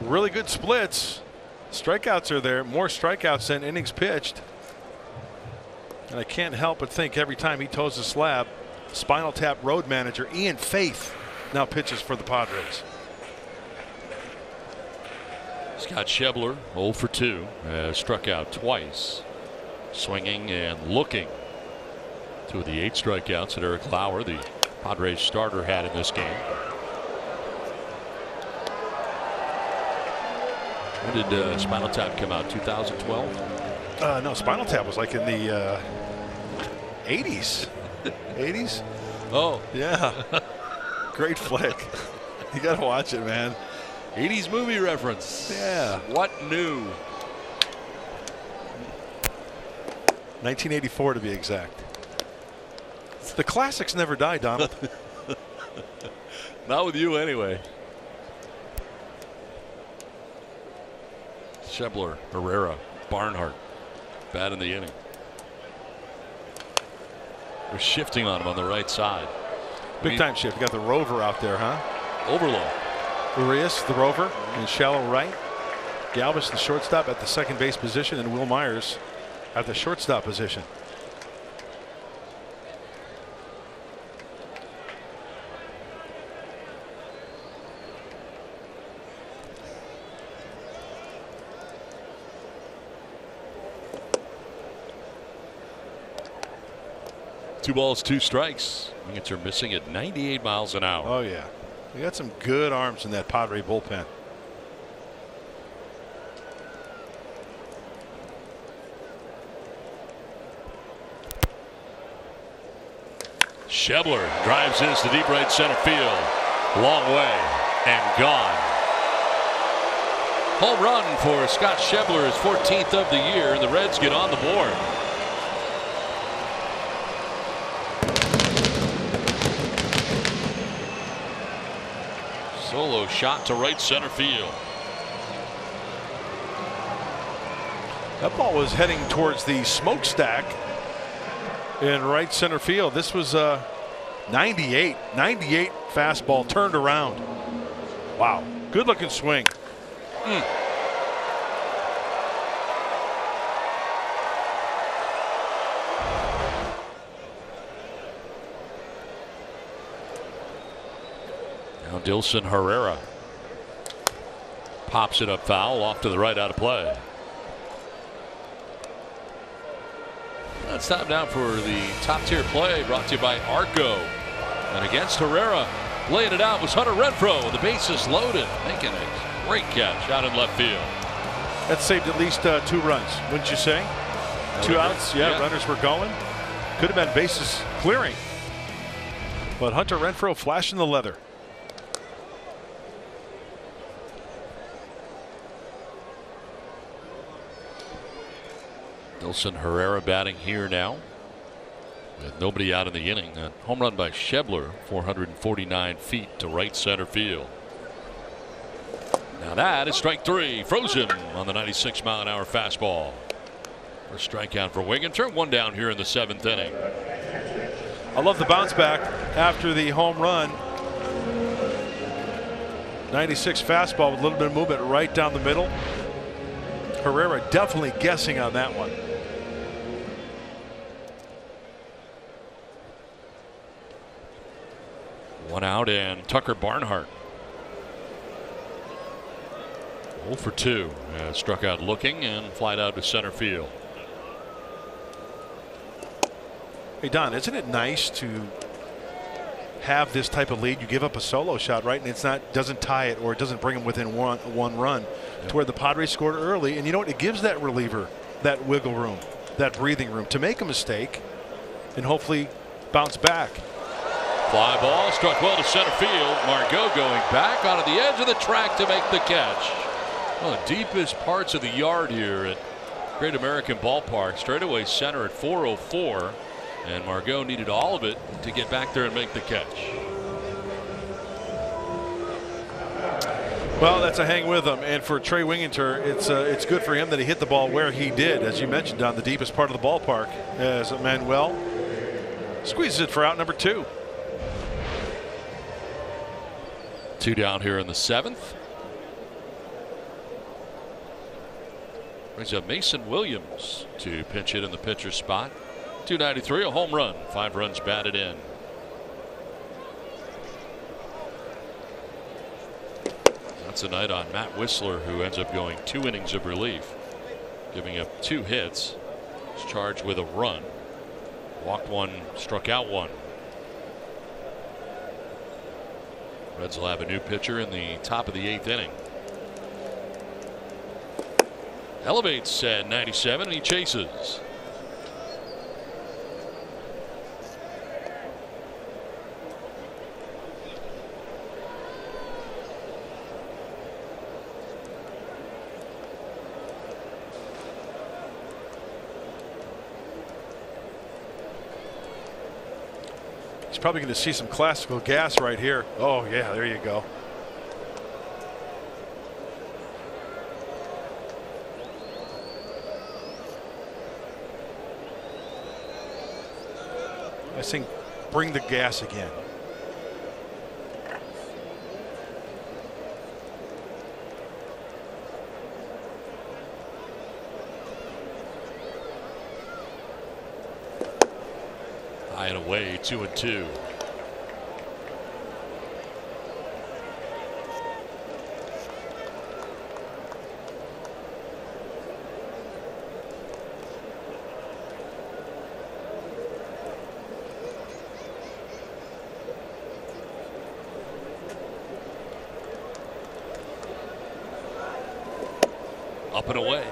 Really good splits. Strikeouts are there. More strikeouts than innings pitched. And I can't help but think every time he toes the slab, Spinal Tap road manager Ian Faith now pitches for the Padres. Scott Schebler 0 for 2, struck out twice, swinging and looking. 2 of the 8 strikeouts that Eric Lauer, the Padres starter, had in this game. When did Spinal Tap come out? 2012? No, Spinal Tap was like in the 80s. 80s? Oh. Yeah. Great flick. You got to watch it, man. 80s movie reference. Yeah. What new? 1984 to be exact. The classics never die, Donald. Not with you anyway. Schebler, Herrera, Barnhart, bad in the inning. They're shifting on him on the right side. Big time shift. You got the rover out there, huh? Overload. Urias, the rover, in shallow right. Galvis, the shortstop, at the second base position, and Will Myers at the shortstop position. Two balls, 2 strikes. Wingets are missing at 98 miles an hour. Oh, yeah. We got some good arms in that Padre bullpen. Schebler drives this to deep right center field. Long way and gone. Home run for Scott Schebler, his 14th of the year, and the Reds get on the board. Solo shot to right center field. That ball was heading towards the smokestack in right center field. This was 98 fastball turned around. Wow, good looking swing. Now Dilson Herrera pops it up foul, off to the right, out of play. It's time now for the top tier play, brought to you by Arco. And against Herrera, laying it out was Hunter Renfroe. The bases loaded, making a great catch out in left field. That saved at least 2 runs, wouldn't you say? 2 outs, yeah, runners were going. Could have been bases clearing. But Hunter Renfroe flashing the leather. Dilson Herrera batting here now with nobody out in the inning. A home run by Schebler, 449 feet to right center field. Now that is strike 3. Frozen on the 96-mile-an-hour fastball. First strikeout for Wigginter. 1 down here in the 7th inning. I love the bounce back after the home run. 96 fastball with a little bit of movement right down the middle. Herrera definitely guessing on that one. One out, and Tucker Barnhart 0 for 2. Struck out looking and flied out to center field. Hey Don, isn't it nice to have this type of lead? You give up a solo shot, right, and it's not, doesn't tie it, or it doesn't bring them within one run, to where the Padres scored early. And you know what? It gives that reliever that wiggle room, that breathing room to make a mistake and hopefully bounce back. Fly ball struck well to center field. Margot going back onto the edge of the track to make the catch. One of the deepest parts of the yard here at Great American Ballpark. Straightaway center at 404. And Margot needed all of it to get back there and make the catch. Well, that's a hang with him, and for Trey Winginter, it's good for him that he hit the ball where he did, as you mentioned, down the deepest part of the ballpark, as Manuel squeezes it for out number 2. 2 down here in the 7th. Brings up Mason Williams to pinch hit in the pitcher's spot. 293, a home run, 5 runs batted in. That's a night on Matt Whistler, who ends up going 2 innings of relief, giving up 2 hits. He's charged with a run. Walked 1, struck out 1. Reds will have a new pitcher in the top of the 8th inning. Elevates at 97 and he chases. He's probably going to see some classical gas right here. Oh, yeah, there you go. I think bring the gas again. High and away, 2-2. Up and away.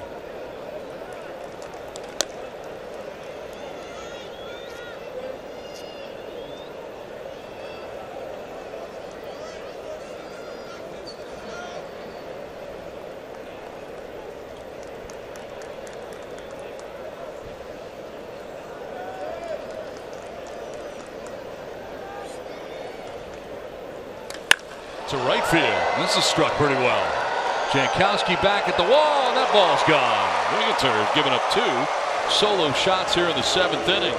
To right field. This is struck pretty well. Jankowski back at the wall, and that ball's gone. Winginter has given up 2 solo shots here in the 7th inning.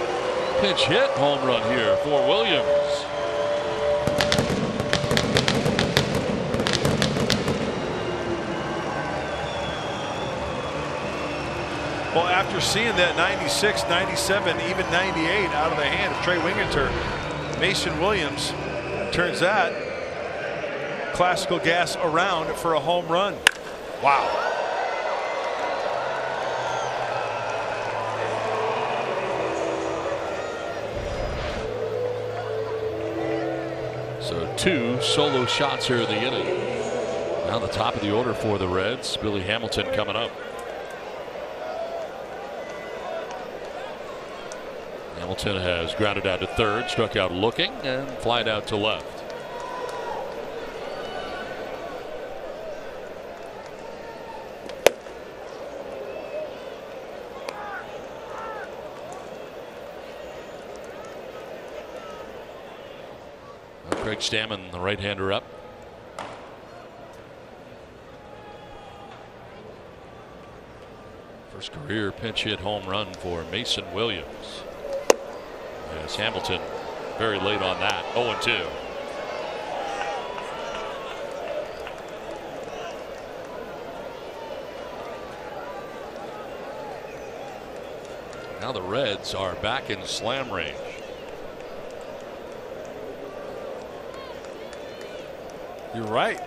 Pinch hit home run here for Williams. Well, after seeing that 96, 97, even 98 out of the hand of Trey Winginter, Mason Williams turns that classical gas around for a home run. Wow. So 2 solo shots here in the inning. Now the top of the order for the Reds. Billy Hamilton coming up. Hamilton has grounded out to third, struck out looking, and flied out to left. Craig Stammen, the right-hander, up. First career pinch hit home run for Mason Williams. As Hamilton very late on that. 0-2. Now the Reds are back in slam range. You're right.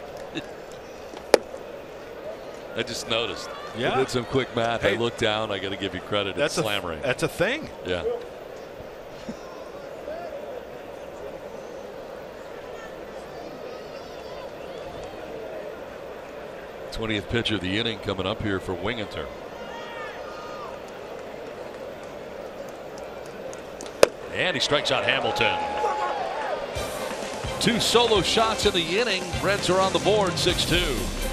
I just noticed. Yeah. I did some quick math. Hey, I looked down. I got to give you credit. It's slam range. That's a thing. Yeah. th pitch of the inning coming up here for Winginter. And he strikes out Hamilton. 2 solo shots in the inning. Reds are on the board 6-2.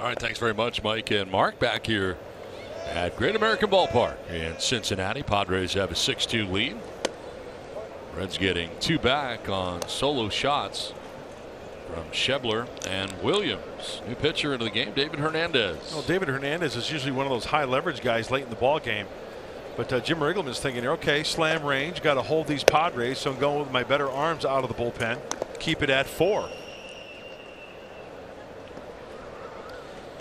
All right, thanks very much, Mike and Mark. Back here at Great American Ballpark in Cincinnati. Padres have a 6-2 lead. Reds getting 2 back on solo shots from Schebler and Williams. New pitcher into the game, David Hernandez. Well, David Hernandez is usually one of those high leverage guys late in the ball game. But Jim Riggleman's thinking, okay, slam range, got to hold these Padres, so I'm going with my better arms out of the bullpen. Keep it at 4.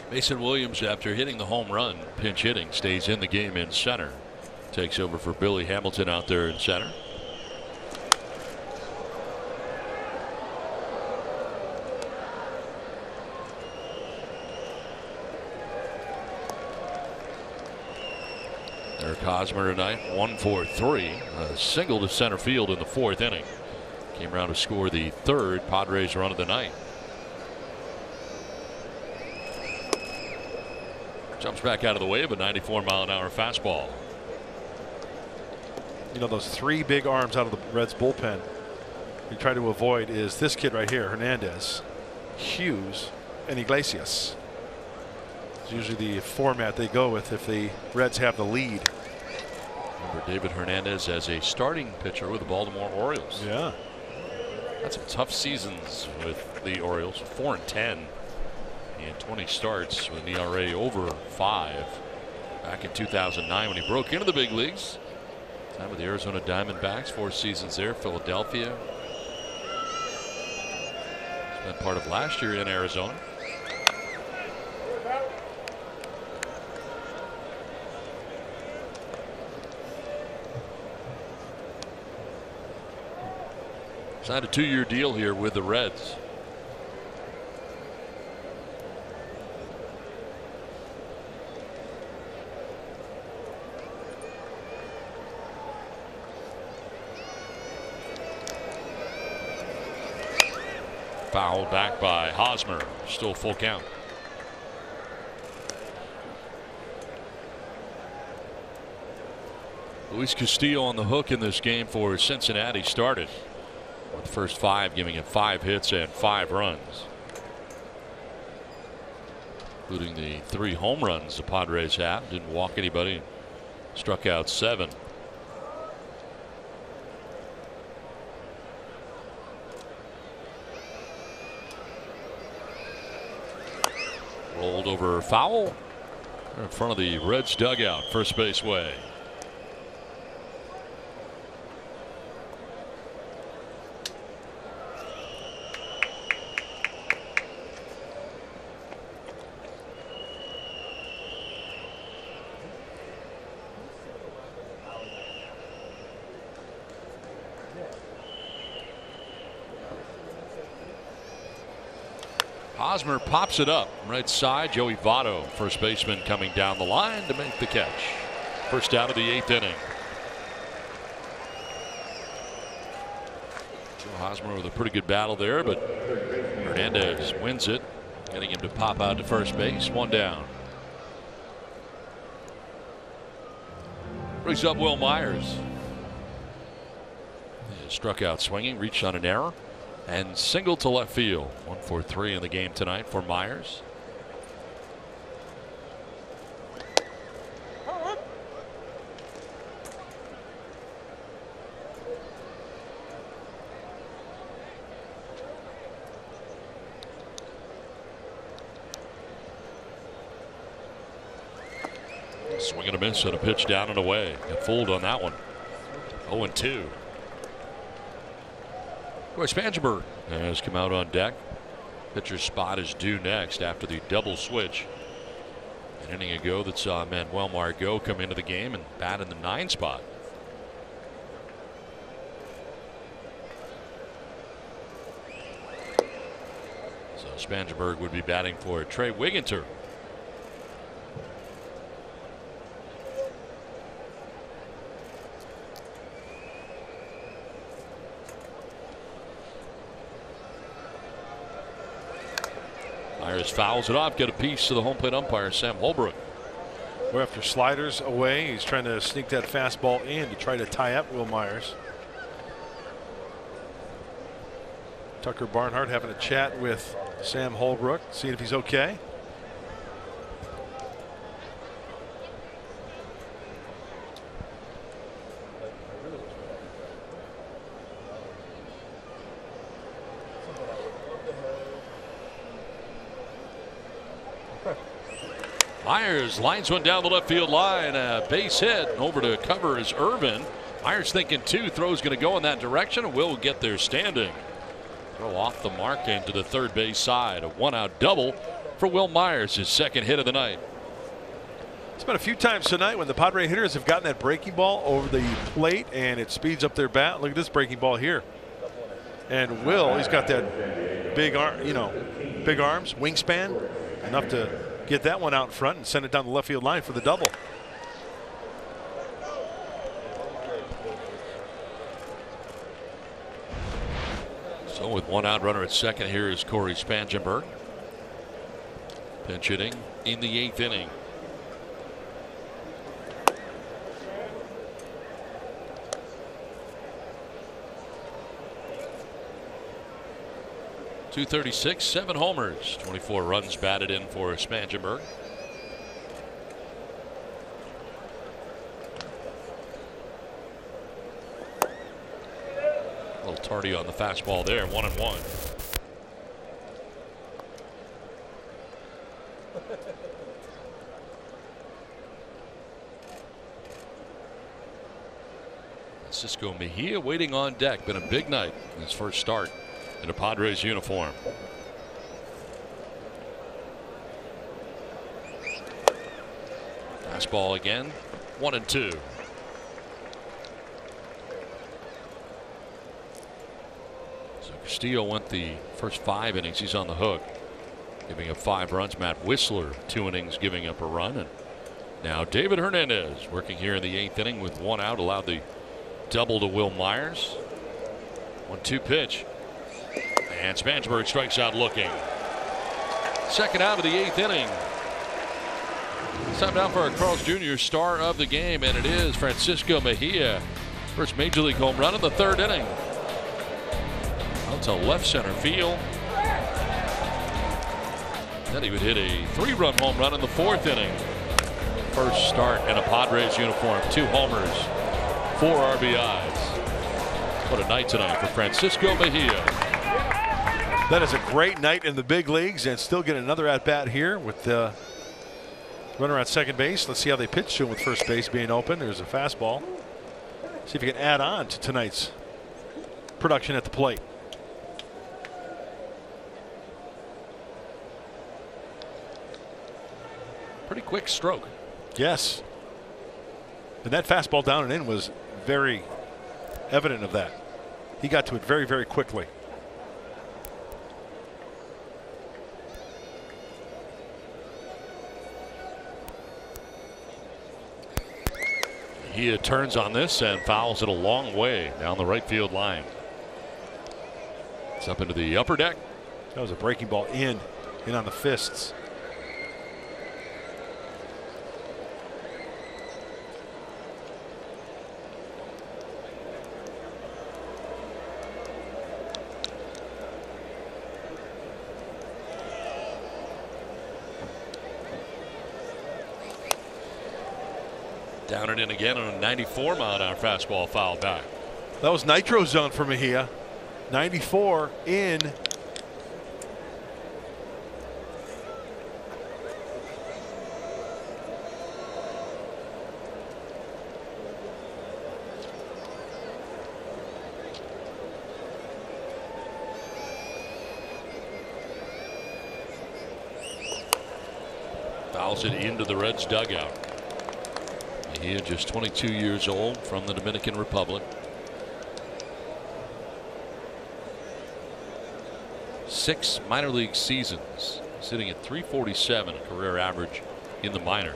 Mason Williams, after hitting the home run, pinch hitting, stays in the game in center. Takes over for Billy Hamilton out there in center. Eric Hosmer tonight, 1 for 3. A single to center field in the 4th inning. Came around to score the 3rd Padres run of the night. Jumps back out of the way of a 94-mile-an-hour fastball. You know, those 3 big arms out of the Reds bullpen you try to avoid is this kid right here, Hernandez, Hughes, and Iglesias. It's usually the format they go with if the Reds have the lead. Remember David Hernandez as a starting pitcher with the Baltimore Orioles. Yeah. Had some tough seasons with the Orioles. 4-10 in 20 starts with an ERA over 5. Back in 2009 when he broke into the big leagues. Time with the Arizona Diamondbacks, 4 seasons there. Philadelphia. Spent part of last year in Arizona. Signed a 2-year deal here with the Reds. Fouled back by Hosmer. Still full count. Luis Castillo on the hook in this game for Cincinnati. Started with the first 5, giving him 5 hits and 5 runs, including the 3 home runs the Padres have. Didn't walk anybody. Struck out 7. Rolled over foul in front of the Reds dugout, first base way. Hosmer pops it up right side. Joey Votto, first baseman, coming down the line to make the catch. First out of the 8th inning. Joe Hosmer with a pretty good battle there, but Hernandez wins it, getting him to pop out to first base. 1 down. Brings up Will Myers. He struck out swinging, reached on an error, and single to left field. 1 for 3 in the game tonight for Myers. Swing and a miss and a pitch down and away. Got fooled on that one. 0-2. Roy Spangenberg has come out on deck. Pitcher's spot is due next after the double switch. An inning ago that saw Manuel Margot come into the game and bat in the 9 spot. So Spangenberg would be batting for Trey Wigginter. Myers fouls it off, get a piece to the home plate umpire, Sam Holbrook. We're after sliders away. He's trying to sneak that fastball in to try to tie up Will Myers. Tucker Barnhart having a chat with Sam Holbrook, seeing if he's okay. Myers lines one down the left field line. A base hit. Over to cover is Irvin. Myers thinking 2 throws going to go in that direction and will get there standing. Throw off the mark into the third base side. A 1-out double for Will Myers, his 2nd hit of the night. It's been a few times tonight when the Padre hitters have gotten that breaking ball over the plate and it speeds up their bat. Look at this breaking ball here. And Will, he's got that big arm, big arms, wingspan, enough to get that one out in front and send it down the left field line for the double. So with 1 out runner at second, here is Corey Spangenberg. Pinch hitting in the 8th inning. .236, 7 homers, 24 runs batted in for Spangenberg. A little tardy on the fastball there, 1-1. Francisco Mejia waiting on deck. Been a big night in his first start in a Padres uniform. Fastball again, 1-2. So Castillo went the first 5 innings. He's on the hook, giving up 5 runs. Matt Whistler 2 innings, giving up a run. And now David Hernandez working here in the 8th inning with 1 out, allowed the double to Will Myers. 1-2 pitch. And Spangenberg strikes out looking. 2nd out of the 8th inning. It's time now for our Carl's Jr. star of the game, and it is Francisco Mejia. First major league home run in the 3rd inning. Out to left center field. Then he would hit a 3-run home run in the 4th inning. first start in a Padres uniform. 2 homers, 4 RBIs. What a night tonight for Francisco Mejia. That is a great night in the big leagues, and still get another at bat here with the runner at second base. Let's see how they pitch to him with first base being open. There's a fastball. See if you can add on to tonight's production at the plate. Pretty quick stroke. Yes. And that fastball down and in was very evident of that. He got to it very, very quickly. He turns on this and fouls it a long way down the right field line. It's up into the upper deck. That was a breaking ball in on the fists. Down and in again on a 94 mile-an-hour fastball foul back. That was nitro zone for Mejia. 94 in. Fouls it into the Reds dugout. He is just 22 years old, from the Dominican Republic. 6 minor league seasons, sitting at .347 career average in the minors.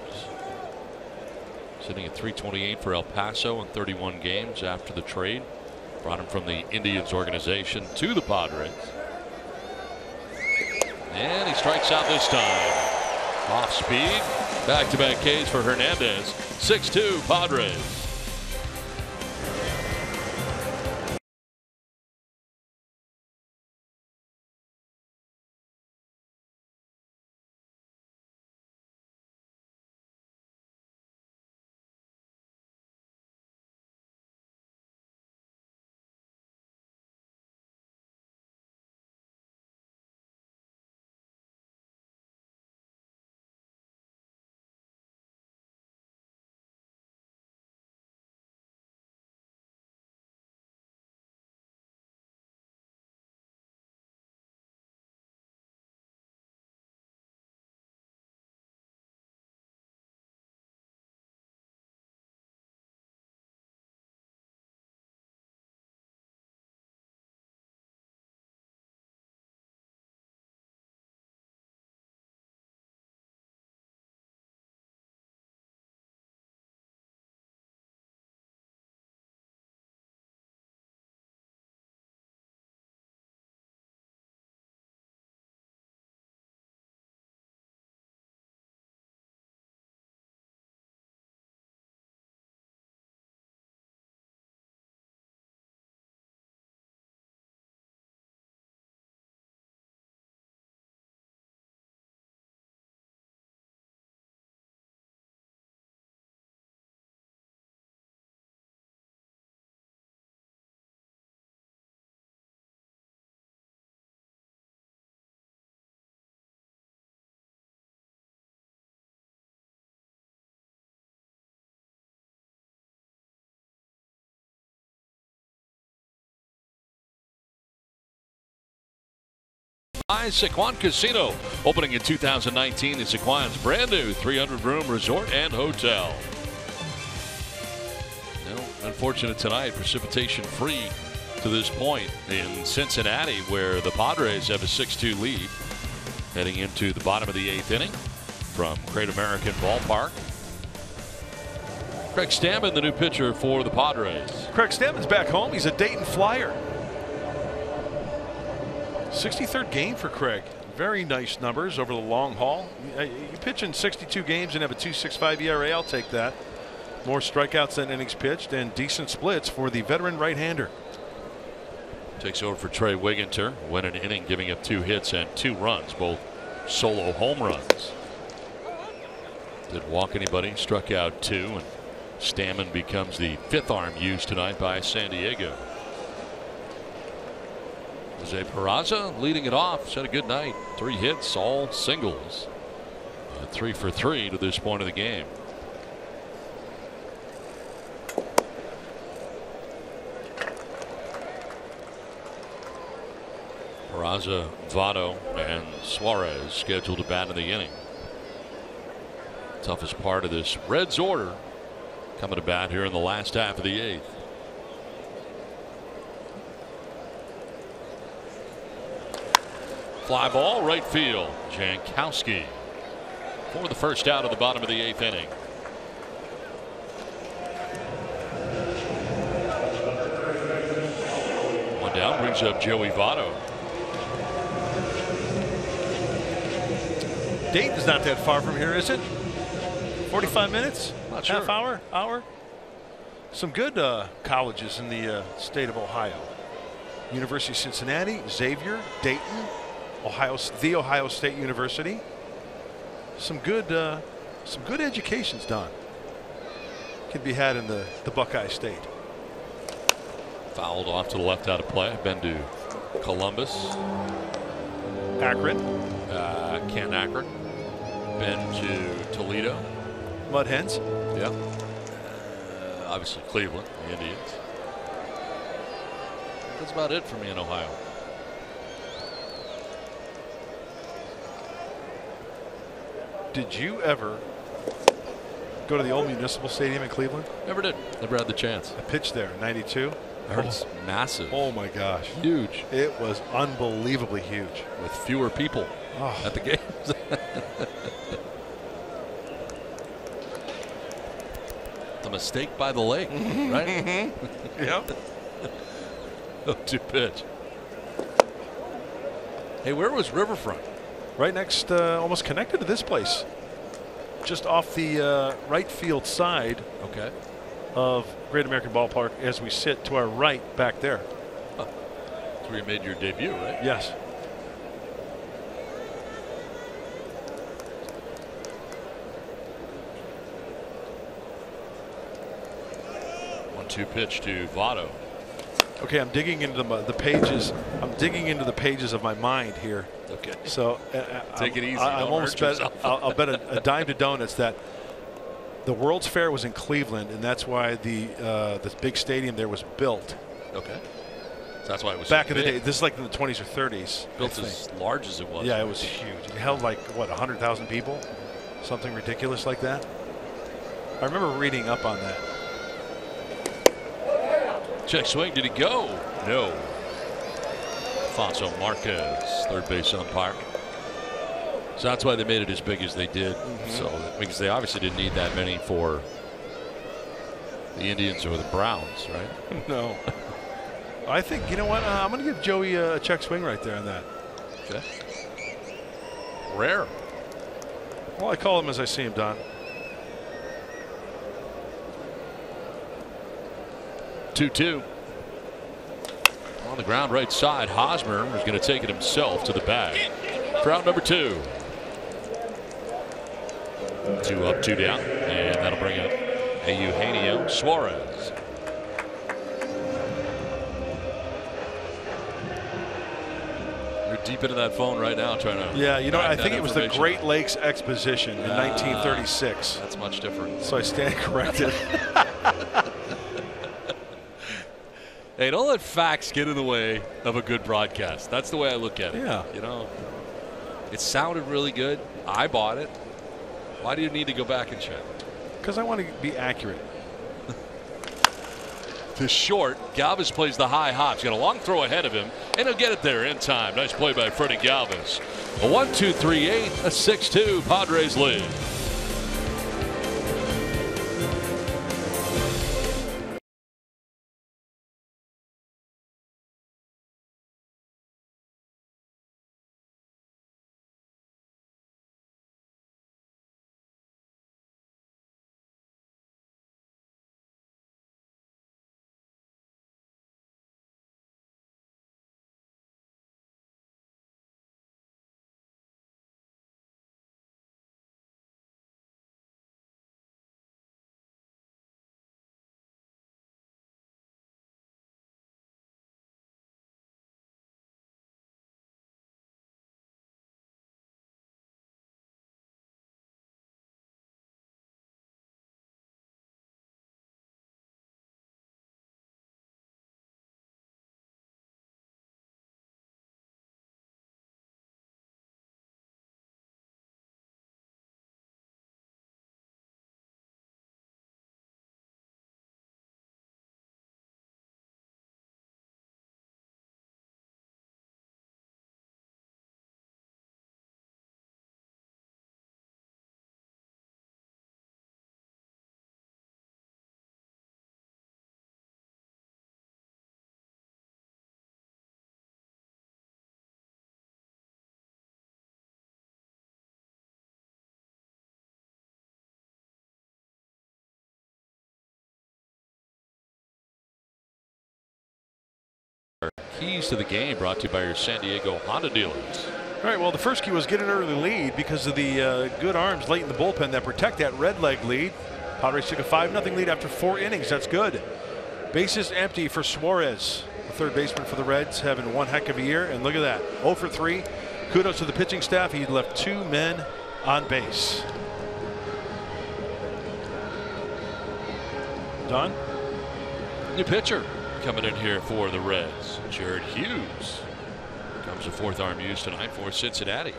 Sitting at .328 for El Paso in 31 games after the trade. Brought him from the Indians organization to the Padres. And he strikes out this time. Off speed. Back-to-back Ks for Hernandez. 6-2 Padres. Sequan Casino, opening in 2019 is Sequan's brand new 300-room resort and hotel. No, unfortunate tonight, precipitation free to this point in Cincinnati, where the Padres have a 6-2 lead heading into the bottom of the 8th inning from Great American Ballpark. Craig Stammen, the new pitcher for the Padres. Craig Stammen's back home. He's a Dayton Flyer. 63rd game for Craig. Very nice numbers over the long haul. You pitch in 62 games and have a 2.65 ERA. I'll take that. More strikeouts than innings pitched and decent splits for the veteran right-hander. Takes over for Trey Wigginter. Went an inning, giving up 2 hits and 2 runs, both solo home runs. Didn't walk anybody, struck out 2, and Stammen becomes the 5th arm used tonight by San Diego. Jose Peraza leading it off. He's had a good night. 3 hits, all singles. 3 for 3 to this point of the game. Peraza, Votto, and Suarez scheduled to bat in the inning. Toughest part of this Reds order coming to bat here in the last half of the 8th. Fly ball, right field. Jankowski for the first out of the bottom of the 8th inning. One down brings up Joey Votto. Dayton's not that far from here, is it? 45 minutes? Not Half sure. hour? Some good colleges in the state of Ohio. University of Cincinnati, Xavier, Dayton, the Ohio State University. Some good education's done. Can be had in the Buckeye State. Fouled off to the left out of play. Been to Columbus. Akron. Ken Akron. Been to Toledo. Mud Hens. Yeah. Obviously Cleveland, the Indians. That's about it for me in Ohio. Did you ever go to the old Municipal Stadium in Cleveland? Never did. Never had the chance. I pitched there in '92. I heard it's massive. Oh my gosh. Huge. It was unbelievably huge. With fewer people at the games. The mistake by the lake, right? Yep. 0-2 pitch. Hey, where was Riverfront? Right next, almost connected to this place. Just off the right field side of Great American Ballpark as we sit to our right back there. That's where you made your debut, right? Yes. One-two pitch to Votto. Okay, I'm digging into the pages. I'm digging into the pages of my mind here. Okay. So take it easy. I'm almost bet. I'll bet a dime to donuts that the World's Fair was in Cleveland, and that's why this big stadium there was built. Okay. So that's why it was back so in the big. day. This is like in the 20s or 30s. Built as large as it was. Yeah, it was huge. It held like what 100,000 people, something ridiculous like that. I remember reading up on that. Check swing. Did he go? No. Alfonso Marquez, third base umpire. So that's why they made it as big as they did. So because they obviously didn't need that many for the Indians or the Browns, right? No. I think, you know what? I'm going to give Joey a check swing right there on that. Okay. Rare. Well, I call him as I see him, Don. 2-2. On the ground right side, Hosmer is going to take it himself to the bag. For out number 2. 2 up, 2 down, and that'll bring up Eugenio Suarez. You're deep into that phone right now trying to. Yeah, you know, I find think that it was the information. Great Lakes Exposition in 1936. That's much different. So I stand corrected. Hey, don't let facts get in the way of a good broadcast. That's the way I look at it. Yeah. You know, it sounded really good. I bought it. Why do you need to go back and check? Because I want to be accurate. To short, Galvis plays the high hop. He's got a long throw ahead of him, and he'll get it there in time. Nice play by Freddie Galvis. A 1-2-3-8, a 6-2 Padres lead. Keys to the game brought to you by your San Diego Honda dealers. All right, well, the first key was get an early lead because of the good arms late in the bullpen that protect that red leg lead. Padres took a 5-0 lead after 4 innings. That's good. Bases empty for Suarez, the third baseman for the Reds, having one heck of a year. And look at that, 0 for 3. Kudos to the pitching staff. He left 2 men on base. Don? New pitcher coming in here for the Reds. Jared Hughes comes to fourth arm use tonight for Cincinnati. Do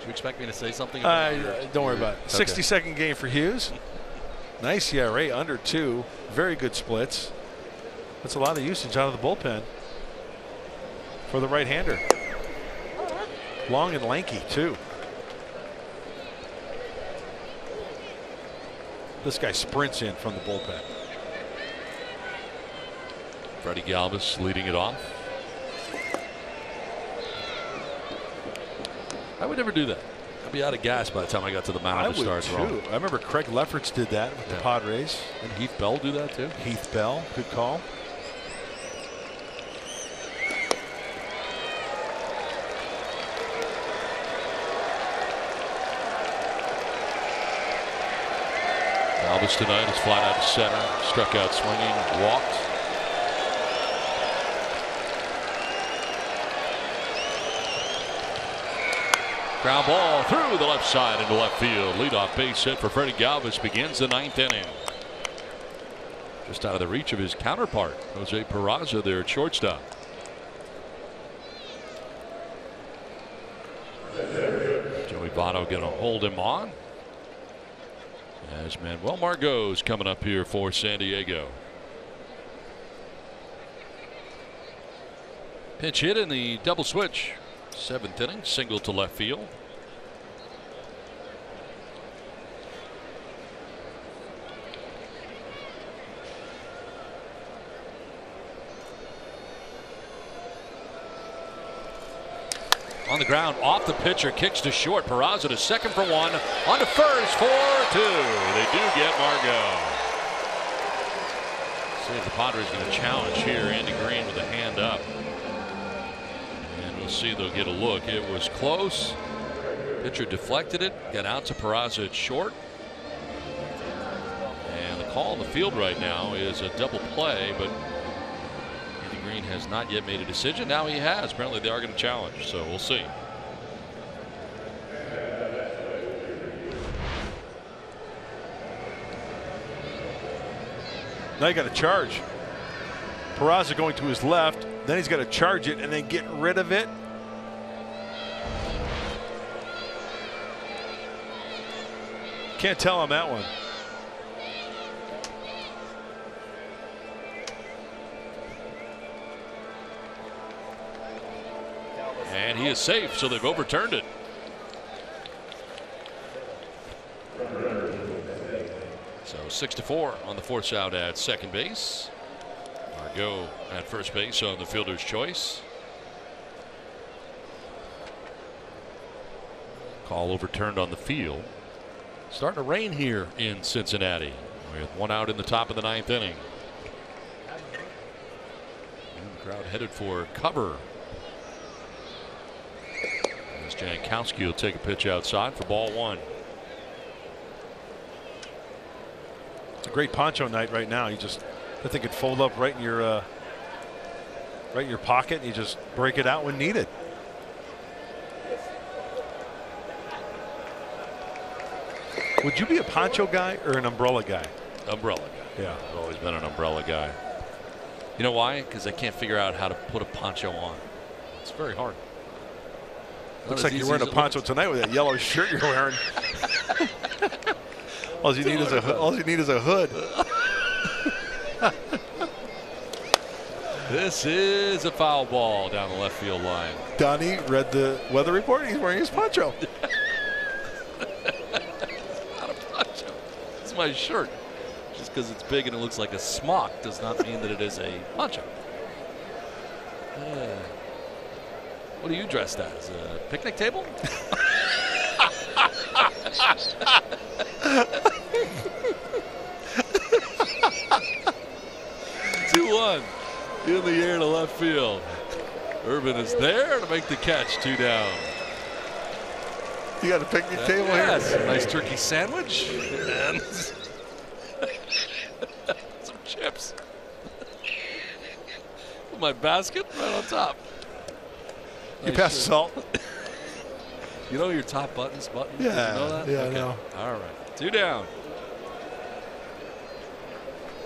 you expect me to say something? Don't worry about it. 60-second game for Hughes. Nice ERA, under 2. Very good splits. That's a lot of usage out of the bullpen for the right-hander. Long and lanky, too. This guy sprints in from the bullpen. Freddie Galvis leading it off. I would never do that. I'd be out of gas by the time I got to the mound to start throwing. I remember Craig Lefferts did that with the Padres. And Heath Bell do that too? Heath Bell, good call. Galvis tonight is flat out to center, struck out swinging, walked. Ground ball through the left side into left field. Leadoff base hit for Freddie Galvis begins the 9th inning. Just out of the reach of his counterpart, Jose Peraza there at shortstop. Joey Votto going to hold him on. As Manuel Margot's coming up here for San Diego. Pinch hit in the double switch. 7th inning, single to left field. On the ground, off the pitcher, kicks to short. Peraza to second for 1. On to first for 2. They do get Margot. See if the Padres going to challenge here. Andy Green with a hand up. And we'll see they'll get a look. It was close. Pitcher deflected it. Got out to Peraza at short. And the call on the field right now is a double play, but Green has not yet made a decision. Now he has. Apparently they are going to challenge, so we'll see. Now you got to charge. Peraza going to his left, then he's got to charge it and then get rid of it. Can't tell on that one. And he is safe, so they've overturned it. So 6-4 on the force out at second base. Margot at first base on the fielder's choice. Call overturned on the field. Starting to rain here in Cincinnati with 1 out in the top of the 9th inning. And the crowd headed for cover. Jankowski will take a pitch outside for ball 1. It's a great poncho night right now. You just, I think, could fold up right in your pocket. And you just break it out when needed. Would you be a poncho guy or an umbrella guy? Umbrella guy. Yeah, I've always been an umbrella guy. You know why? Because I can't figure out how to put a poncho on. It's very hard. Looks like you're wearing a poncho tonight with that yellow shirt you're wearing. All you need is a hood. This is a foul ball down the left field line. Donnie read the weather report. He's wearing his poncho. Not a poncho. It's my shirt. Just because it's big and it looks like a smock does not mean that it is a poncho. What are you dressed as? A picnic table? 1 in the air to left field. Irvin is there to make the catch. 2 down. You got a picnic table yes, here? A nice turkey sandwich and some chips. My basket right on top. You pass salt? You know your top buttons button? Yeah, Did you know that? yeah, okay. I know. All right, 2 down.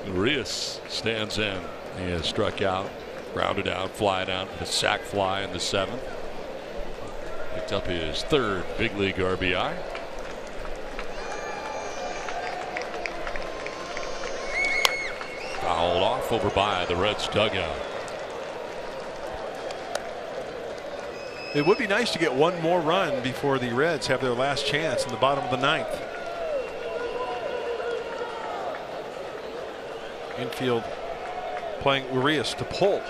Urias stands in. He has struck out, grounded out, flying out, a sac fly in the 7th. Picked up his 3rd big league RBI. Fouled off over by the Reds dugout. It would be nice to get one more run before the Reds have their last chance in the bottom of the 9th. Infield playing Urias to pull.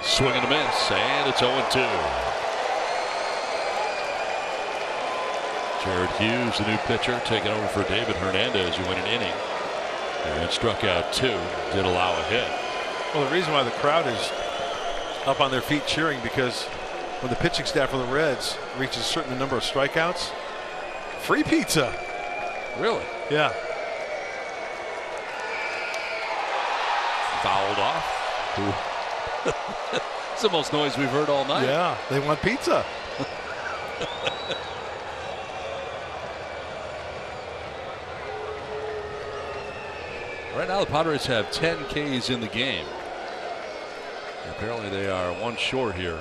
Swing and a miss, and it's 0-2. Jared Hughes, the new pitcher, taking over for David Hernandez, who went an inning and struck out 2. Did allow a hit. Well, the reason why the crowd is up on their feet cheering, because when the pitching staff for the Reds reaches a certain number of strikeouts, free pizza. Really? Yeah. Fouled off. It's the most noise we've heard all night. Yeah, they want pizza. Right now the Padres have 10 Ks in the game. Apparently they are 1 short here.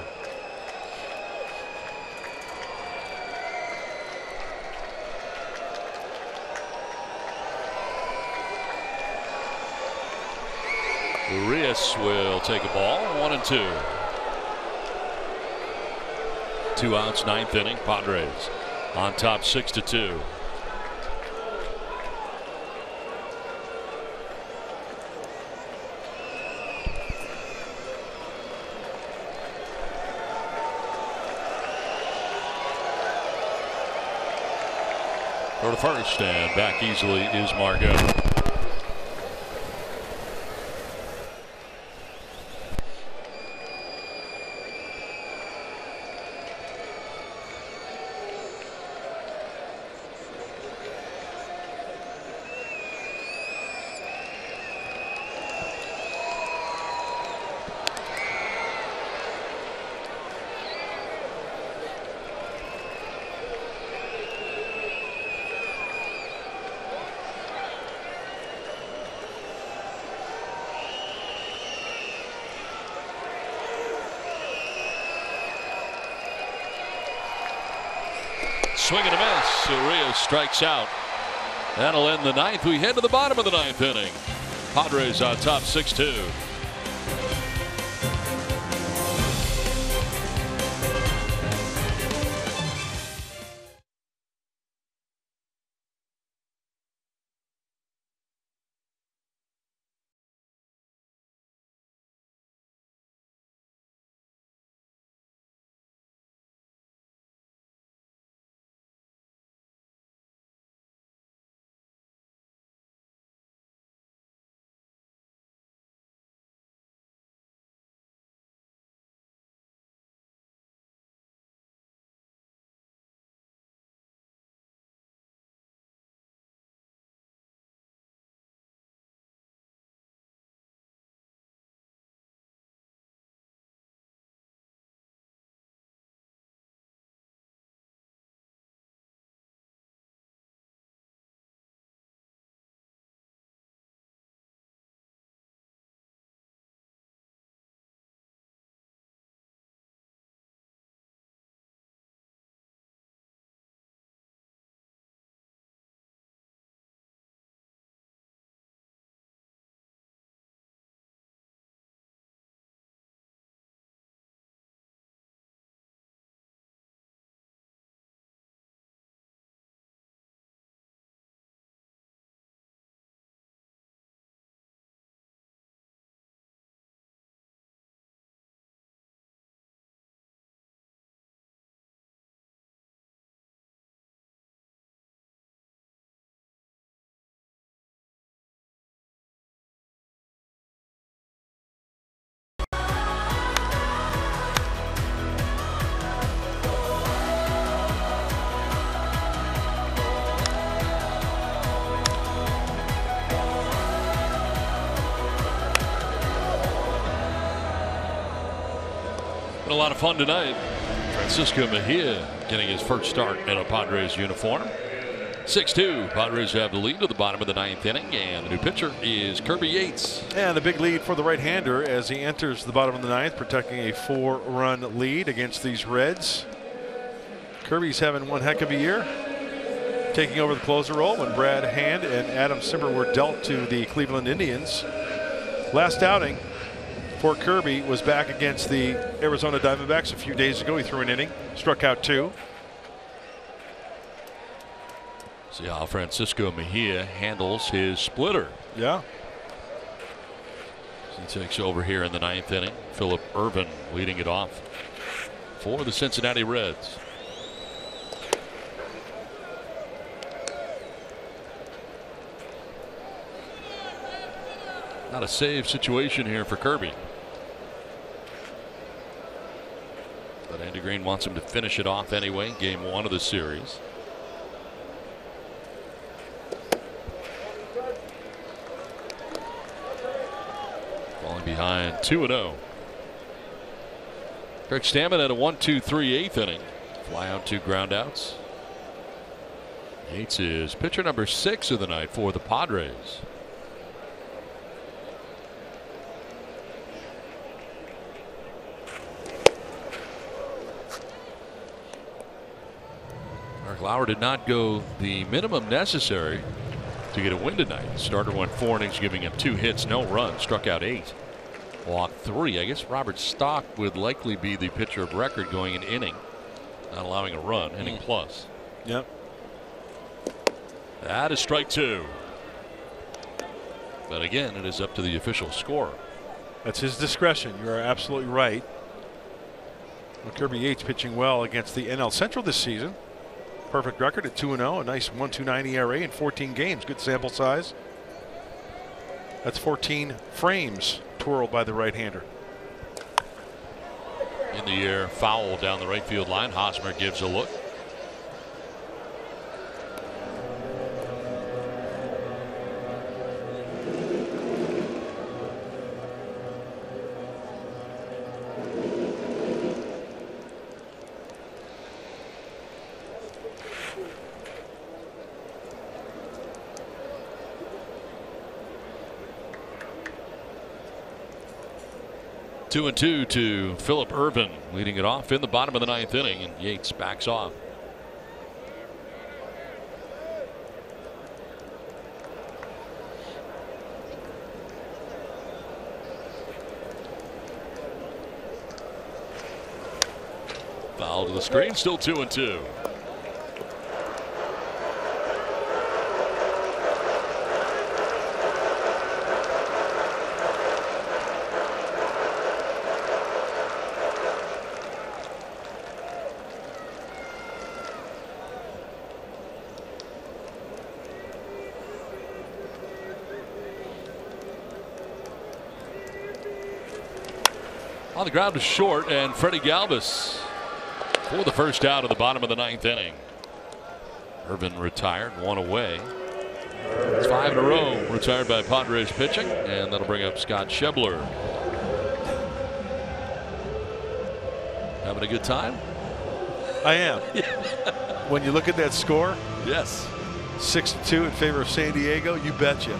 Urias will take a ball. 1-2. 2 outs, 9th inning. Padres on top 6-2. Go to first, and back easily is Margot. Swing and a miss. Urias strikes out. That'll end the 9th. We head to the bottom of the 9th inning. Padres on top 6-2. Been a lot of fun tonight. Francisco Mejia getting his first start in a Padres uniform. 6-2. Padres have the lead to the bottom of the 9th inning, and the new pitcher is Kirby Yates. And the big lead for the right-hander as he enters the bottom of the 9th, protecting a 4-run lead against these Reds. Kirby's having one heck of a year, taking over the closer role when Brad Hand and Adam Simber were dealt to the Cleveland Indians. Last outing for Kirby was back against the Arizona Diamondbacks a few days ago. He threw an inning, struck out 2. See how Francisco Mejia handles his splitter. Yeah. He takes over here in the 9th inning. Philip Ervin leading it off for the Cincinnati Reds. Not a save situation here for Kirby. But Andy Green wants him to finish it off anyway. Game 1 of the series. Falling behind 2-0. Craig Stammen at a 1-2-3 8th inning. Fly out 2 groundouts. Yates is pitcher number 6 of the night for the Padres. Mark Lauer did not go the minimum necessary to get a win tonight. Starter went 4 innings, giving him 2 hits, no runs, struck out 8, walked 3. I guess Robert Stock would likely be the pitcher of record going an inning, not allowing a run, inning plus. Yep. That is strike 2. But again, it is up to the official scorer. That's his discretion. You are absolutely right. Well, Kirby Yates pitching well against the NL Central this season. Perfect record at 2-0, a nice 1.29 ERA in 14 games. Good sample size. That's 14 frames twirled by the right-hander. In the air, foul down the right field line. Hosmer gives a look. Two and 2 to Philip Ervin, leading it off in the bottom of the 9th inning, and Yates backs off. Foul to the screen, still 2 and 2. On the ground to short, and Freddie Galvis for the first out of the bottom of the 9th inning. Ervin retired, 1 away. It's 5 in a row retired by Padres pitching, and that'll bring up Scott Schebler. Having a good time? I am. When you look at that score, yes, 6-2 in favor of San Diego, you betcha.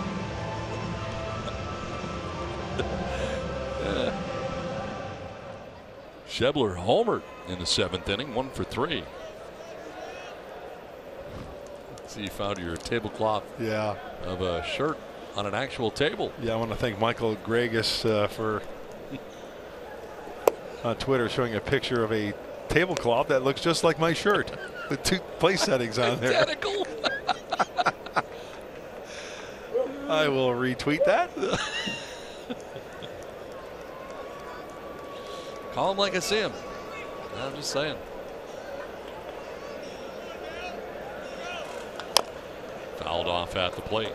Schebler homered in the 7th inning, 1 for 3. See, you found your tablecloth of a shirt on an actual table. Yeah, I want to thank Michael Gregus for on Twitter showing a picture of a tablecloth that looks just like my shirt. The 2 place settings on there. Identical. I will retweet that. Call him like I see him. I'm just saying. Fouled off at the plate.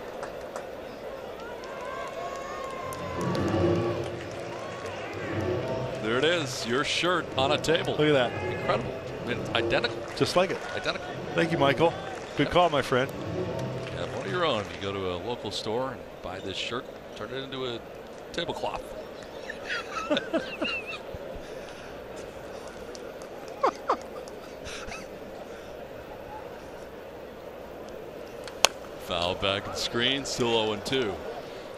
There it is, your shirt on a table. Look at that. Incredible. I mean, identical. Just like it. Identical. Thank you, Michael. Good call, my friend. Yeah, one of your own. You go to a local store and buy this shirt, turn it into a tablecloth. back at the screen. Still 0-2.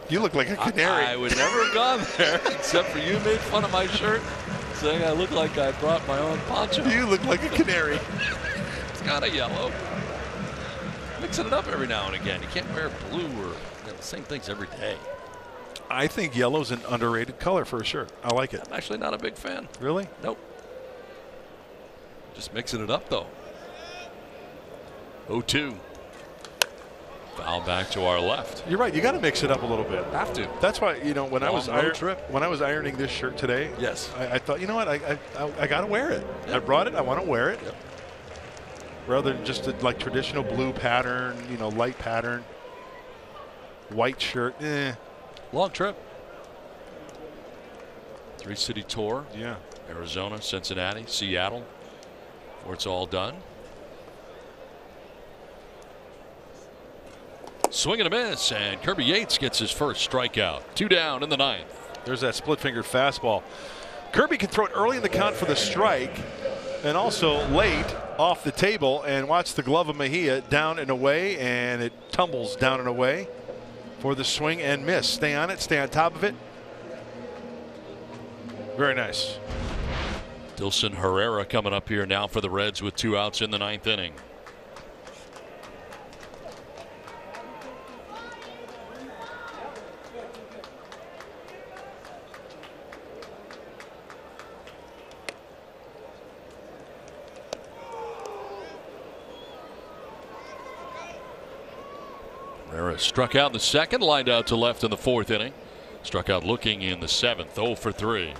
You look like a canary. I would never have gone there, except for you made fun of my shirt, saying I look like I brought my own poncho. You look like a canary. It's got a yellow. Mixing it up every now and again. You can't wear blue or the same things every day. I think yellow's an underrated color for a shirt. I like it. I'm actually not a big fan. Really? Nope. Just mixing it up, though. 0-2. Foul back to our left. You're right. You got to mix it up a little bit. Have to. That's why, you know, when I was ironing this shirt today, yes, I thought, you know what, I got to wear it. Yep. I brought it. I want to wear it. Yep. Rather than just a, like traditional blue pattern, you know, light pattern, white shirt. Long trip. 3-city tour. Yeah. Arizona, Cincinnati, Seattle. Before it's all done. Swing and a miss, and Kirby Yates gets his first strikeout. 2 down in the 9th. There's that split-fingered fastball. Kirby can throw it early in the count for the strike, and also late off the table. And watch the glove of Mejia down and away, and it tumbles down and away for the swing and miss. Stay on it, stay on top of it. Very nice. Dilson Herrera coming up here now for the Reds with 2 outs in the 9th inning. Herrera struck out in the 2nd, lined out to left in the 4th inning. Struck out looking in the 7th, 0 for 3.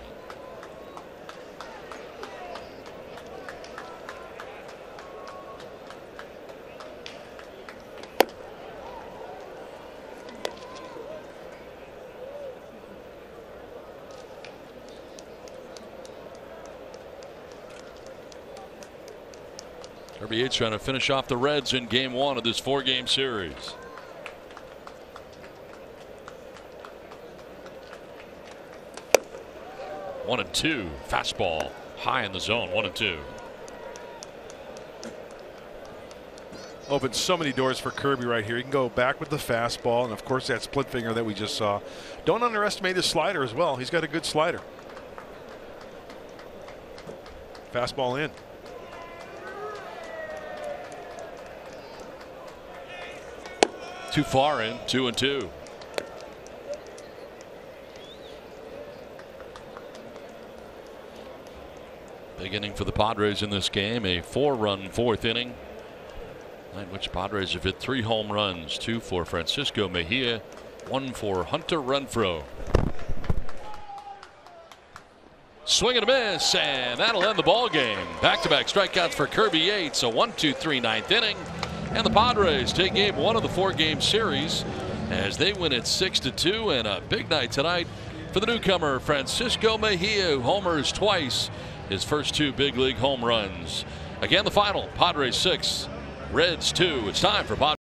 Kirby Yates trying to finish off the Reds in game 1 of this 4-game series. One and two. Fastball high in the zone. 1-2. Opens so many doors for Kirby right here. He can go back with the fastball, and of course that split finger that we just saw. Don't underestimate his slider as well. He's got a good slider. Fastball in. Too far in. 2-2. Big inning for the Padres in this game. A 4-run 4th inning, in which Padres have hit 3 home runs. 2 for Francisco Mejia, 1 for Hunter Renfroe. Swing and a miss, and that'll end the ball game. Back-to-back strikeouts for Kirby Yates. A 1-2-3 9th inning. And the Padres take game 1 of the 4-game series as they win it 6-2. And a big night tonight for the newcomer Francisco Mejia, who homers twice, his first 2 big league home runs. Again, the final, Padres 6, Reds 2. It's time for Padres.